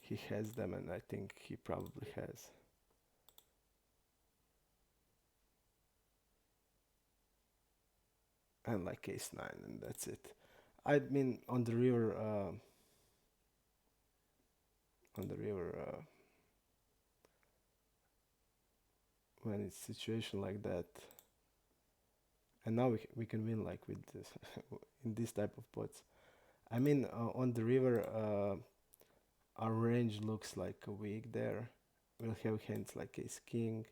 [SPEAKER 1] he has them, and I think he probably has. And like ace 9, and that's it. I mean on the river when it's situation like that, and now we can win like with this in this type of pots. I mean on the river our range looks like a weak there. We'll have hands like ace king,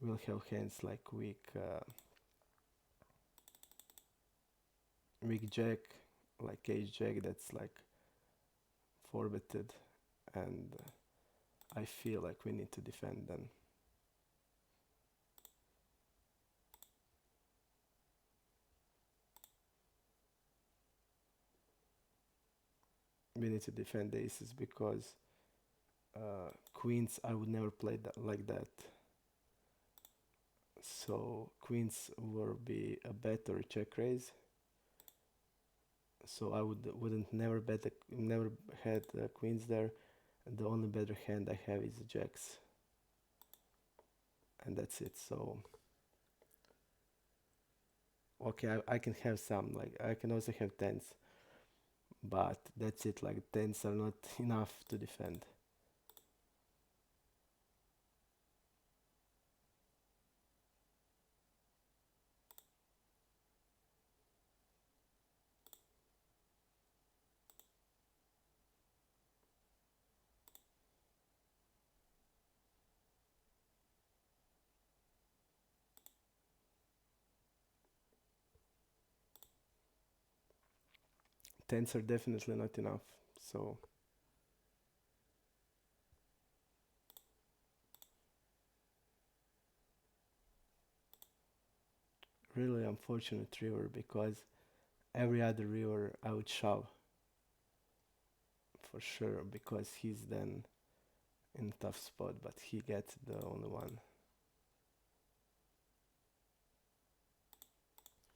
[SPEAKER 1] we'll have hands like weak jack, like ace jack, that's like forfeited, and I feel like we need to defend then. We need to defend aces because queens I would never play that like that. So queens will be a bet or a check raise. So I wouldn't never never had queens there. And the only better hand I have is jacks, and that's it. So okay, I can have some, like I can also have tens, but that's it. Like tens are not enough to defend. Tens are definitely not enough. So really unfortunate river, because every other river I would shove for sure, because he's then in a tough spot, but he gets the only one.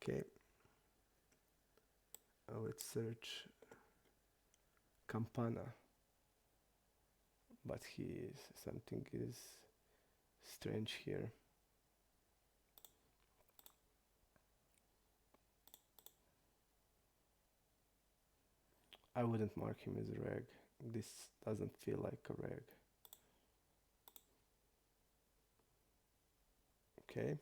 [SPEAKER 1] Okay, let's search Campana, but something is strange here. I wouldn't mark him as a reg. This doesn't feel like a reg. Okay.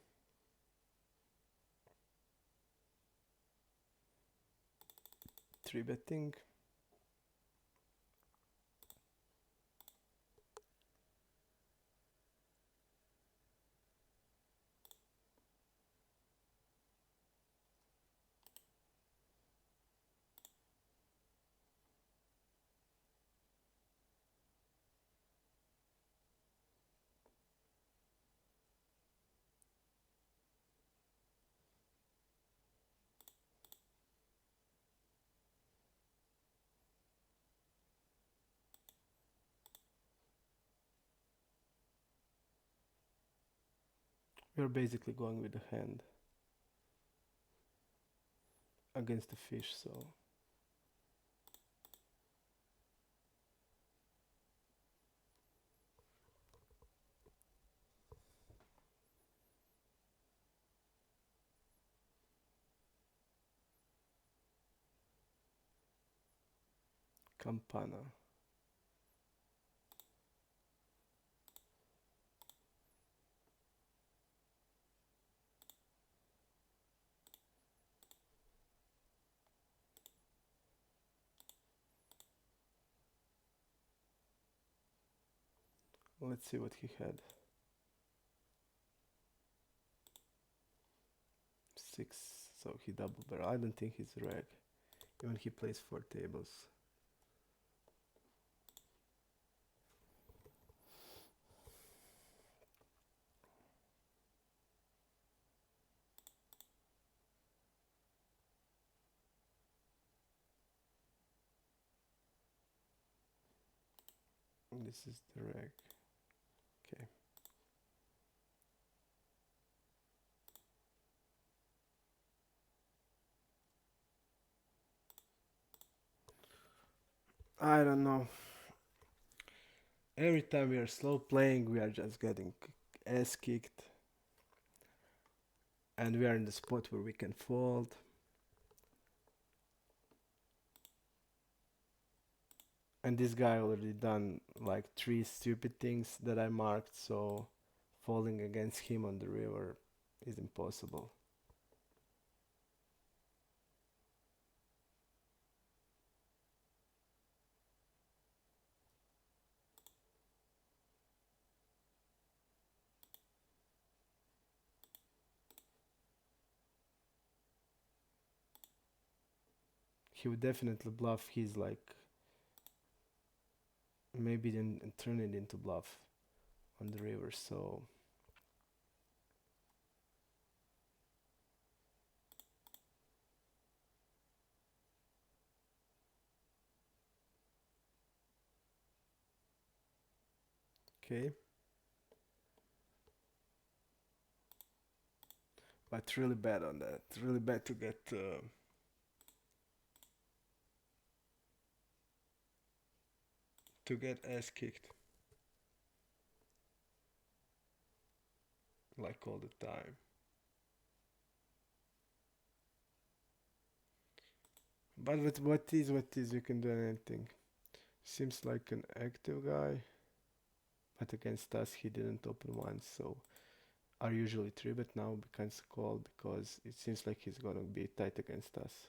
[SPEAKER 1] 3 betting. We're basically going with the hand against the fish, so campana. Let's see what he had. 6, so he double barrel. I don't think he's reg. Even he plays 4 tables. This is the reg. Okay. I don't know. Every time we are slow playing, we are just getting ass kicked. And we are in the spot where we can fold. And this guy already done like 3 stupid things that I marked, so falling against him on the river is impossible. He would definitely bluff his like, maybe then turn it into bluff on the river, so okay. But really bad on that. Really bad to get ass kicked like all the time. But with what is, you can do anything. Seems like an active guy, but against us he didn't open once, so are usually 3 bet now becomes a call because it seems like he's gonna be tight against us.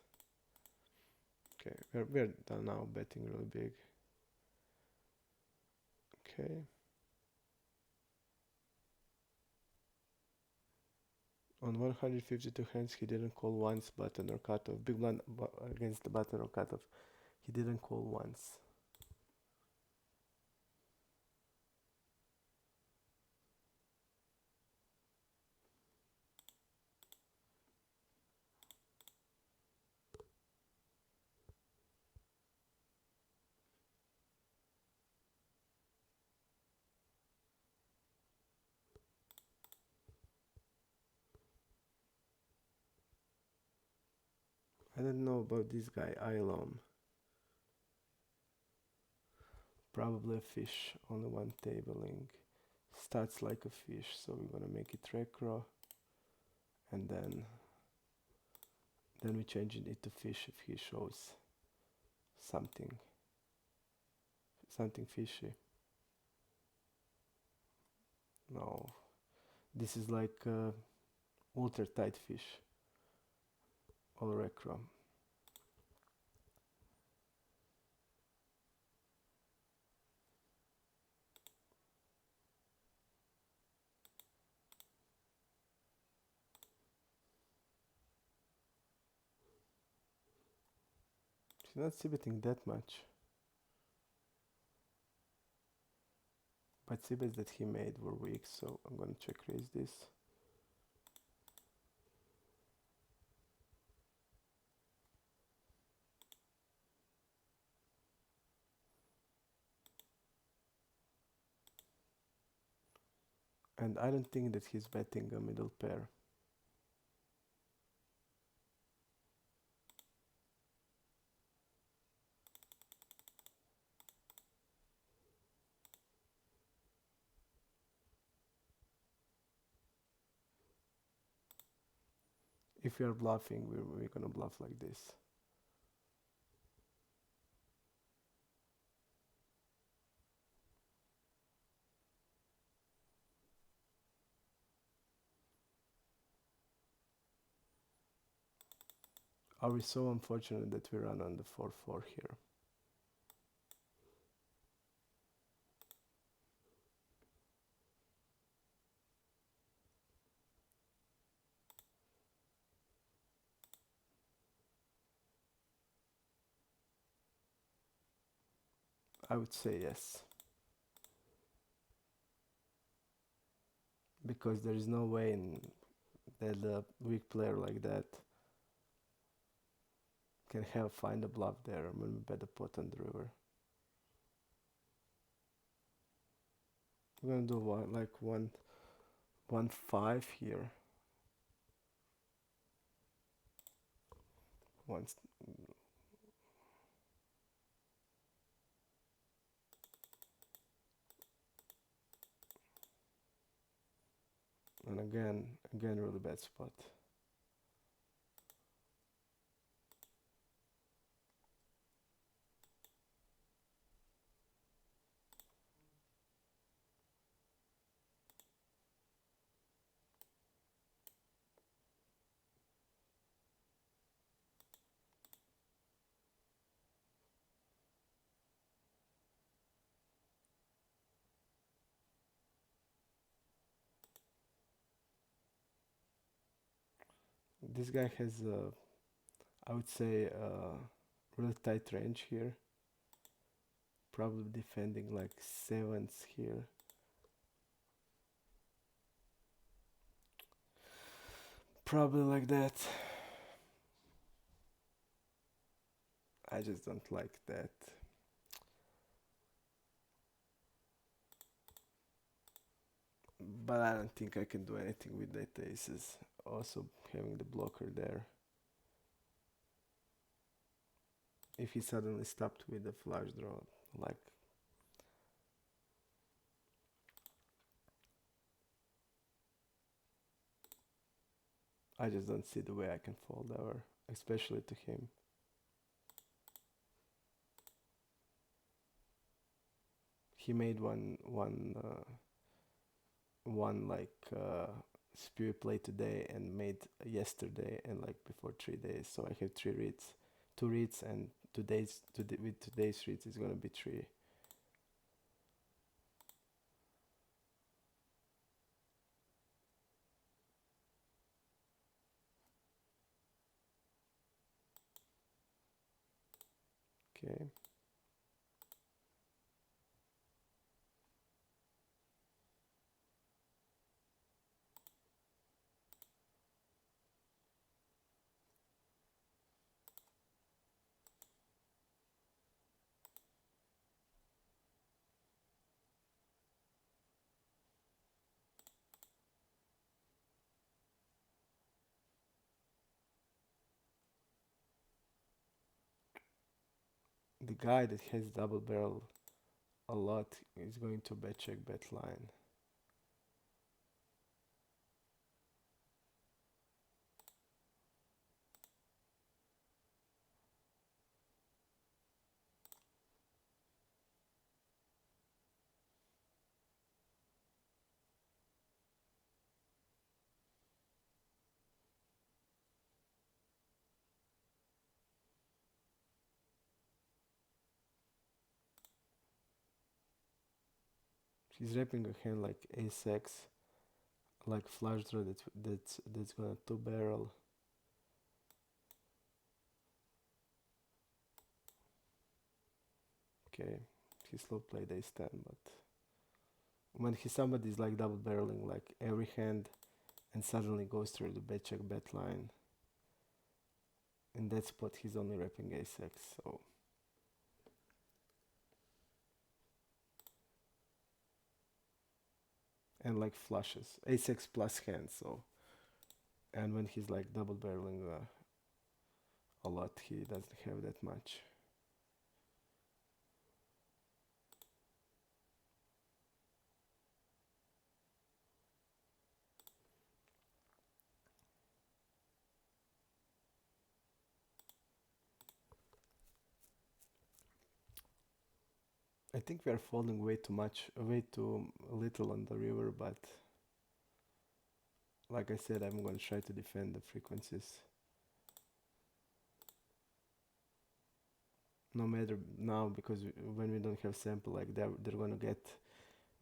[SPEAKER 1] Okay, we're done now betting really big. Okay. On 152 hands he didn't call once button or cutoff. Big blind against the button or cutoff. He didn't call once. I don't know about this guy, Ilom. Probably a fish, only one tabling. Starts like a fish, so we're gonna make it recro. And then we change it to fish if he shows something fishy. No, this is like ultra tight fish. All recro. He's not c-betting that much. But c-bets that he made were weak, so I'm gonna check raise this. And I don't think that he's betting a middle pair. If we are bluffing, we're gonna bluff like this. Are we so unfortunate that we run on the 4-4 here? I would say yes. Because there is no way that a weak player like that can find a bluff there when we bet a pot on the river. We're gonna do like 1-5 here. Once. And again, really bad spot. This guy has, I would say, really tight range here. Probably defending like sevens here. Probably like that. I just don't like that. But I don't think I can do anything with that aces. Also having the blocker there. If he suddenly stopped with the flush draw, like I just don't see the way I can fold ever, especially to him. He made one like spew play today and made yesterday and like before 3 days. So I have 3 reads, 2 reads, and with today's reads is gonna be 3. Okay. The guy that has double barrel a lot is going to bet check bet line. He's wrapping a hand like ace-x, like flush draw that's gonna 2 barrel. Okay, he slow played ace 10, but when somebody's like double barreling like every hand and suddenly goes through the bet check bet line, in that spot he's only repping ace x, so and like flushes ace x plus hands, so and when he's like double barreling a lot, he doesn't have that much. I think we are folding way too much, way too little on the river, but like I said, I'm going to try to defend the frequencies. No matter now, because when we don't have sample, like they're going to get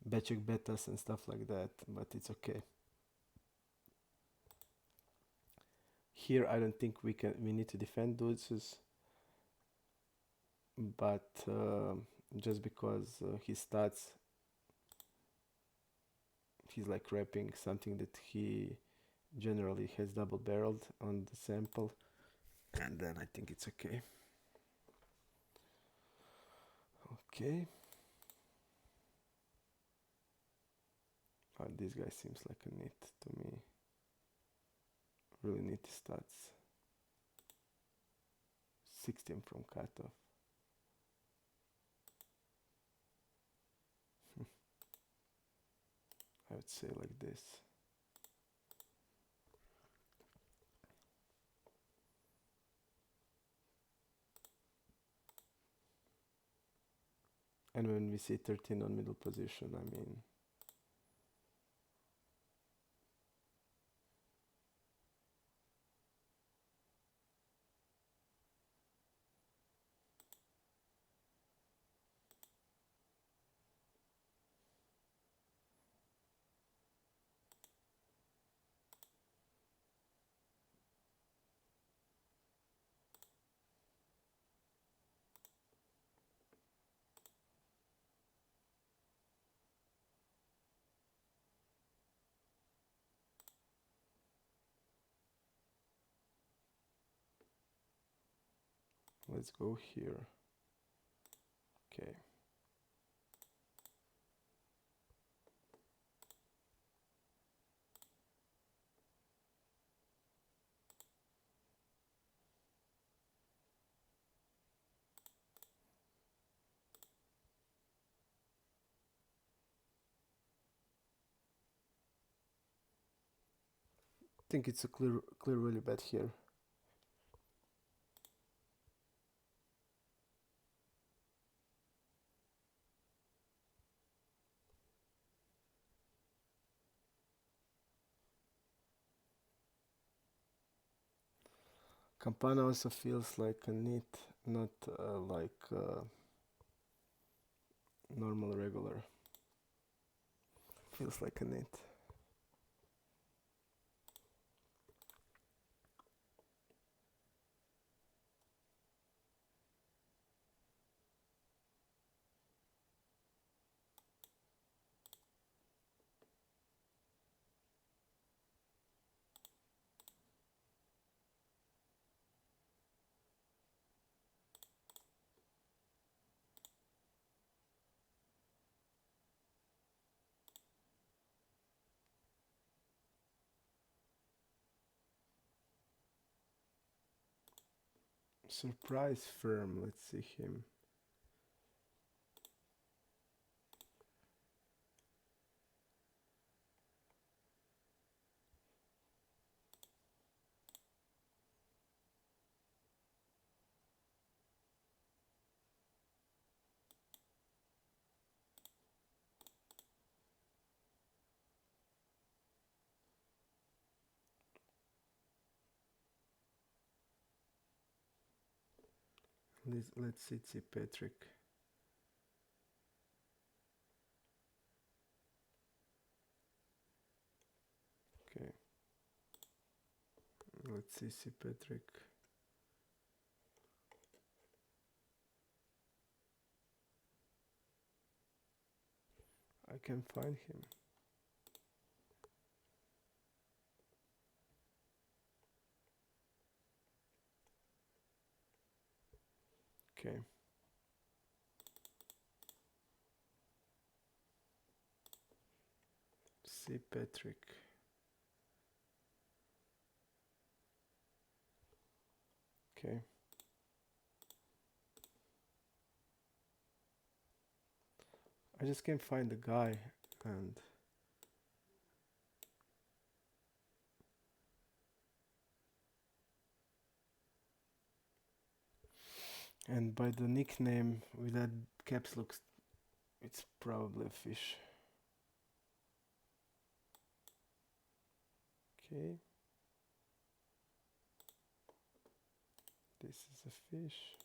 [SPEAKER 1] bet check betas and stuff like that, but it's okay. Here, I don't think we need to defend deuces, but just because he starts, he's like wrapping something that he generally has double barreled on the sample, and then I think it's okay. Okay. Oh, this guy seems like a nit to me. Really nitty stats. 16 from cutoff. I would say like this. And when we see 13 on middle position, I mean, let's go here. Okay. I think it's a clear really bet here. Campana also feels like a nit, not like normal regular. Feels like a nit. Surprise firm, let's see him. Let's see Patrick. Okay. Let's see Patrick. can find him. Okay. See Patrick. Okay. I just can't find the guy, and by the nickname with that caps looks, it's probably a fish. Okay. This is a fish.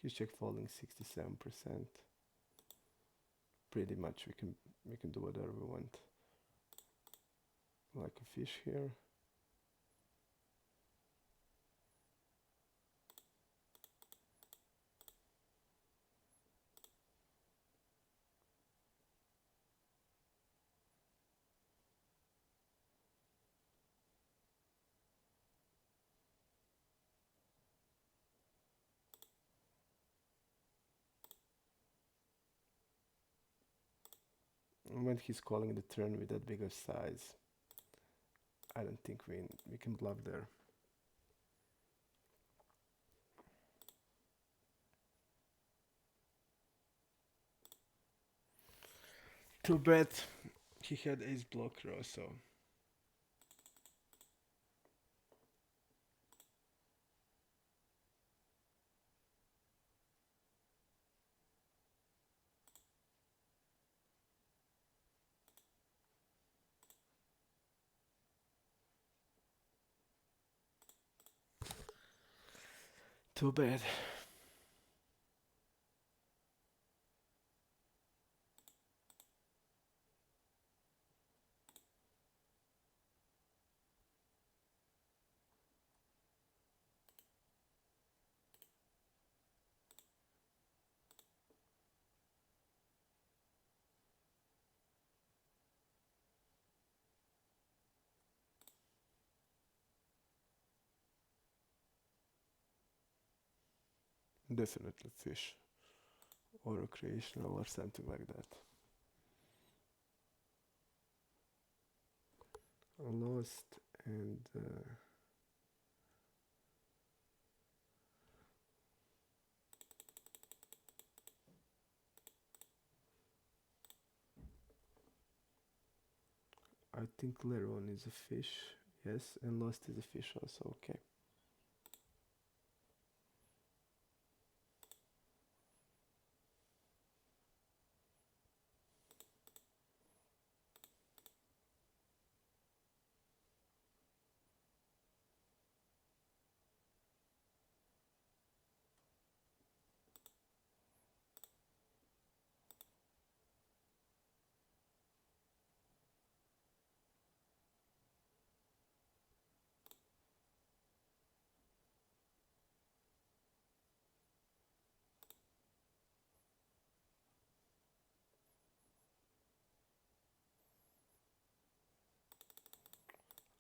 [SPEAKER 1] He's check folding 67%. Pretty much we can do whatever we want. Like a fish here. And when he's calling the turn with that bigger size, I don't think we can bluff there. Too bad he had ace blocker also. Too bad. Definitely fish or recreational or something like that. Lost and I think later on is a fish, yes, and lost is a fish also. Okay.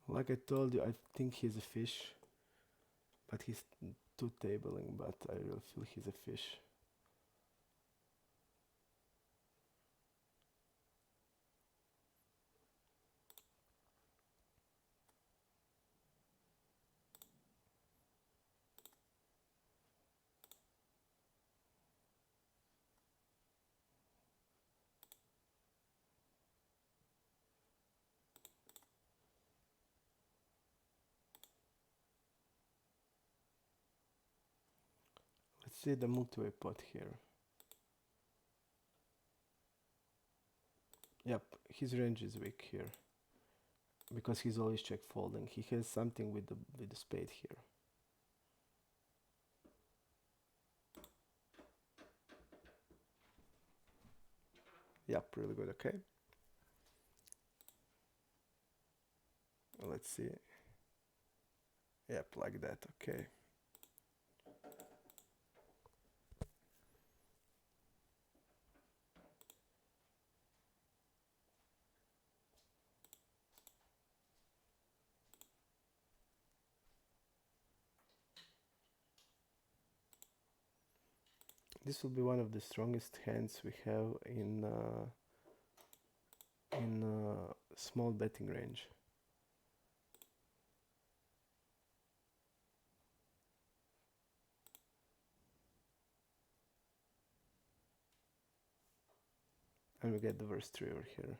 [SPEAKER 1] Like I told you, I think he's a fish, but he's two tabling, but I really feel he's a fish. Let's see the multi-way pot here. Yep, his range is weak here because he's always check folding. He has something with the spade here. Yep, really good. Okay. Let's see. Yep, like that. Okay. This will be one of the strongest hands we have in small betting range. And we get the worst river here.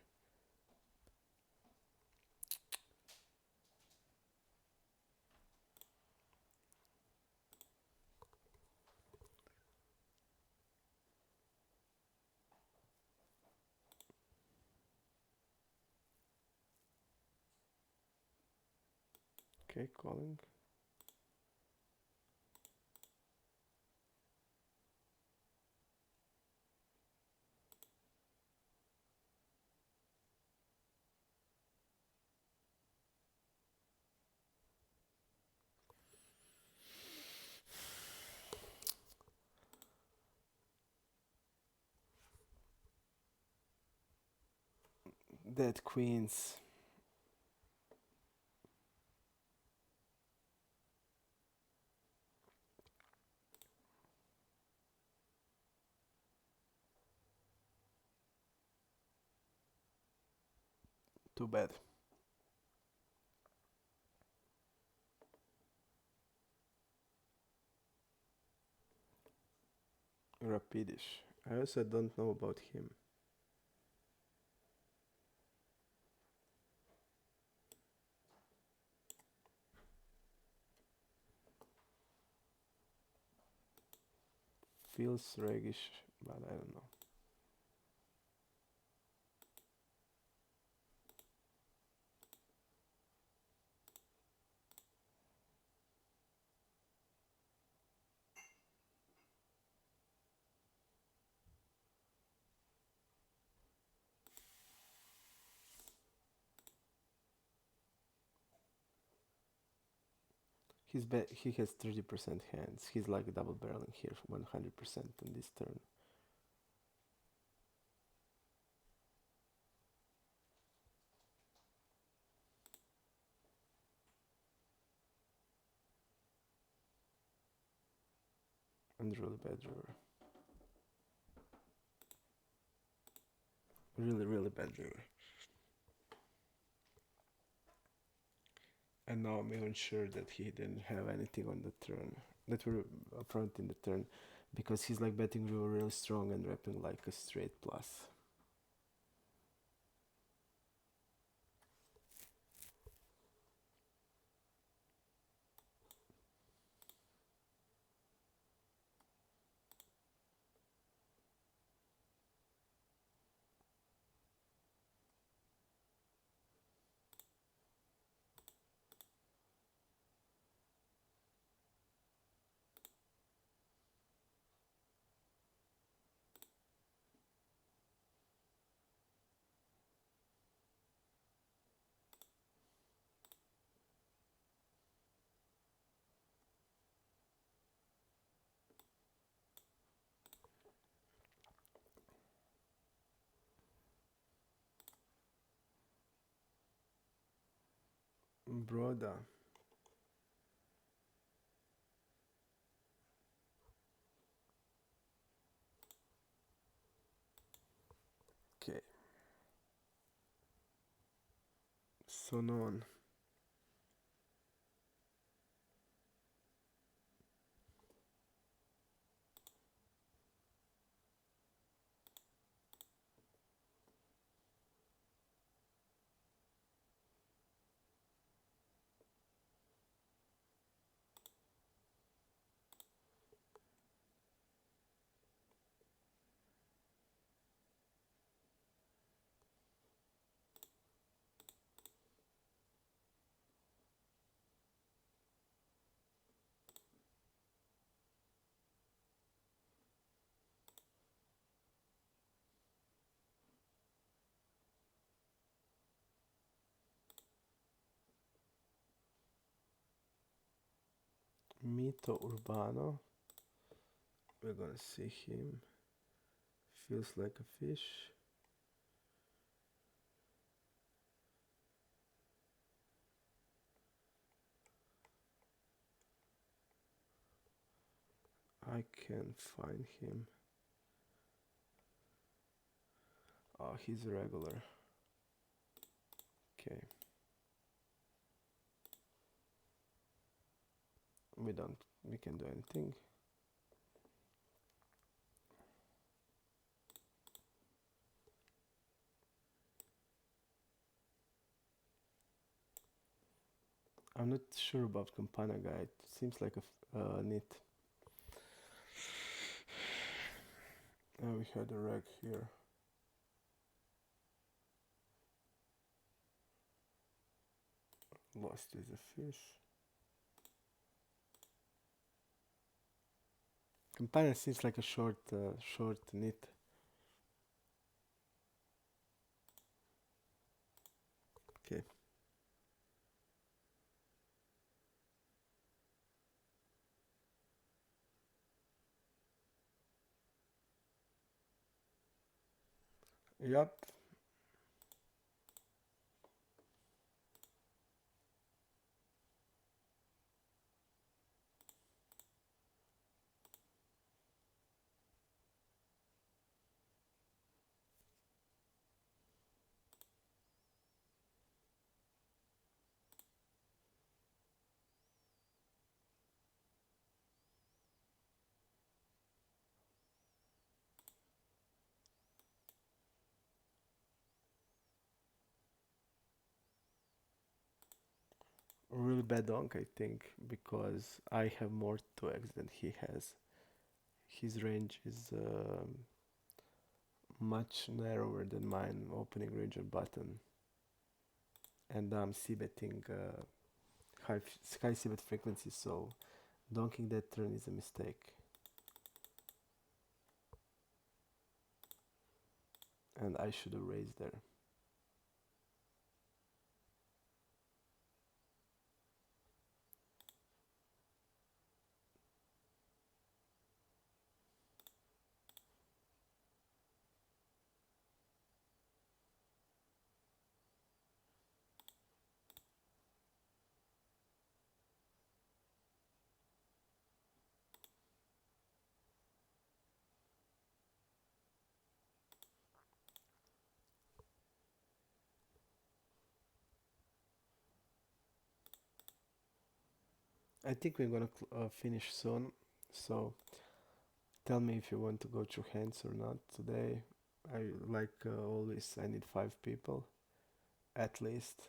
[SPEAKER 1] Okay, calling. Dead queens. Too bad. Rapidish. I also don't know about him. Feels reggish, but I don't know. He has 30% hands. He's like double barreling here, 100% on this turn. And really bad river. Really, really bad river. And now I'm even sure that he didn't have anything on the turn. That were up front in the turn. Because he's like betting river really strong and wrapping like a straight plus. Broda. Okay. Sonon. Mito Urbano. We're gonna see him. Feels like a fish. I can't find him. Oh, he's a regular. Okay. We can do anything. I'm not sure about Campana guy. It seems like a nit. We had a rag here. Lost is a fish. Campana seems like a short nit. Okay. Yup. Really bad donk, I think, because I have more 2x than he has. His range is much narrower than mine, opening range or button. And I'm c-betting high c-bet frequency, so donking that turn is a mistake. And I should have raised there. I think we're gonna finish soon, so tell me if you want to go through hands or not today. I like always, I need 5 people at least.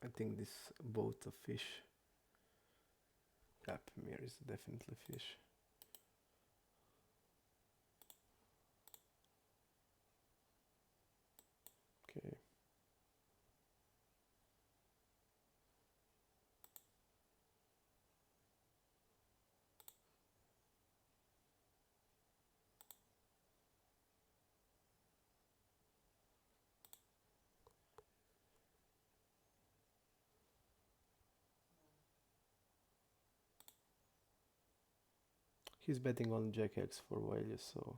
[SPEAKER 1] I think this boat of fish. Yep, mirror is definitely fish. Okay. He's betting on Jack X for value, so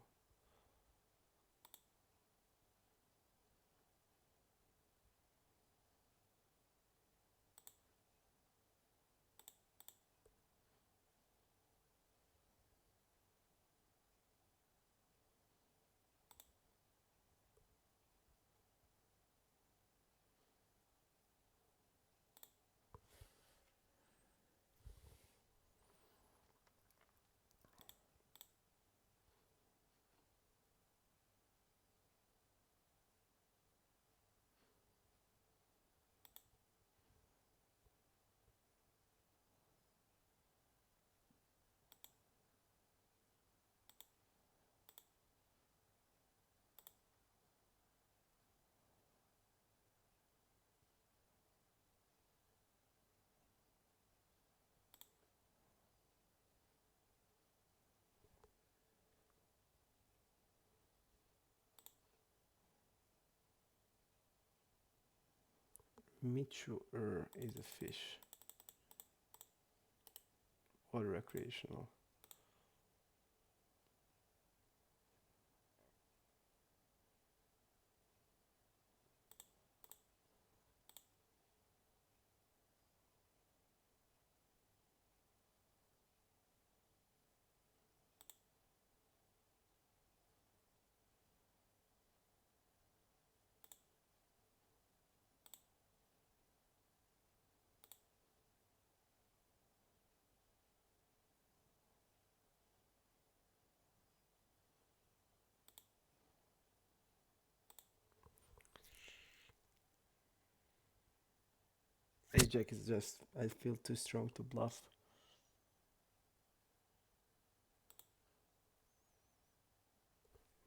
[SPEAKER 1] Mature is a fish or recreational. Ajax is just, I feel too strong to bluff.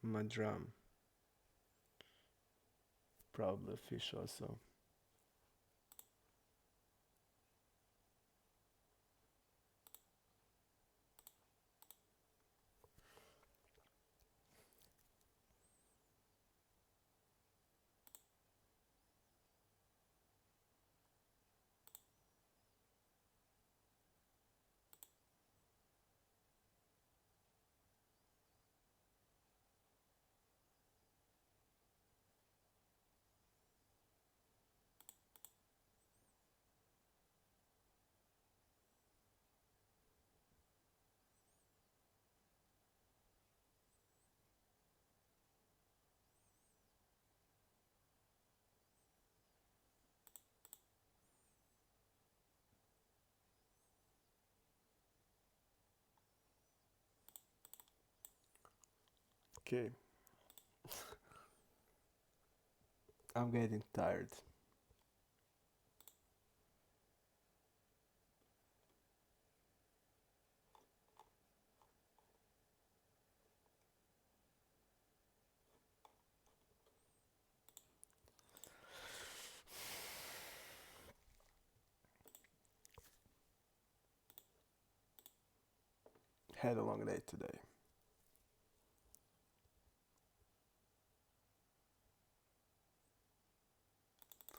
[SPEAKER 1] Madram, probably a fish also. Okay, I'm getting tired. Had a long day today.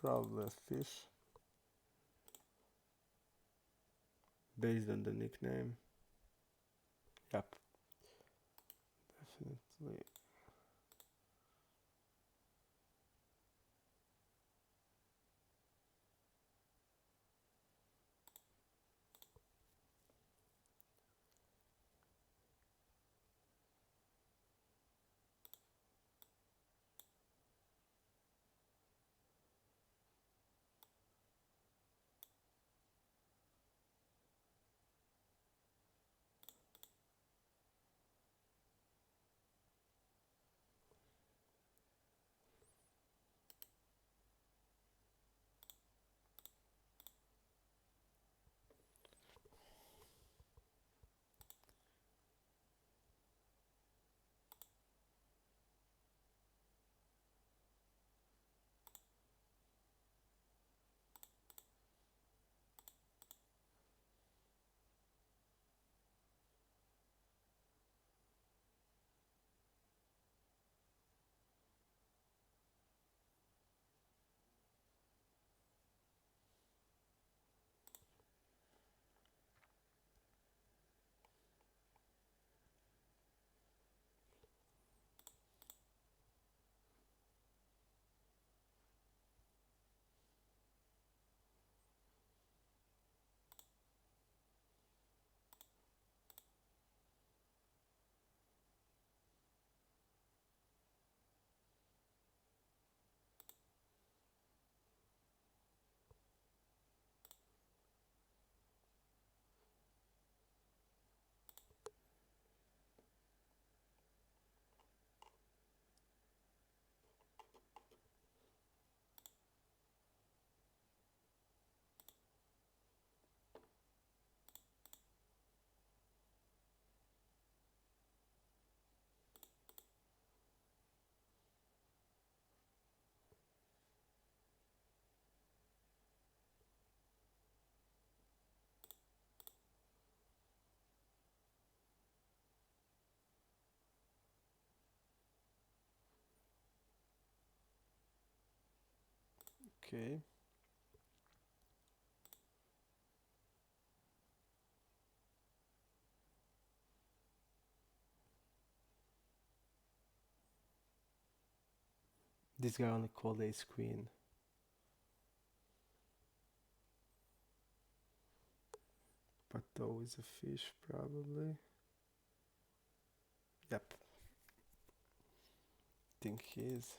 [SPEAKER 1] Probably a fish, based on the nickname. Yep, definitely. Okay, This guy only called ace queen. Pato is a fish, probably. Yep. Think he is.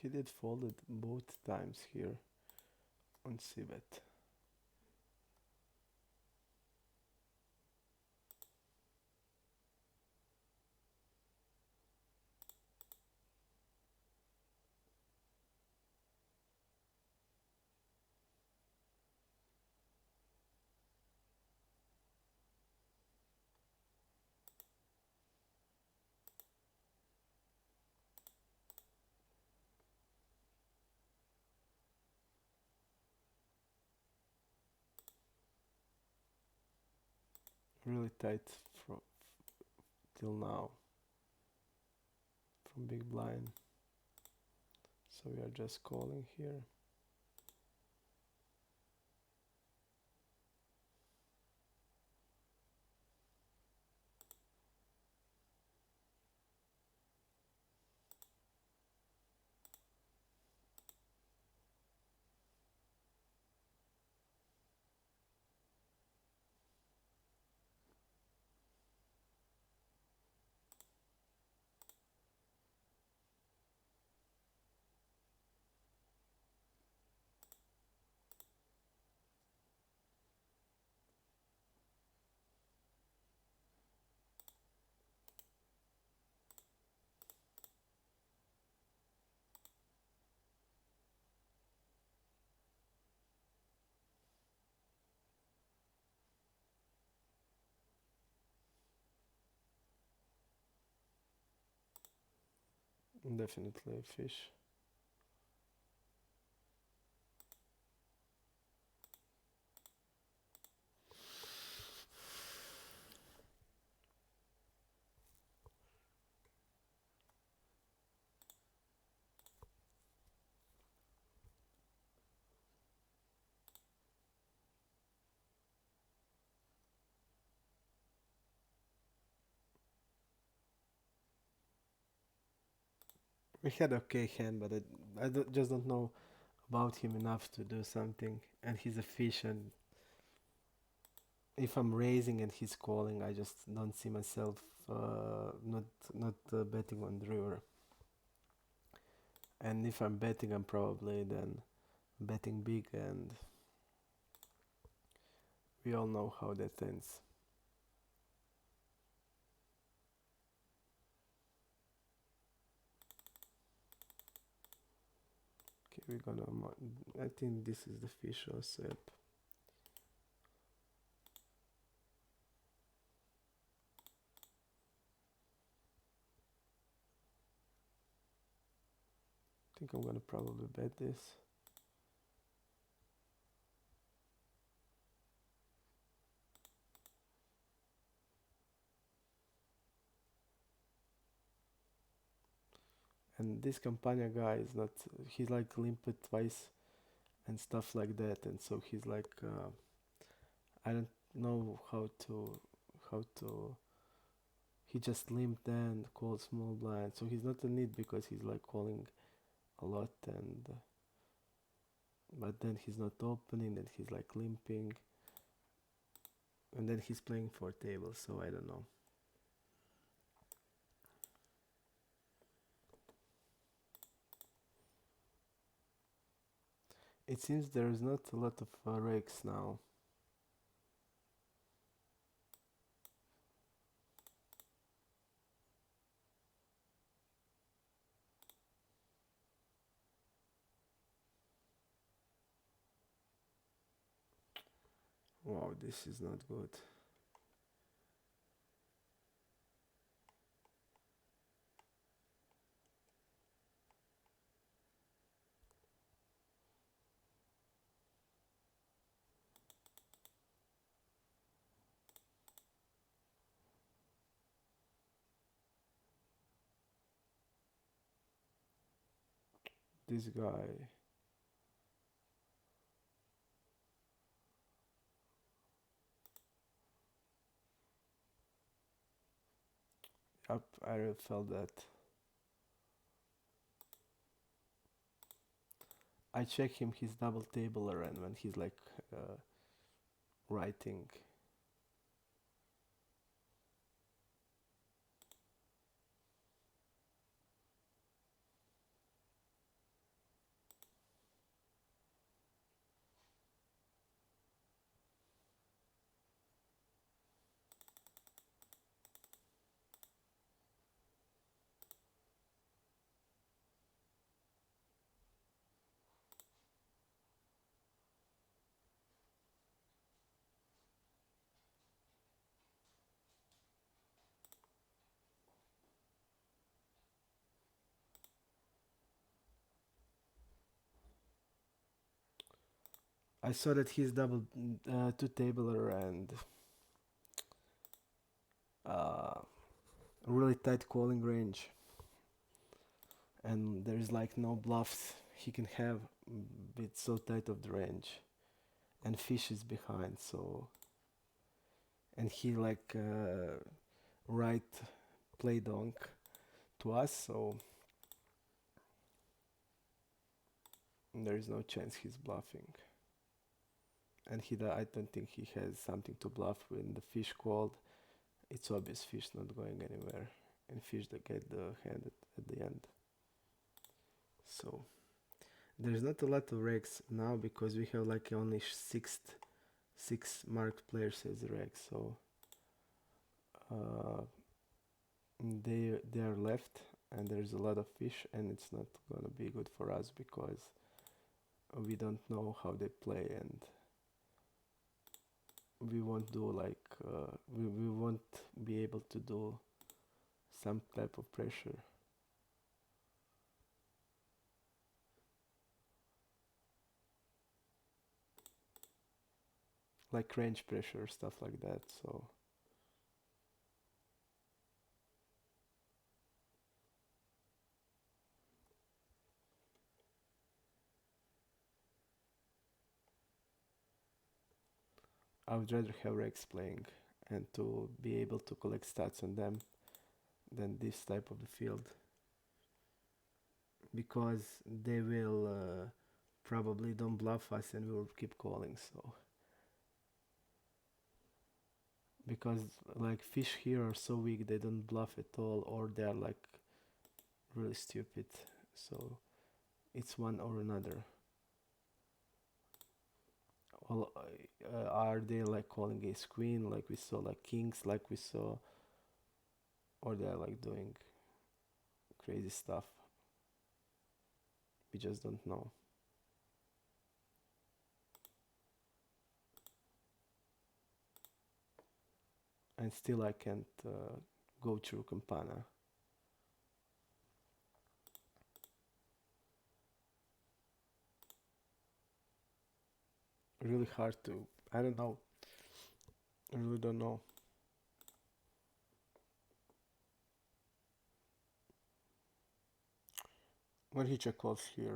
[SPEAKER 1] He did fold it both times here on c-bet. Really tight till now from big blind. So we are just calling here. Definitely a fish. We had okay hand, but just don't know about him enough to do something. And he's a fish, and if I'm raising and he's calling, I just don't see myself not betting on the river. And if I'm betting, I'm probably then betting big, and we all know how that ends. Okay, we're gonna. I think this is the fish or sep. I think I'm gonna probably bet this. And this Campania guy is not. He's like limped twice and stuff like that, and so he's like. I don't know how to. He just limped and called small blind, so he's not a need because he's like calling a lot, and but then he's not opening, and he's like limping. And then he's playing 4 tables, so I don't know. It seems there's not a lot of rakes now. Wow, this is not good. This guy. Up, I really felt that. I check him his double tabler and when he's like writing. I saw that he's double 2 tabler and really tight calling range. And there's like no bluffs he can have with so tight of the range. And fish is behind, so. And he like right play donk to us, so there is no chance he's bluffing. And I don't think he has something to bluff when the fish called. It's obvious fish not going anywhere, and fish that get the hand at the end. So there's not a lot of regs now because we have like only six marked players as regs. So they are left, and there's a lot of fish, and it's not gonna be good for us because we don't know how they play, and we won't do like we won't be able to do some type of pressure. Like range pressure, stuff like that. So I would rather have Rex playing and to be able to collect stats on them than this type of the field, because they will probably don't bluff us and we will keep calling. So because like fish here are so weak, they don't bluff at all, or they are like really stupid. So it's one or another. Well, are they like calling ace queen like we saw, like kings like we saw, or they're like doing crazy stuff? We just don't know. And still I can't go through Campana. Really hard to, I don't know. I really don't know. When he check calls here,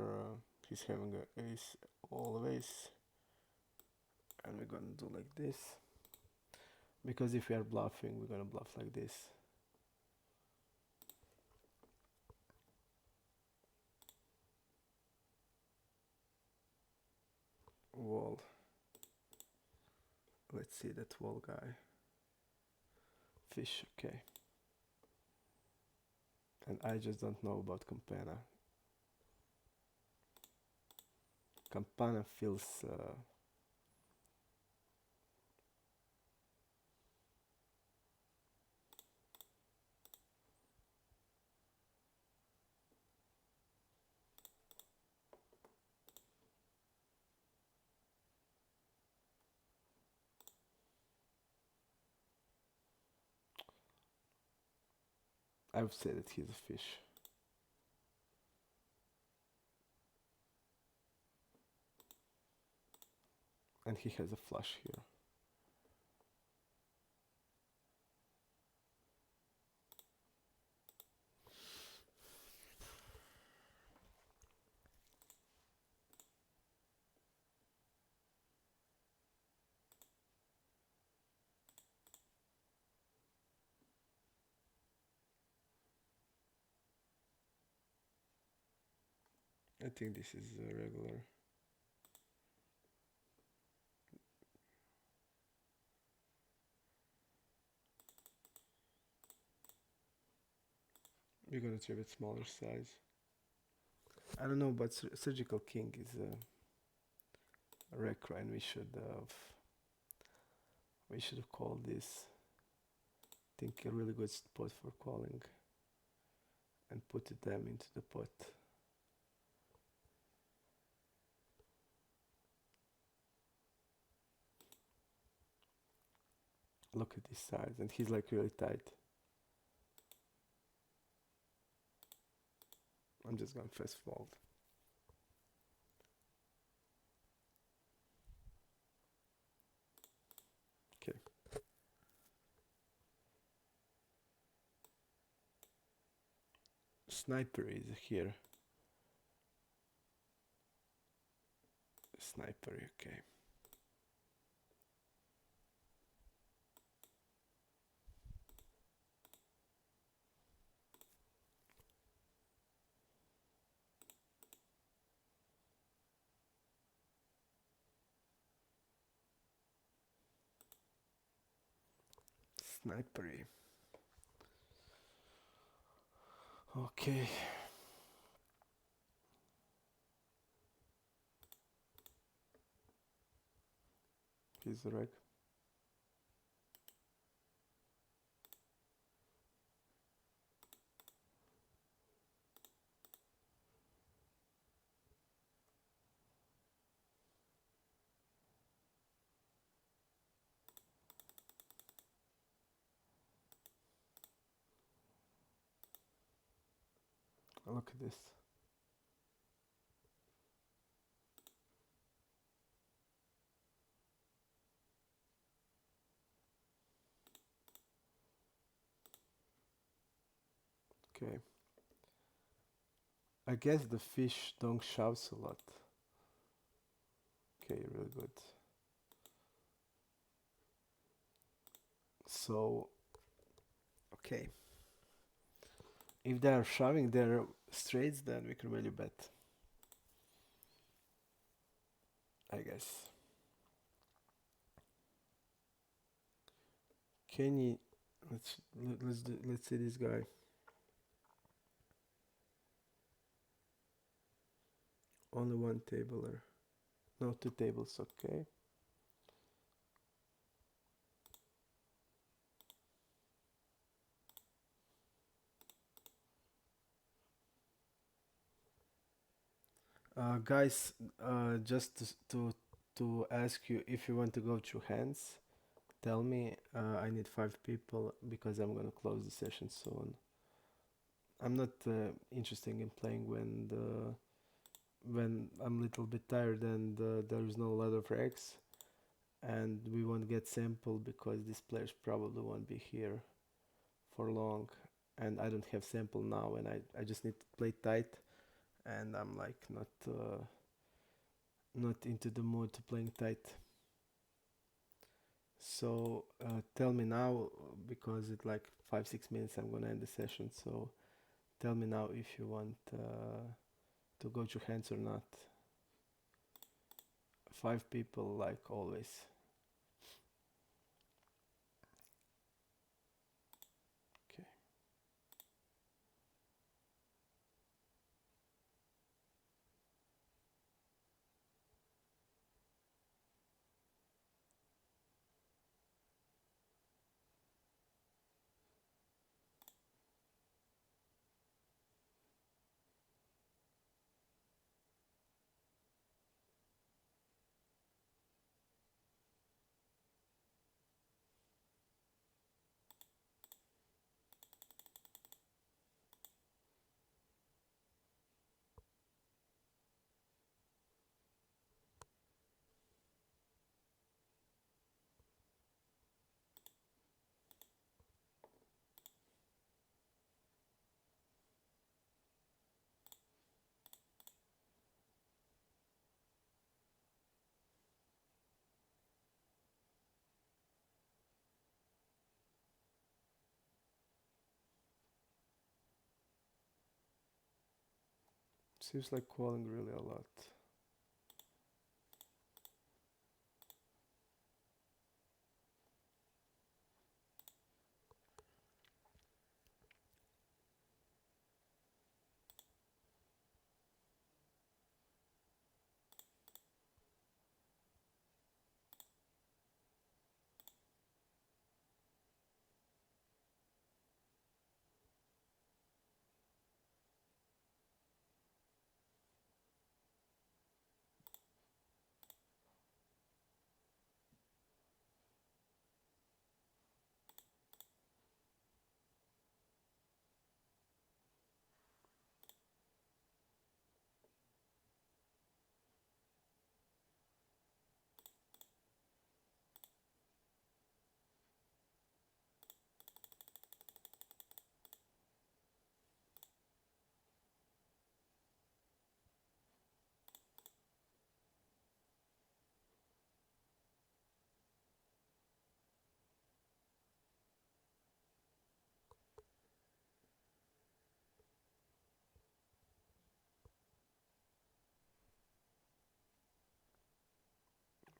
[SPEAKER 1] he's having a ace always. And we're gonna do like this. Because if we are bluffing, we're gonna bluff like this. Wall. Let's see that wall guy. Fish, okay. And I just don't know about Campana. Campana feels I would say that he's a fish. And he has a flush here. I think this is regular. We're gonna try with smaller size. I don't know, but Surgical King is a recro, and we should have called this. I think a really good spot for calling, and put them into the pot. Look at this size, and he's like really tight. I'm just gonna fast fold. Okay. Sniper is here. Sniper, okay. Snipery. Okay. He's the reg. Look at this. Okay. I guess the fish don't shouts a lot. Okay, really good. So, okay. If they are shoving their straights, then we can really bet. I guess. Can you? Let's see this guy. Only one tabler. No, two tables. Okay. Guys, just to ask you if you want to go through hands, tell me. I need 5 people because I'm gonna close the session soon. I'm not interested in playing when I'm a little bit tired and there is no lot of regs, and we won't get sample because these players probably won't be here for long, and I don't have sample now, and I just need to play tight, and I'm like not into the mood to playing tight. So tell me now, because it's like 5-6 minutes I'm gonna end the session, so tell me now if you want to go to hands or not. 5 people like always. Seems like calling really a lot.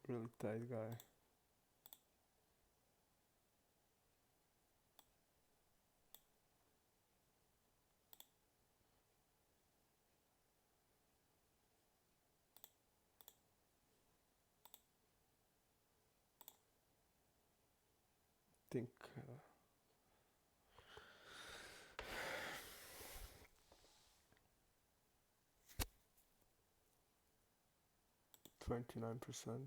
[SPEAKER 1] Really tight guy. Think 29%.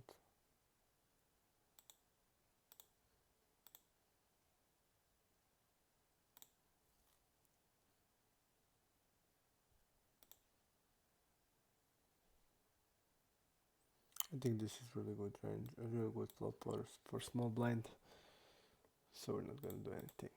[SPEAKER 1] I think this is really good range, a really good flop for small blind. So we're not gonna do anything.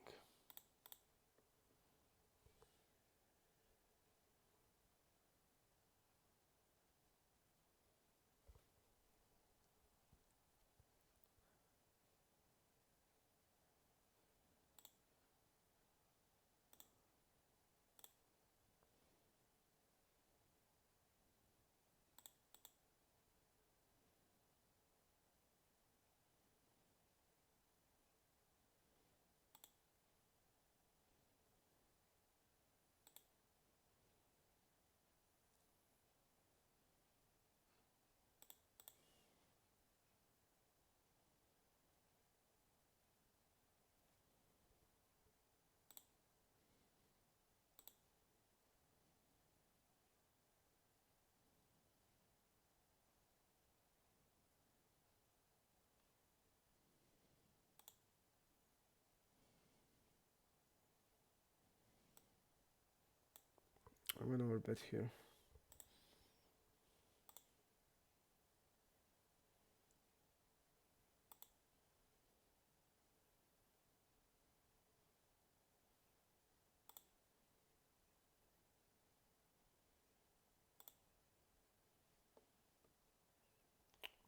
[SPEAKER 1] I'm gonna overbet here.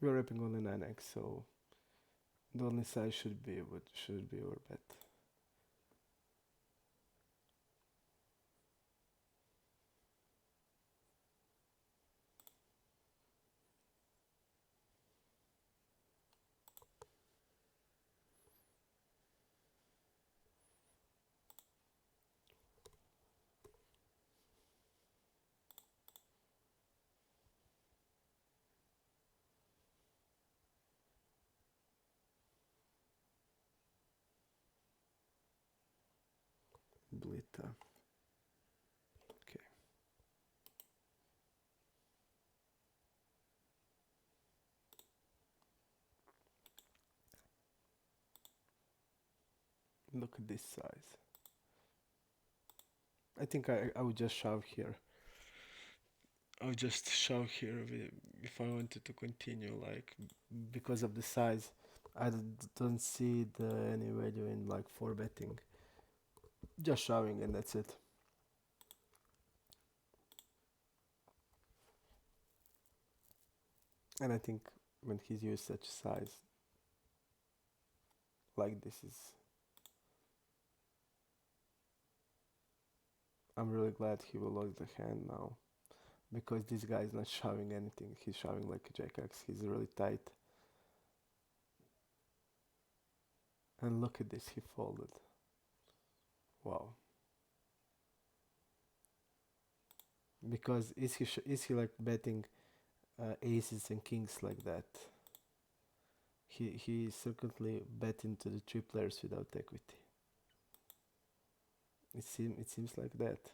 [SPEAKER 1] We're wrapping only 9x, so the only size should be overbet. Blita. Okay. Look at this size. I think I would just shove here. I would just shove here if I wanted to continue, like, because of the size. I don't see any value in like 4 betting. Just shoving and that's it. And I think when he's used such size, like this is... I'm really glad he will lose the hand now. because this guy is not shoving anything. He's shoving like a jackaxe. He's really tight. And look at this, he folded. Wow. Because is he like betting aces and kings like that? He certainly bet into the three players without equity. It seems like that.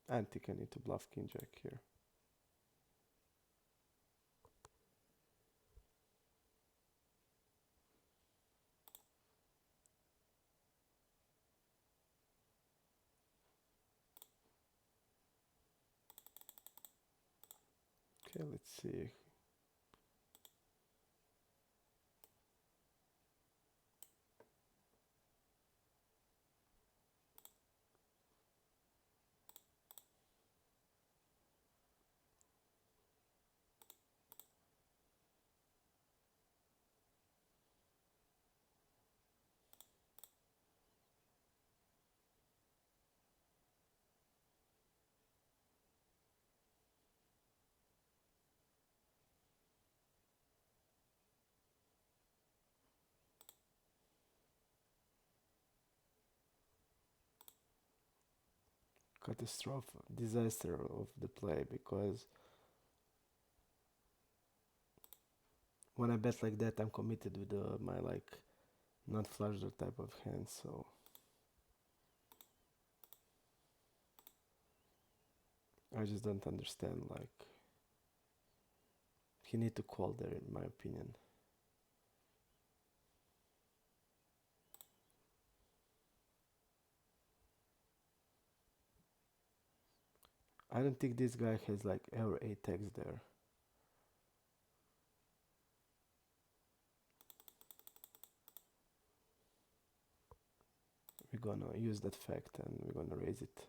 [SPEAKER 1] I don't think I need to bluff king jack here. Okay, let's see. Catastrophe, disaster of the play, because when I bet like that, I'm committed with my like not flush draw type of hand. So I just don't understand. Like he need to call there, in my opinion. I don't think this guy has like ever 8x there. We're gonna use that fact and we're gonna raise it.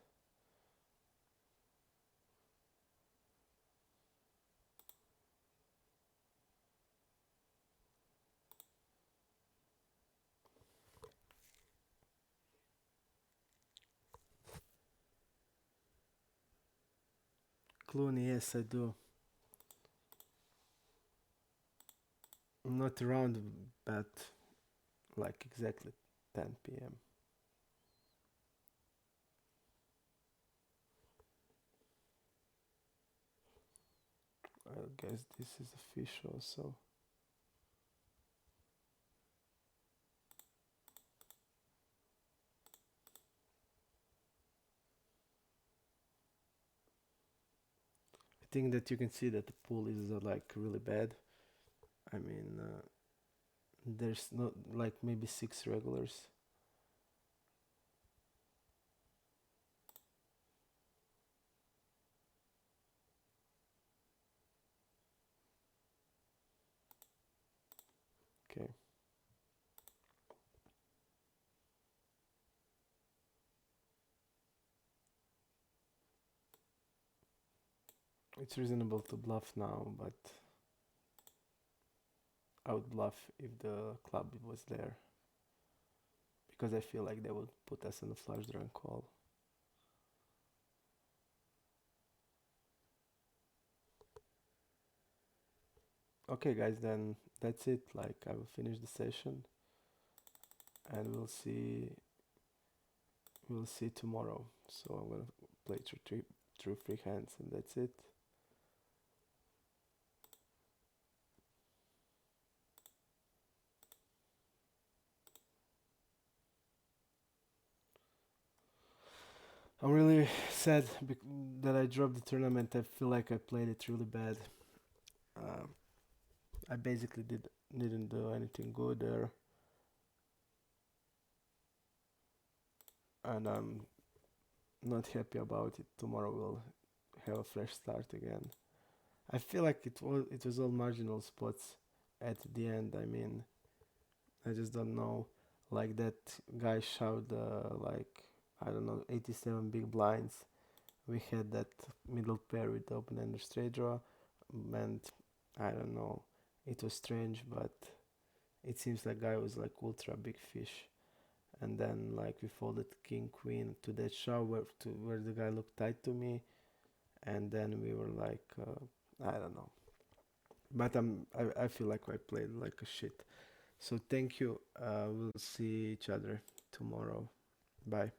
[SPEAKER 1] Clooney, yes, I do. Not around, but like exactly 10 p.m. I guess this is a fish also. I think that you can see that the pool is like really bad. I mean, there's not like maybe 6 regulars. Okay. It's reasonable to bluff now, but I would bluff if the club was there. Because I feel like they would put us in a flush draw and call. Okay guys, then that's it. Like I will finish the session and we'll see tomorrow. So I'm gonna play through free hands and that's it. I'm really sad that I dropped the tournament. I feel like I played it really bad. Uh, I basically didn't do anything good there, and I'm not happy about it. Tomorrow we'll have a fresh start again. I feel like it was all marginal spots at the end. I mean, I just don't know. Like that guy showed like I don't know 87 big blinds. We had that middle pair with open ender straight draw, and I don't know. It was strange, but it seems like guy was like ultra big fish, and then like we folded king queen to that shove where the guy looked tight to me, and then we were like, I don't know, but I feel like I played like a shit. So thank you. We'll see each other tomorrow. Bye.